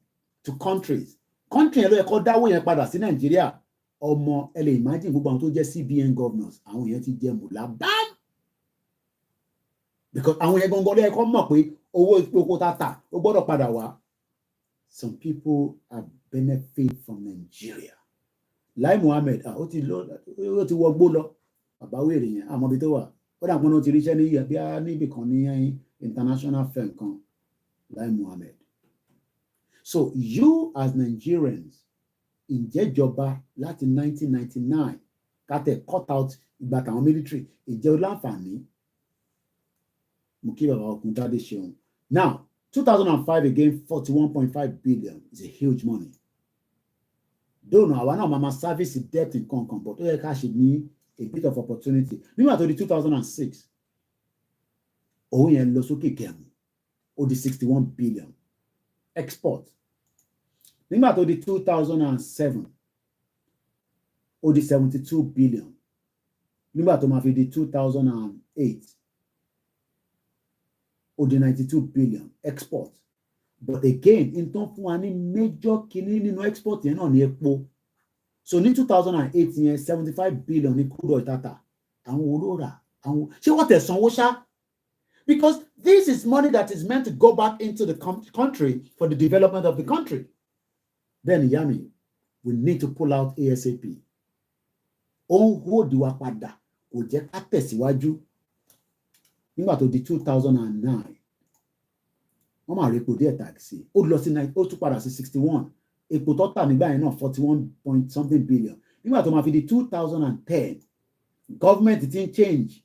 to countries yẹn ló yẹ kó dáwó yẹn padà sí Nàìjíríà. Ọmọ ẹ lè imagine gbogbo àwọn tó jẹ́ CBN governors, àwọn yẹn ti jẹ mùlá bam. Because àwọn yẹn gangan ló yẹ kó mọ̀ pé owó ìpoko tata ó gbọ́dọ̀ padà wá. Some people have benefit from Nigeria. Lai Mohammed, ó ti wọgbó lọ. Bàbá wèrè yẹn, àmọ́ ibi tó wà. Ó dà pọ́n náà ti ríṣẹ́ níbì kan ní international firm kan. Lai Mohammed. So you as Nigerians, ìjẹ́jọba láti 1999, kátẹ̀ cut out ìgbà táwọn military, ìjẹ́ oláǹfààní. Mo kí bàbá Ògúntádé ṣeun. Now, 2005 again, 41.5 billion is a huge money. Don't know, àwa náà máa service debt in kankan, but ó yẹ ká ṣe ní a bit of opportunity. Nígbà tó di 2006, owó yẹn lọ sókè gẹ̀mù, ó di 61 billion. Export. Nígbà tó di 2007, ó di 72 billion nígbà tó máa fi di 2008 ó di 92 billion export. But again, in tó fún wa ní major kìíní nínú export yẹn náà ní epo. So ní 2008 yẹn 75 billion ní crude oil tata. Àwọn olóra, àwọn ṣé wọ́n tẹ̀ sanwó ṣá? Because this is money that is meant to go back into the country for the development of the country. Then Yami, we need to pull out ASAP. Ohun hold wa padà kò jẹ́ ká tẹ̀síwájú. Nígbà tó di 2009, wọ́n máa rí epo díẹ̀ taxi. Ó lọ sí 9, ó tún padà sí 61. Epo tó tà nígbà yẹn náà 41 point something billion. Nígbà tó máa fi di 2010, government ti ń change.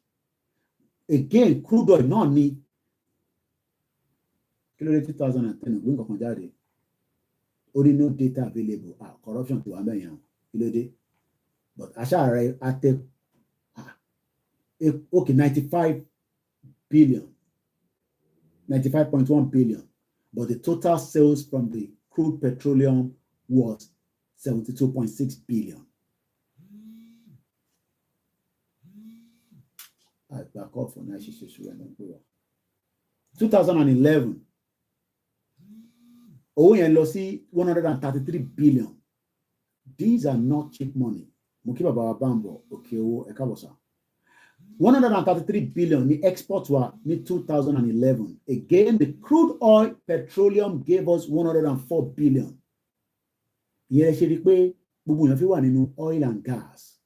Again, crude oil náà ní kí ló dé 2010 ògbé nǹkan kan jáde. Only no data available. Corruption to American. But Asha I take okay 95 billion, 95.1 billion. But the total sales from the crude petroleum was 72.6 billion. I back off on 2011. Owó yẹn lọ sí 133 billion. These are not cheap money. Mo kí bàbá wa Bambo òkè owó ẹ̀ka bọ̀sà. 133 billion ní export wa ní 2011. Again, the crude oil petroleum gave us 104 billion. Ìyẹn ṣe rí pé gbogbo èèyàn fi wà nínú oil and gas.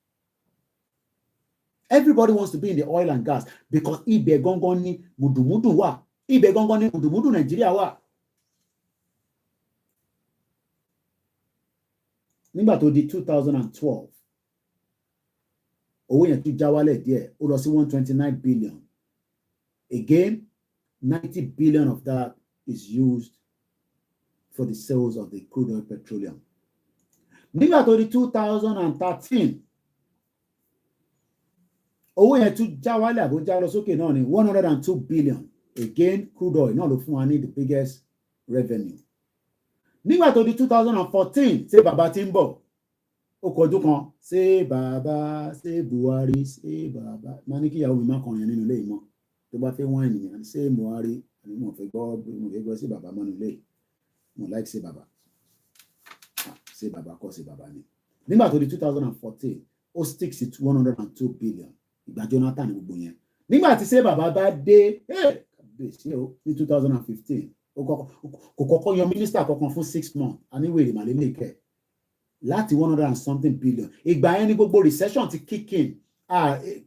Everybody wants to be in the oil and gas because ibẹ̀ gangan ní mùdùmùdù wà. Ibẹ̀ gangan ní mùdùmùdù Nàìjíríà wà. Nígbà tó di 2012, owó yẹn tún já wálẹ̀ díẹ̀, ó lọ sí 129 billion. Again, 90 billion of that is used for the sales of the crude oil petroleum. Nígbà tó di 2013, owó yẹn tún já wálẹ̀ àbó já lọ sókè náà ní 102 billion. Again, crude oil náà ló fún wa ní the biggest revenue. Nígbà tó di 2014, ṣé bàbá tí ń bọ̀, ó kọjú kan, ṣé bàbá, ṣé Buhari, ṣé bàbá. Máa ní kí ìyàwó mi má kàn yẹn nínú ilé ìmọ̀. Tó bá fẹ́ wọ́n ènìyàn, ṣé Buhari, àní mo fẹ́ gbọ́ sí bàbá mọ́nú ilé. Mo like ṣé bàbá. Ṣé bàbá kọ́ ṣé bàbá ni. Nígbà tó di 2014, ó stick sí 102 billion. Ìgbà Jonathan gbogbo yẹn. Nígbà tí ṣé bàbá bá dé, ní 2015. Kò kọ́kọ́ yan mínísítà kankan fún 6 months aníwèrè màlélè kẹ láti 100 and something billion. Ìgbà yẹn ni gbogbo recession ti kick in.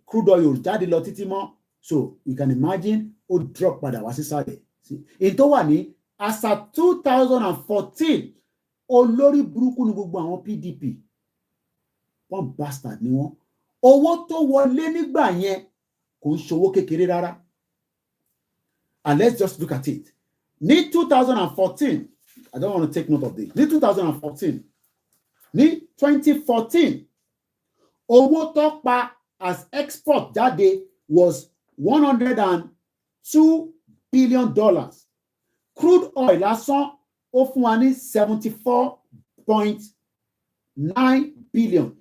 Crude oil jáde lọ títí mọ́. So you can imagine ó drop padà wá sísàlẹ̀. In tó wà ní as at 2014 olórí burúkú ni gbogbo àwọn PDP. Wọ́n bastard ni wọ́n. Owó tó wọlé nígbà yẹn kò ń ṣòwò kékeré rárá. And let's just look at it. Ní 2014, I don't want to take note of this. Ní 2014, ní 2014, owó tó pa as export jáde was $102 billion. Crude oil lásán ó fún wa ní 74.9 billion.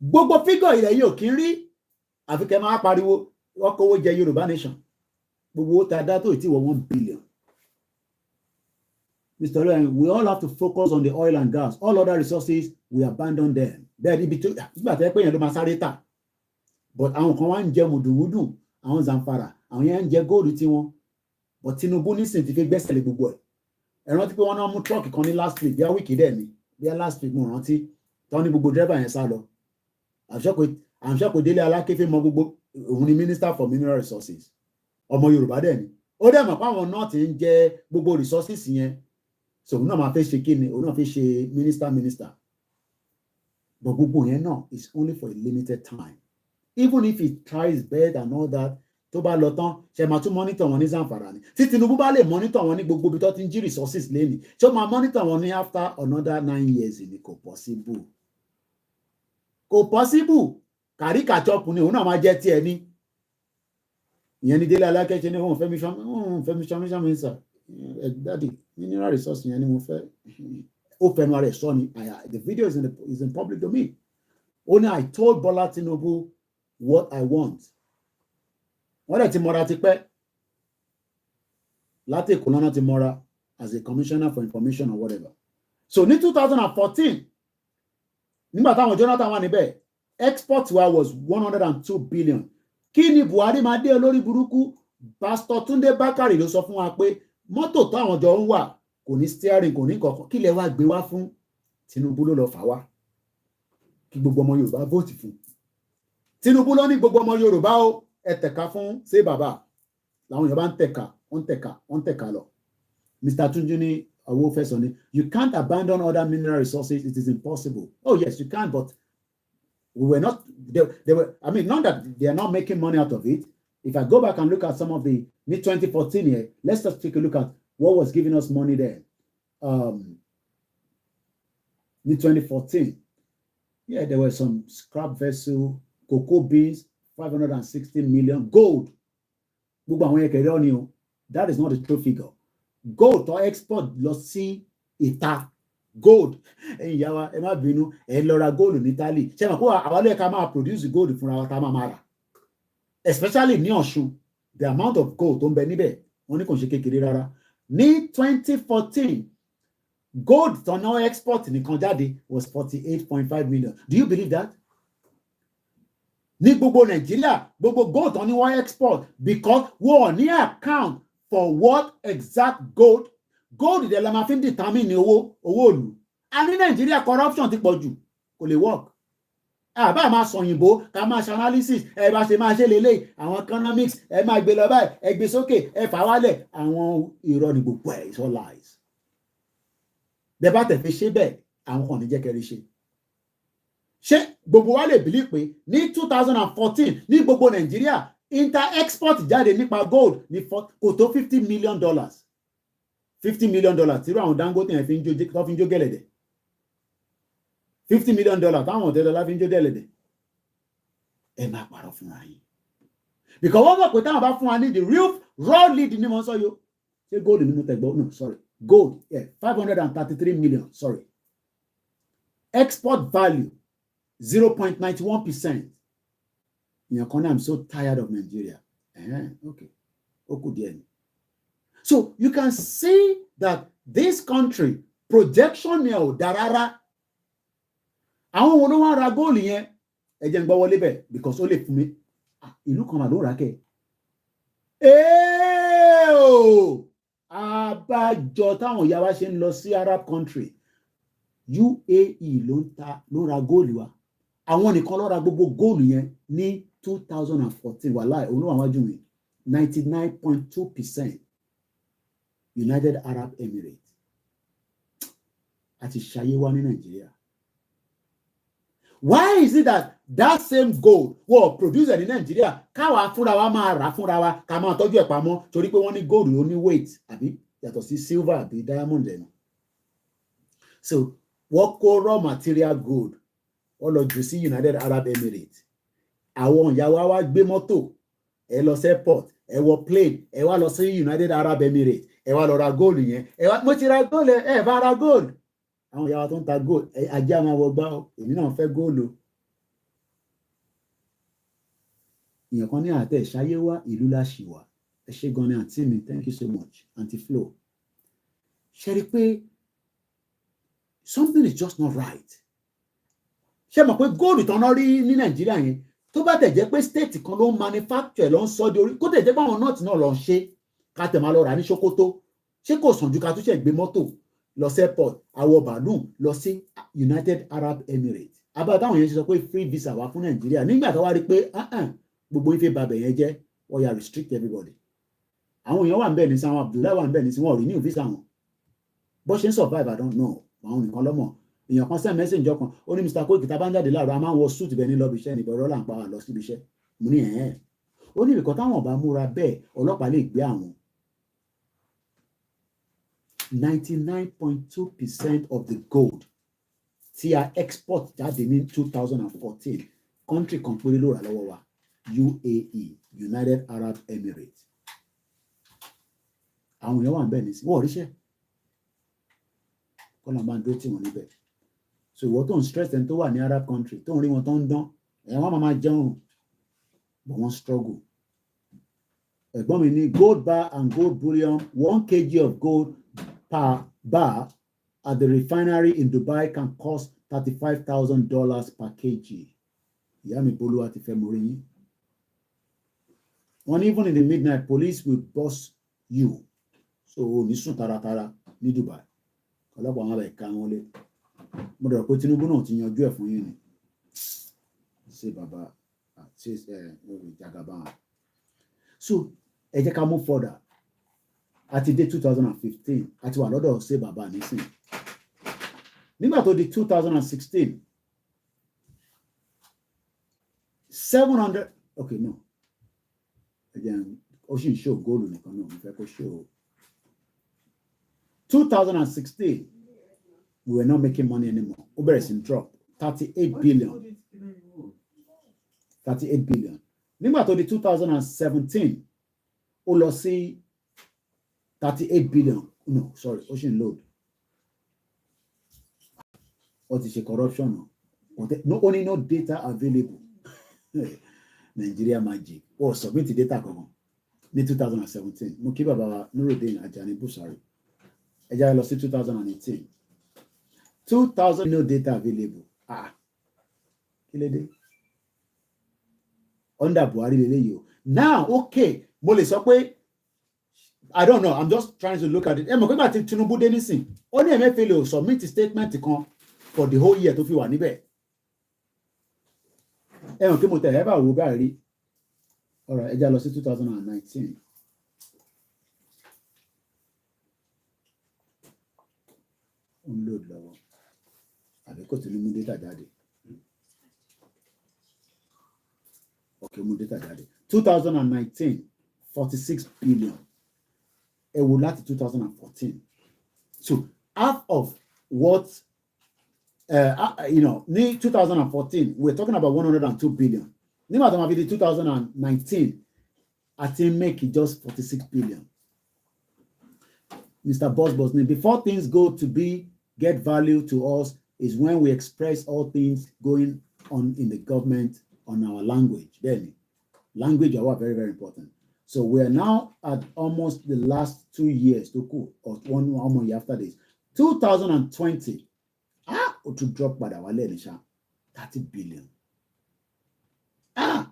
Gbogbo figure ilẹ̀ yìí ò kí ń rí àfi kẹ́ máa pariwo wọ́n kówó jẹ Yoruba nation. Gbogbo ó ta dá tó ìtí wọ 1 billion. Mr. Ryan, we all have to focus on the oil and gas. All other resources, we abandon them. But àwọn kan wá ń jẹ mùdùmùdù, àwọn Zamfara, àwọn yẹn ń jẹ góòlù tí wọn. But Tinubu nísìn ti fi gbẹ́sẹ̀ lé gbogbo ẹ̀. Ẹ rántí pé wọ́n náà mú truck kan ní last week, bí a week dẹ̀ ni, bí a last week mo rántí. Tọ́ ní gbogbo driver yẹn sá lọ. I'm sure kò Délé Alákéfé mọ gbogbo òun ni Minister for Mineral Resources. Ọmọ Yorùbá dẹ̀ ni. Ó dẹ̀ mọ̀ pé àwọn náà ti ń jẹ gbogbo resources yẹn. So òun náà máa fẹ́ ṣe kíni, òun náà fẹ́ ṣe minister. But gbogbo yẹn náà is only for a limited time. Even if he tries best and all that, tó bá lọ tán, ṣe máa tún monitor wọn ní Zamfara ni. Tí Tinubu bá lè monitor wọn ní gbogbo ibi tó ti ń jí resources lẹ́ni, ṣé ó máa monitor wọn ní after another 9 years ni kò possible. Kò possible. Kàríkàchọ́pù ni òun náà máa jẹ́ tiẹ̀ ní. Ìyẹn ni Délé Alákéfé ní òun Fẹ́mi Ṣọmíṣọ́ minister. Daddy, mineral resource yẹn ni mo fẹ́. Ó fẹnu ara ẹ̀ sọ ni. The video is in public domain. Only I told Bola Tinubu what I want. Wọ́n dẹ̀ ti mọ́ra ti pẹ́ láti Èkó lọ́nà ti mọ́ra as a commissioner for information or whatever. So ní 2014 nígbà táwọn Jonathan wà níbẹ̀ export wa was 102 billion. Kí ni Buhari máa dé olórí burúkú? Pastor Túndé Bákàrè ló sọ fún wa pé mọ́tò táwọn jọ ń wà kò ní steering kò ní kankan, kí lẹ wá gbé wá fún? Tinubu ló lọ fà wá kí gbogbo ọmọ Yorùbá vote fún. Tinubu ló ní gbogbo ọmọ Yorùbá ó ẹ tẹ̀ka fún ṣé bàbá làwọn Yorùbá ń tẹ̀ka lọ. Mr. Tunji ní owó fẹsọ ni you can't abandon other mineral resources, it is impossible. Oh yes, you can, but we were not they were, I mean, not that they are not making money out of it. If I go back and look at some of the mid-2014 here, let's just take a look at what was giving us money there. Mid-2014, yeah, there were some scrap vessel, cocoa beans, 560 million, gold. That is not the true figure. Gold or export lọ sí ìta gold. Ìyá wa ẹ má bínú ẹ lọ ra gold ní Italy. Ṣé ma kó àwa ló yẹ ká máa produce gold fúnra wa ká máa rà. Especially ní Ọ̀ṣun, the amount of gold tó ń bẹ níbẹ̀ wọ́n ní kò ṣe kékeré rárá. Ní 2014, gold tó ná export nìkan jáde was 48.5 million. Do you believe that? Ní gbogbo Nàìjíríà, gbogbo gold tó ní wọ́n export because wọ́n ní account for what exact gold ìdẹ̀ la máa fi ń determine owó òlù. A ní Nàìjíríà corruption ti pọ̀ jù, kò lè work. Àbá máa sọ òyìnbó ká máa ṣe analysis ẹ bá ṣe máa ṣe lélẹ̀ àwọn economics ẹ máa gbé lọ báyìí ẹ gbé sókè ẹ fà wálẹ̀ àwọn irọ́ ni gbogbo ẹ̀ it's all lies. Bẹ́ẹ̀ bá tẹ̀ fi ṣe bẹ́ẹ̀ àwọn kan ní jẹ́ kẹrin ṣe. Ṣé gbogbo wa lè believe pé ní 2014 ní gbogbo Nàìjíríà inter-export jáde nípa gold ní kò tó $50 million. $50 million tí irú àwọn Dangote yẹn fi ń jó gẹ̀lẹ̀dẹ̀. $50 million táwọn ọ̀tẹ́dọ́lá fi ń jó gẹ̀lẹ̀dẹ̀. Ẹ máa parọ́ fúnra yín. Because wọ́n mọ̀ pé táwọn bá fún wa ní the real raw lead ní mo sọ yó. Ṣé gold ni mo tẹ̀gbọ́? No, sorry. Gold, yeah, 533 million, sorry. Export value, 0.91%. I'm so tired of Nigeria. Okay. So you can see that this country projection darara. Àwọn wo ló wá ra gold yẹn ẹ jẹ́ n gbọ́ wọlé bẹ̀ because ó lè fún mi ìlú kan mà ló rà kẹ́. Àbájọ táwọn ìyá wa ṣe ń lọ sí Arab country UAE ló ra gold wa. Àwọn nìkan ló ra gbogbo gold yẹn ní 2014 wàláì olú àwọn ajú mi 99.2% United Arab Emirates àti ṣayé wá ní Nàìjíríà. Why is it that same gold wọ́n producer ní Nàìjíríà káwa fúnra wa máa rà fúnra wa ká máa tọ́jú ẹ̀ pamọ́ torí pé wọ́n ní gold ó ní weight àbí yàtọ̀ sí silver àbí diamond ẹ̀nu. So wọ́n kó raw material gold wọ́n lọ jù sí United Arab Emirates. Àwọn ìyá wa gbé mọ́tò ẹ lọ sí airport ẹ wọ plane ẹ wá lọ sí United Arab Emirates ẹ wá lọ ra gold yẹn ẹ wá mo ti ra gold ẹ bá ra gold. Àwọn ìyá wa tó ń ta gold ajá máa wọ gbá ọ èmi náà fẹ́ gold o. Ìyẹn kan ní àtẹ ìṣayé wá ìlú láṣìwà ẹ ṣé gan ni àǹtí mi thank you so much aunty Flo. Ṣe rí pé something is just not right. Ṣé mọ̀ pé gold tán náà rí ní Nàìjíríà yẹn tó bá tẹ̀ jẹ́ pé state kan ló ń manufacture ló ń sọ di orí kó tẹ̀ jẹ́ pé àwọn nọ́ọ̀tì náà lọ ń ṣe ká tẹ̀ máa lọ rà ní Sokoto ṣé kò sàn ju ká tún ṣe gbé mọ́tò lọ sí airport àwọ̀ bàálù lọ sí United Arab Emirates. Abá táwọn yẹn ṣe sọ pé free visa wà fún Nàìjíríà nígbà tó wá rí pé gbogbo ife babẹ̀ yẹn jẹ́ wọ́n yà restrict everybody. Àwọn èèyàn wà ń bẹ̀ ní sí àwọn Abdullahi wà ń bẹ̀ ní sí wọn ò rí ní visa wọn bó ṣe ń survive I don't know àwọn nìkan lọ́mọ. Èèyàn kan send message kan ó ní Mr. Koiki tá bá ń jáde láàárọ̀ a máa ń wọ suit bẹ́ẹ̀ ní lọ́bi iṣẹ́ níbẹ̀ ọ̀rọ̀ là ń pa wà lọ síbi iṣẹ́. Mo ní ó ní ìrìkọ́ táwọn ọba múra bẹ́ẹ̀ ọlọ́pàá lè gbé àwọn. 99.2% of the gold tí a export jáde ní 2014 country kan péré ló rà lọ́wọ́ wa UAE United Arab Emirates. Àwọn èèyàn wà ń bẹ̀ ní sí wọ́n ríṣẹ́ kọ́nà máa ń dó tí wọ́n níbẹ̀. So what don't stress them to an Arab country, don't really want on done, and one mama John, but one struggle. Gold bar and gold bullion, 1 kg of gold per bar at the refinery in Dubai can cost $35,000 per kg. Yami Bolu ati Femorini. And even in the midnight, police will bust you. So, Nisun Taratara, ni Dubai. Kọlọ́pàá wọn bẹ̀ ká wọn lé. Mo dọ̀rọ̀ pé Tinubu náà ti yanjú ẹ̀ fún yín ni. Ṣé bàbá ṣe Jagaban. So, ẹ jẹ́ ká move further. Àti dé 2015, àti wà lọ́dọ̀ ṣé bàbá nísìn. Nígbà tó di 2016, 700, okay, no. Again, Ocean show gold nìkan náà, mo fẹ́ kó show. 2016, we were not making money anymore. Uber is in drop, 38 billion. 38 billion. Nígbà tó di 2017, ó lọ sí 38 billion. No, sorry, Ocean load. What is a corruption? No only no data available. Nigeria magic. Oh, submit the data come on. In 2017. Mo kí bàbá Nuruddin Ajani Busari. Ẹja lọ sí 2018. 2000 no data available. Kí ló dé? Under Buhari leleyi o. Now, okay, mo lè sọ pé I don't know. I'm just trying to look at it. Ẹ mọ̀ pé bá ti Tinubu dé nísìn. Ó ní Emefiele o submit statement kan for the whole year tó fi wà níbẹ̀. Ẹ mọ̀ pé mo tẹ̀lé bá wo bá rí. All right, ẹja lọ sí 2019. Unload lọ́wọ́. Àbí kò tí ní mú data jáde. Okay, mú data jáde. 2019, 46 billion. Ẹ wò láti 2014. So half of what ní 2014, we're talking about 102 billion. Nígbà tó máa fi di 2019, I think make it just 46 billion. Mr. Boss, before things go to get value to us is when we express all things going on in the government on our language. Then, language are very, very important. So we are now at almost the last 2 years to go, or one more year after this. 2020, to drop by the wallet, 30 billion. Damn.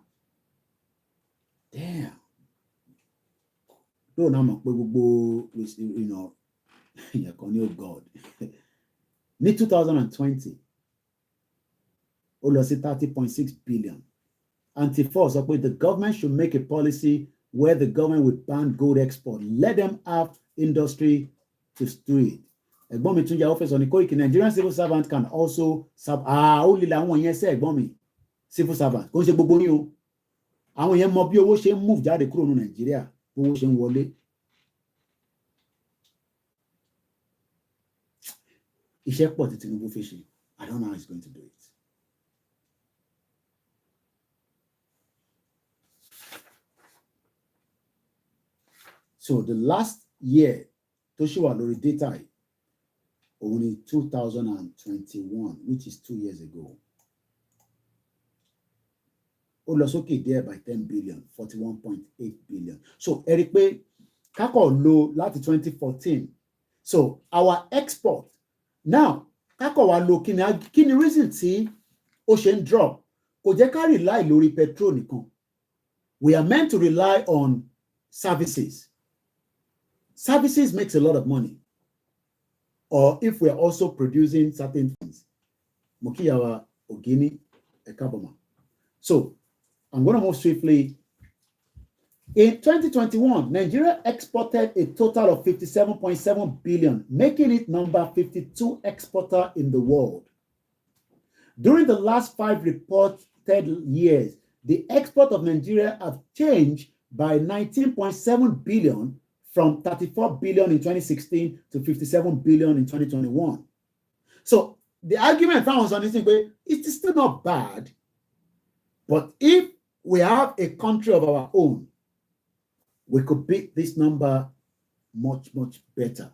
Don't know God. In 2020, ó lọ sí 30.6 billion. Anti-force, the government should make a policy where the government would ban gold export. Let them have industry to do it. Ẹ̀gbọ́n mi tún ya office on Koiki. Nigerian civil servants can also serve. Ó lè làwọn yẹn ṣe ẹ̀gbọ́n mi. Civil servants. Kò ń ṣe gbogbo yín o. Àwọn yẹn mọ bí owó ṣe ń move jáde kúrò ní Nàìjíríà. Owó ṣe ń wọlé. Iṣẹ́ pọ̀ tí Tinubu fi ṣe. I don't know how he's going to do it. So the last year, tó ṣì wà lórí data yìí, only 2021, which is 2 years ago. Ó lọ sókè there by 10 billion, 41.8 billion. So ẹ rí pé kákọ̀ lò láti 2014. So our export now kákọ̀ wá lò kí ni reason tí ó ṣe ń drop? Kò jẹ́ ká rely lórí petrol nìkan. We are meant to rely on services. Services makes a lot of money. Or if we are also producing certain things. Mokiyawa Ogini Ekaboma. So I'm going to move swiftly. In 2021, Nigeria exported a total of 57.7 billion, making it number 52 exporter in the world. During the last 5 reported years, the export of Nigeria have changed by 19.7 billion from 34 billion in 2016 to 57 billion in 2021. So the argument found on this thing, it is still not bad, but if we have a country of our own, we could beat this number much, much better.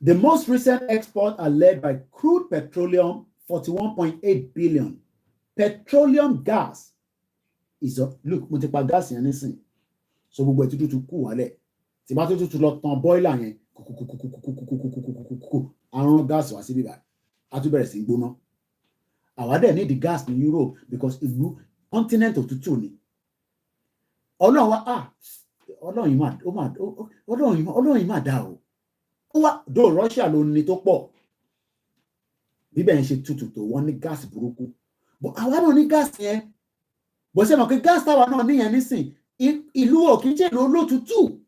The most recent exports are led by crude petroleum, 41.8 billion. Petroleum gas is a look, mo ti pa gas yẹn nísìn. So gbogbo ẹ̀ tuntun kù wálẹ̀. Tí bá tuntun lọ tan boiler yẹn, àrùn gas wá sí bíbá. A tún bẹ̀rẹ̀ sí gbóná. Àwa dẹ̀ need the gas ní Europe because ìlú continent òtútù ni. Ọlọ́run wa Ọlọ́run yìí máa dá o. Ó wá do Russia ló ní tó pọ̀. Bíbẹ̀ ń ṣe tútù tó wọ́n ní gas burúkú. But àwa náà ní gas yẹn. Bó ṣe mọ̀ pé gas táwa náà níyẹn nísìn ìlú ò kì í ṣe ìlú olótútù.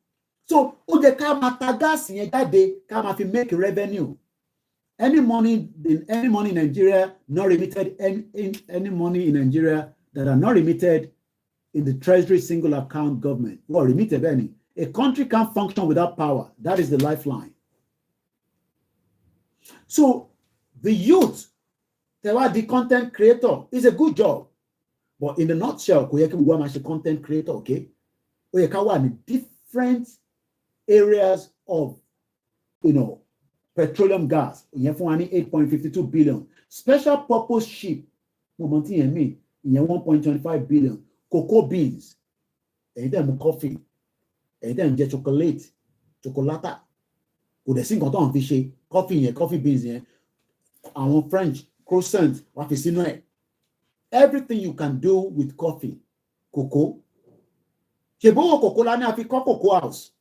So ó jẹ́ ká máa ta gas yẹn jáde ká máa fi make revenue. Any money in Nigeria not remitted, any money in Nigeria that are not remitted in the treasury single account government, well, remitted any. A country can't function without power. That is the lifeline. So the youth, the content creator, is a good job. But in the nutshell, we are a content creator, okay? We are in different areas of, petroleum gas. You have 8.52 billion. Special purpose ship, 1.25 billion. Cocoa beans, and then coffee, and then chocolate, chocolata. Could sing on fish, coffee beans, and French croissant, what is in it. Everything you can do with coffee, cocoa. Chebo cocoa la ni a fi cocoa house.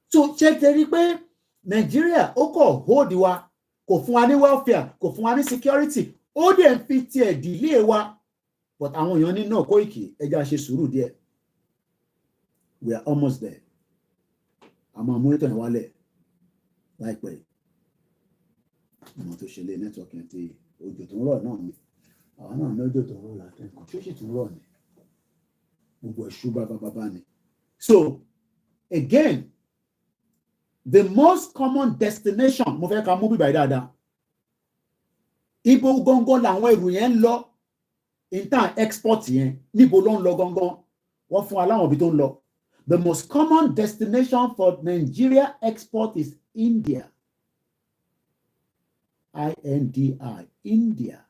So check the Nigeria oko hold wa kò fún wa ní welfare kò fún wa ní security ó dẹ̀ ń fi tiẹ̀ delay wa but àwọn èèyàn ní náà Koiki ẹja ṣe sùúrù díẹ̀ we are almost there àmọ́ àmúrétọ̀ yẹn wálẹ̀ láìpẹ́ ìmọ̀ tó ṣẹlẹ̀ network yẹn ti òjò tó ń rọ̀ náà ni àwọn náà ní òjò tó ń rọ̀ látẹ̀ nǹkan tí ó sì tún rọ̀ ni gbogbo ẹ̀ṣú bàbá ni. So again, the most common destination mo fẹ́ ka mú bíbá yìí dáadáa ibo gangan làwọn ẹrù yẹn ń lọ intern export yẹn níbo ló ń lọ gangan wọ́n fún wa láwọn ibi tó ń lọ. The most common destination for Nigeria export is India. INDI, India.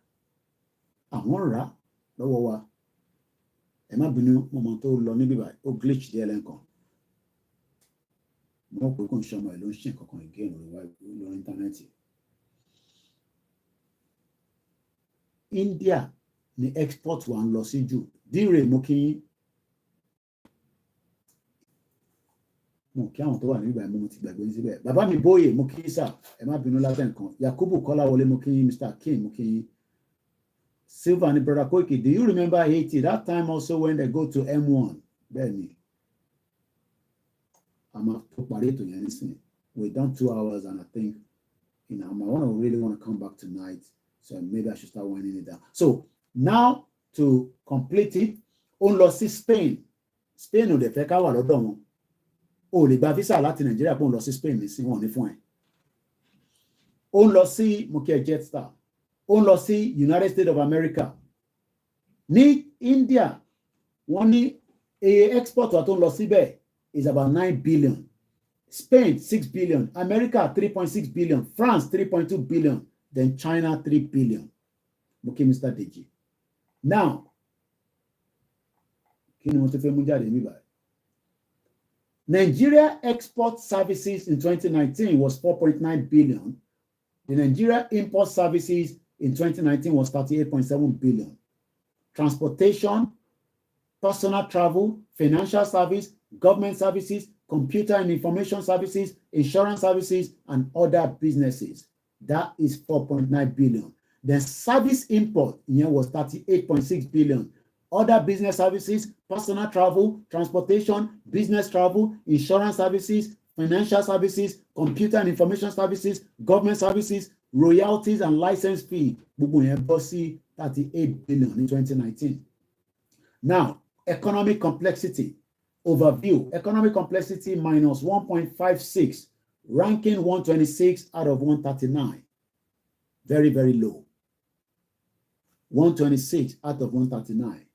Àwọn rà lọ́wọ́ wa ẹ má bínú mọ̀mọ́ tó lọ níbí báyìí ó glitch díẹ̀ lẹ́ǹkan. Mo pé kò ń ṣọmọ ẹ̀ ló ń ṣe kankan again lórí íńtánẹ́ẹ̀tì. India ni export wa ń lọ sí jù. Díre mo kí àwọn tó wà níbí báyìí mo ti gbàgbé síbẹ̀. Bàbá mi Bóyè mo kí sà ẹ má bínú látẹ̀ nǹkan. Yakubu Kọ́láwọlé mo kí Mr. King mo kí Silva and brother Koiki. Do you remember Haiti? That time also when they go to M1. Bẹ́ẹ̀ni. We're done 2 hours and I think I really want to come back tonight. So maybe I should start winding it down. So now to complete it, on lọ sí Spain. Spain ò lè fẹ́ ká wà lọ́dọ̀ wọn. O lè gba visa láti Nigeria pé ó ń lọ sí Spain ní sí wọn ní fún ẹ. Ó ń lọ sí Mokia Jetstar. Ó ń lọ sí United States of America. Ní India, wọ́n ní export wa tó ń lọ síbẹ̀ is about 9 billion. Spain, 6 billion. America, 3.6 billion. France, 3.2 billion. Then China, 3 billion. Okay, Mr. Deji. Now, Nigeria export services in 2019 was 4.9 billion. The Nigeria import services in 2019 was 38.7 billion. Transportation, personal travel, financial service, government services, computer and information services, insurance services, and other businesses. That is 4.9 billion. Then service import here was 38.6 billion. Other business services, personal travel, transportation, business travel, insurance services, financial services, computer and information services, government services, royalties and license fee. 38 billion in 2019. Now, economic complexity. Overview. Economic complexity minus 1.56, ranking 126 out of 139. Very, very low. 126 out of 139.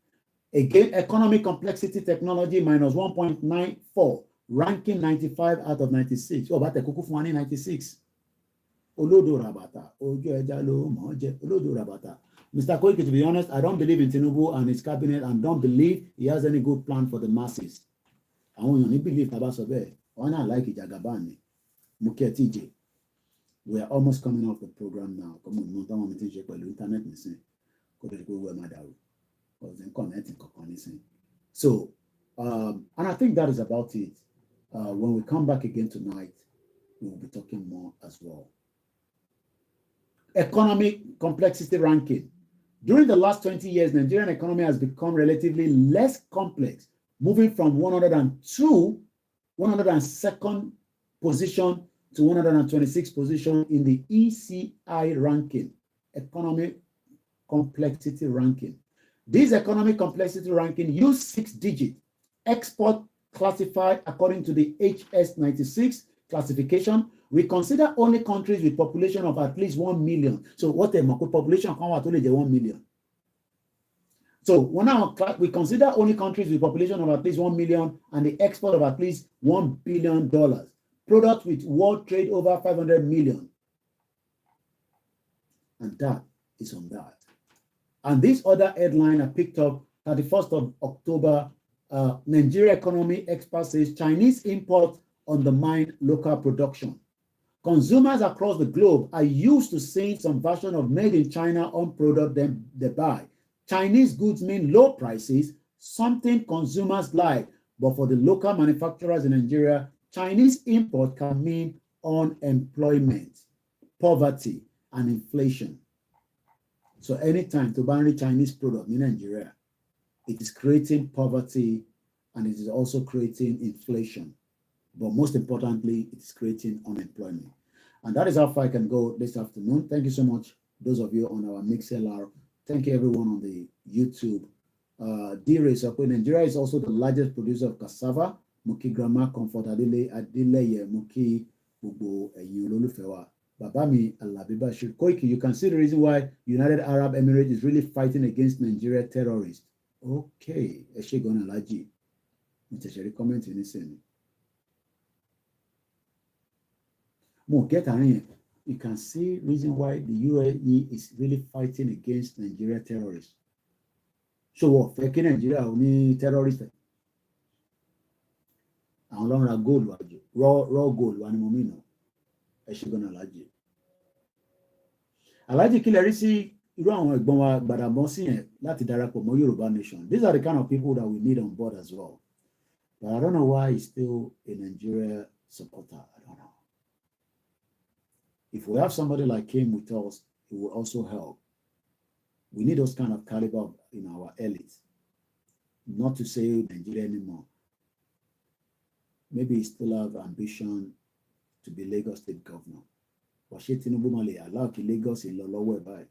Again, economic complexity technology minus 1.94, ranking 95 out of 96. Oh, but the kuku 96. Olodo Rabata, Ojo Ejalo, Moje, Olodo Rabata. Mr. Koiki, to be honest, I don't believe in Tinubu and his cabinet and don't believe he has any good plan for the masses. I only believe Tabasobe. Why not like Jagabani? Mukia TJ. We are almost coming off the program now. Come on, don't want me to check internet missing. So, and I think that is about it. When we come back again tonight, we will be talking more as well. Economic complexity ranking. During the last 20 years, Nigerian economy has become relatively less complex, moving from 102nd position to 126th position in the ECI ranking, Economic Complexity Ranking. This economic complexity ranking use 6-digit export classified according to the HS96 classification. We consider only countries with population of at least 1 million. So what a population can only 1 million. So we consider only countries with population of at least 1 million and the export of at least $1 billion. Products with world trade over 500 million. And that is on that. And this other headline I picked up 31st of October, Nigeria economy expert says Chinese imports undermine local production. Consumers across the globe are used to seeing some version of made in China on product they buy. Chinese goods mean low prices, something consumers like, but for the local manufacturers in Nigeria, Chinese import can mean unemployment, poverty, and inflation. So anytime to buy Chinese product in Nigeria, it is creating poverty and it is also creating inflation. But most importantly, it is creating unemployment. And that is how far I can go this afternoon. Thank you so much, those of you on our MixLR. Thank you, everyone on the YouTube. Nigeria is also the largest producer of cassava. Muki Grandma Comfort Adeleye Muki Bubo Ololufewa. Babami Alabibashir Koiki, you can see the reason why United Arab Emirates is really fighting against Nigeria terrorists. Okay, Eshegon Alaji. Mr. Comment in this. More get you can see reason why the UAE is really fighting against Nigeria terrorists. So what? Fake Nigeria only terrorists. Àwọn lọ́n ra góòlù àjò raw gold wa ni mo mìíràn ẹ ṣe gan alájì alájì kí lẹ rí sí irú àwọn ẹ̀gbọ́n wa Gbàdàmọ́sí yẹn láti darapọ̀ mọ́ Yoruba Nation. These are the kind of people that we need on board as well, but I don't know why he's still a Nigeria supporter. I don't know. If we have somebody like him with us, it will also help. We need those kind of caliber in our elite, not to say Nigeria anymore. Maybe he still have ambition to be Lagos State Governor. But she Tinubu Male allow ki Lagos in lọ́wọ́ báyìí.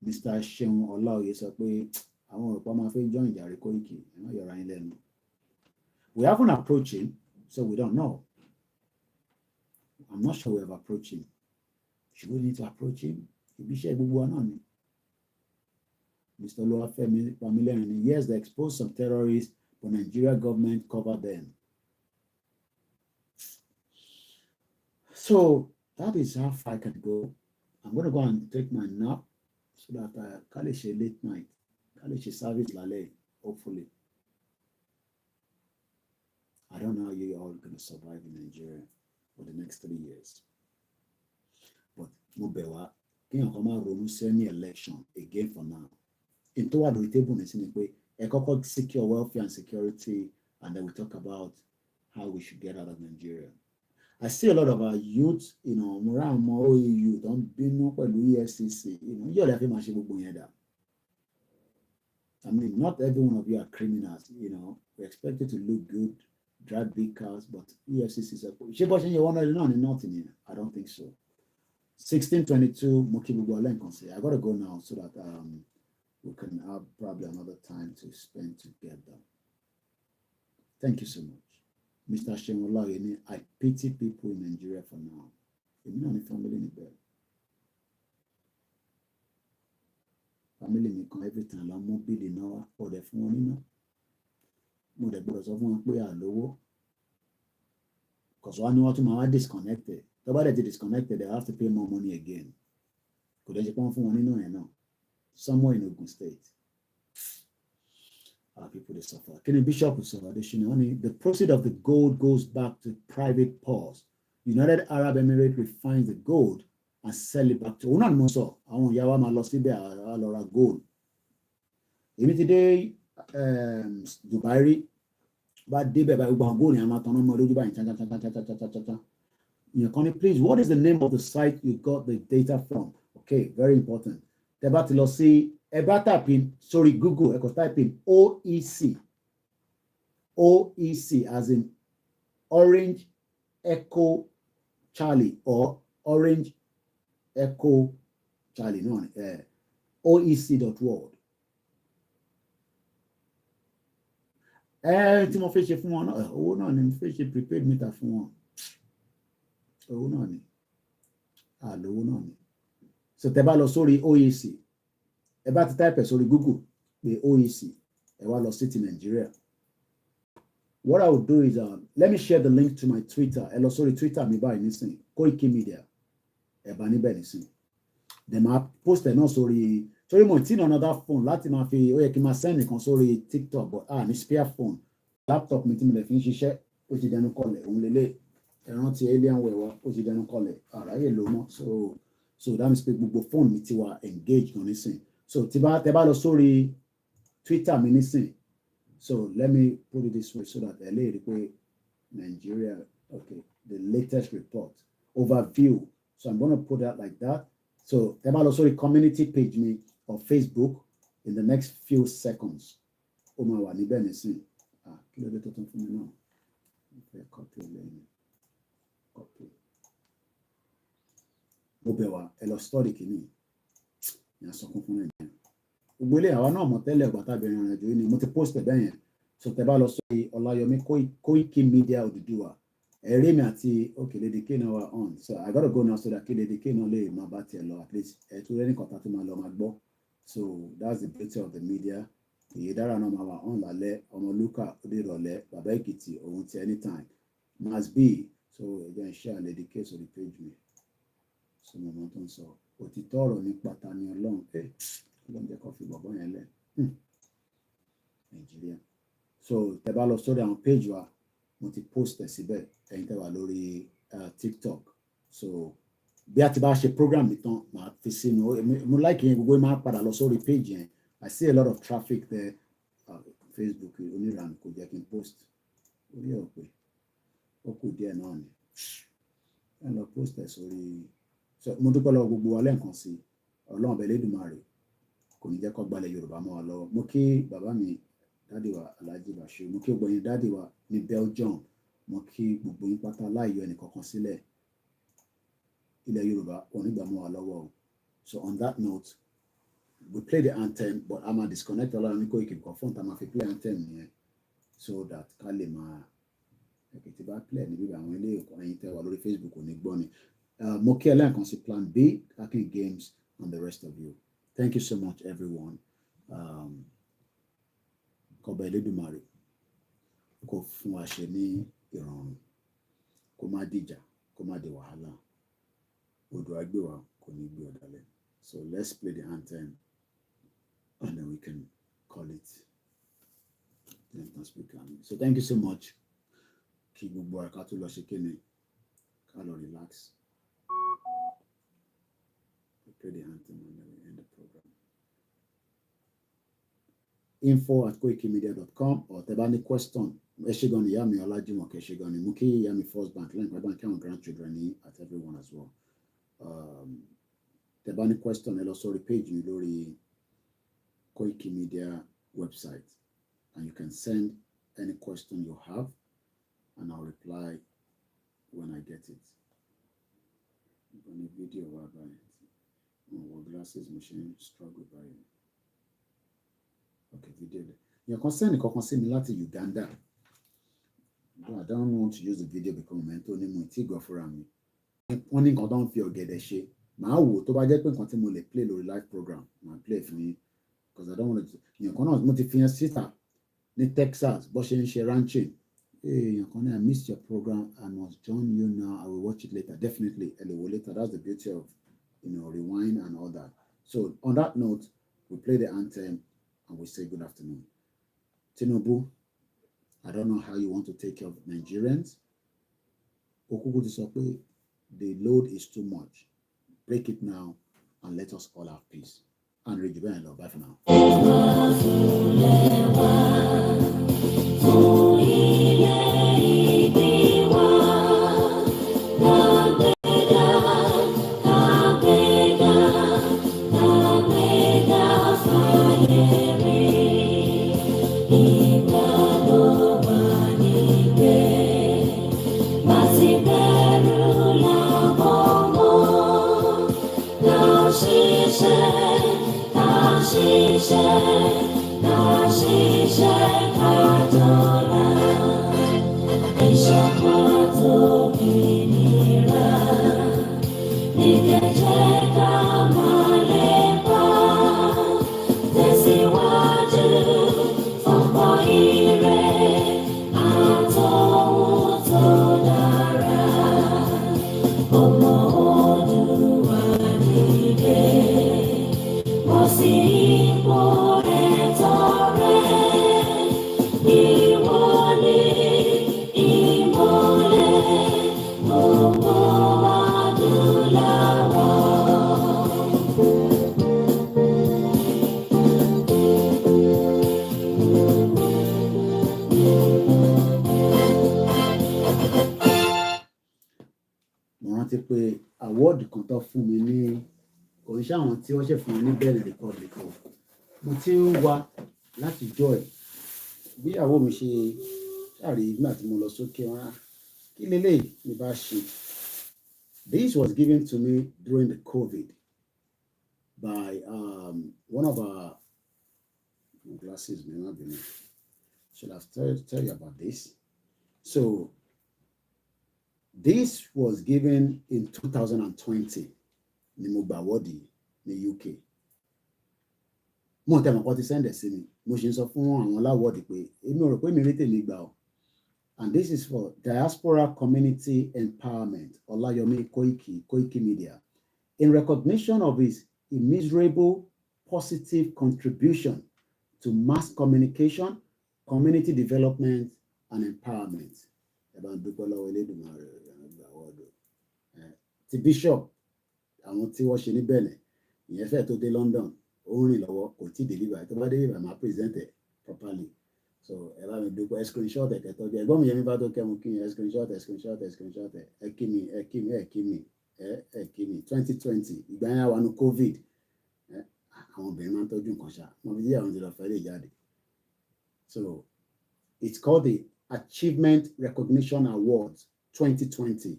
Mr. Seun Olaoye sọ pé àwọn òrùpa máa fẹ́ join Jare Koiki. Ẹ má yọra yín lẹ́nu. We haven't approached him, so we don't know. I'm not sure we have approached him. Should we need to approach him? Ibiṣẹ́ gbogbo wa náà ni. Mr. Oluwafemi Pamilerin, yes, they exposed some terrorists, but Nigeria government covered them. So that is how far I can go. I'm going to go and take my nap so that I can share late night. Can share service lale, hopefully. I don't know how you all going to survive in Nigeria for the next 3 years. But Mubewa, can you come out any election again for now? In toward the table, secure welfare and security, and then we talk about how we should get out of Nigeria. I see a lot of our youth, around more youth, don't be no EFCC, you're the I mean, not every one of you are criminals, we expect you to look good, drive big cars, but EFCC is I don't think so. 1622, I gotta go now so that we can have probably another time to spend together. Thank you so much. Mr. Shemola, I pity people in Nigeria for now. Family in bed. Family me come every time. I'm more big now for the phone. More the brothers of one play a low. Because one want to disconnected. Nobody is disconnected, they have to pay more money again. Could they come from one somewhere in Ogun State? People they suffer. Can the bishop suffer? The proceeds of the gold goes back to private purse. United Arab Emirates refines the gold and sell it back to one and more. I want Yawa ma lost it there gold. Immediately Dubai but debe by gold and Amatono Moruba and please, what is the name of the site you got the data from? Okay, very important. Debatlosi Eba type in, sorry, Google, I could type in OEC. OEC as in Orange Echo Charlie or Orange Echo Charlie. No, OEC.world. Tí mo fẹ́ ṣe fún wọn náà, owó náà ni mo fẹ́ ṣe prepaid meter fún wọn. Owó náà ni. Lówó náà ni. So tẹ́ bá lọ sórí OEC. About the type sorry Google the OEC city Nigeria. What I will do is let me share the link to my Twitter. Sorry, Twitter me by anything. Koiki Media. Ebani Benison. Then I post no sorry mo tin another phone. Láti ma fi ó yẹ kí ma send nǹkan sórí TikTok but ni spare phone. Laptop mi tí mo lè fi ṣiṣẹ́ ó ti dẹnu kọlẹ̀ òun lélẹ̀. Ẹran ti Alienware wa ó ti dẹnu kọlẹ̀. Àráyè ló mọ́. So that means gbogbo phone mi ti wà engaged on anything. So teba lọ sórí Twitter mi nísìn. So let me put it this way so that Nigeria, okay, the latest report overview. So I'm going to put that like that. So teba lọ sórí community page me on Facebook in the next few seconds. Ó máa wà níbẹ̀ nísìn. Kí ló dé tó tún fún mi náà? Copy lẹ́yìn. Copy. Mo bẹ̀ wá ẹ lọ study kìíní. Yà sọ kún fún Nàìjíríà. Gbogbo ilé àwa náà mọ̀ tẹ́lẹ̀ ọ̀gbà tàbí ìrìn àjò yìí ni mo ti post ẹ̀ bẹ́yẹn. So tẹ́ bá lọ sórí Ọláyọmí Koiki Media Odùduwà. Ẹ̀rí mi àti Lady K náà wà on. So I gotta go now so that Lady K náà lè máa bá tiẹ̀ lọ at least. Ẹ̀ tó rẹ́ ní kọ̀tà tó máa lọ máa gbọ́. So that's the beauty of the media. Èyí dára náà máa wà on lálẹ́. Ọmọ Luka Odèrọ̀lẹ́. Bàbá Èkìtì òun ti anytime. Must be. So again share Lady K so the page me. So mo mọ̀ tó ń sọ. Òtítọ́ ọ̀rọ̀ nípa ta ni Ọlọ́run pé ló ń jẹ́ kó fi bọ̀bọ̀ yẹn lẹ̀ Nàìjíríà. So tẹ́ bá lọ sórí àwọn page wa mo ti post ẹ̀ síbẹ̀ ẹ̀yin tẹ́ wà lórí TikTok. So bí a ti bá ṣe program mi tán màá fi sínú mo like yẹn gbogbo máa padà lọ sórí page yẹn. I see a lot of traffic there. Facebook oníranù kò jẹ́ kí n post orí ẹ̀ pé ó kù díẹ̀ náà ni ẹ lọ post ẹ̀ sórí. So mo dúpẹ́ lọ́wọ́ gbogbo wa lẹ́ẹ̀kan sí Ọlọ́run ọbẹ̀ Elédùmarè kò ní jẹ́ kó gbalẹ̀ Yorùbá mọ́ wa lọ́wọ́. Mo kí bàbá mi dáàdì wa Alhaji Bashir, mo kí gbogbo yín dáàdì wa ní Belgium, mo kí gbogbo yín pátá láìyọ ẹnìkankan sílẹ̀. Ilẹ̀ Yorùbá ò ní gbà mọ́ wa lọ́wọ́ o. So on that note, we play the anthem but I'm gonna disconnect Ọláyọmí Koiki confront I'm gonna play anthem yẹn so that ká lè máa tí bá play níbi àwọn ilé ẹ̀yin tẹ́ wà lórí Facebook ò ní gbọ́ ni. Mo kí ẹlẹ́ẹ̀kan sí Plan B, Hacking Games and the rest of you. Thank you so much everyone. Kọ́ba Elédùmarè kó fún wa ṣe ní ìrọ̀rùn, kó má dìjà, kó má di wàhálà. Odò àgbè wa kò ní gbé ọ̀dàlẹ̀. So let's play the anthem and then we can call it. So thank you so much. Kí gbogbo àká tó lọ ṣe kéne, ká lọ relax. Play the anthem and then we end the program. info@koikimedia.com or tẹ́ bá ní question ẹ ṣé gan ni ìyá mi Ọlájùmọ̀kẹ́ ṣé gan ni mo kí ìyá mi First Bank lẹ́yìn pẹ́ báńkì àwọn grandchildren ní at everyone as well. Tẹ́ bá ní question ẹ lọ sórí page mi lórí Koiki Media website and you can send any question you have and I'll reply when I get it. Ní video wa báyìí. Or glasses machine struggle by okay video your concern mi láti Uganda. I don't want to use the video because momento ni mo ti go for am wọ́n ní nǹkan tó ń fi ọ̀gẹ̀dẹ̀ ṣe màá wò tó bá jẹ́ pé nǹkan tí mo lè play lórí live program màá play fún yín because I don't want to yàn kan náà mo ti fi hàn síta ní Texas bó ṣe ń ṣe ranching Hey, I missed your program. I must join you now. I will watch it later. Definitely, later. That's the beauty of, rewind and all that. So on that note, we play the anthem and we say good afternoon. Tinubu, I don't know how you want to take care of Nigerians. Okuku ti sọ pé the load is too much. Break it now and let us all have peace. And read bẹ́ẹ̀ lọ. Bye for now. rántí pé award kan tó fún mi ní kò ń ṣàwọn tí wọ́n ṣe fún mi ní Benin Republic o mo ti ń wá láti jọ ẹ̀ bí ìyàwó mi ṣe ṣàrí nígbà tí mo lọ sókè wọn kí leléyìí ní bá ṣe. This was given to me during the COVID by one of our glasses. Should have tell you about this. So this was given in 2020 ní mo gbà wọ́ọ̀dì ní UK. Mo tẹ̀ mọ̀ kọ́ ti sẹ́ndẹ̀ sí mi mo ṣe ń sọ fún àwọn aláwọ̀dì pé èmi ò rò pé mi rí tèmi gbà o. And this is for Diaspora Community Empowerment, Olayomi Koiki Media, in recognition of his immeasurable positive contribution to mass communication, community development, and empowerment. Ti Bishop, àwọn tí wọ́n ṣe ní Benin, ìyẹn fẹ́ tó dé London, ó ń rìn lọ́wọ́, kò tí ì deliver, tó bá deliver, máa present it properly. So ẹ bá mi dúpẹ́ screenshot ẹ̀ kẹtọ́ jẹ́ ẹ̀gbọ́n mi yẹn mi bá tó kẹ́ mu kí n screenshot ẹ̀ kí mi 2020 ìgbà yẹn wà ní COVID àwọn obìnrin máa ń tọ́jú nǹkan ṣá wọn fi díẹ̀ àwọn ti lọ fẹ́ lè jáde. So it's called the Achievement Recognition Awards 2020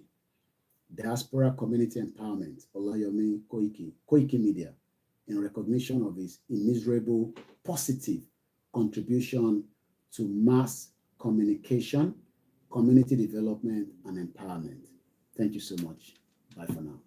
Diaspora Community Empowerment Olayomi Koiki Media in recognition of his immeasurable positive contribution to mass communication, community development, and empowerment. Thank you so much. Bye for now.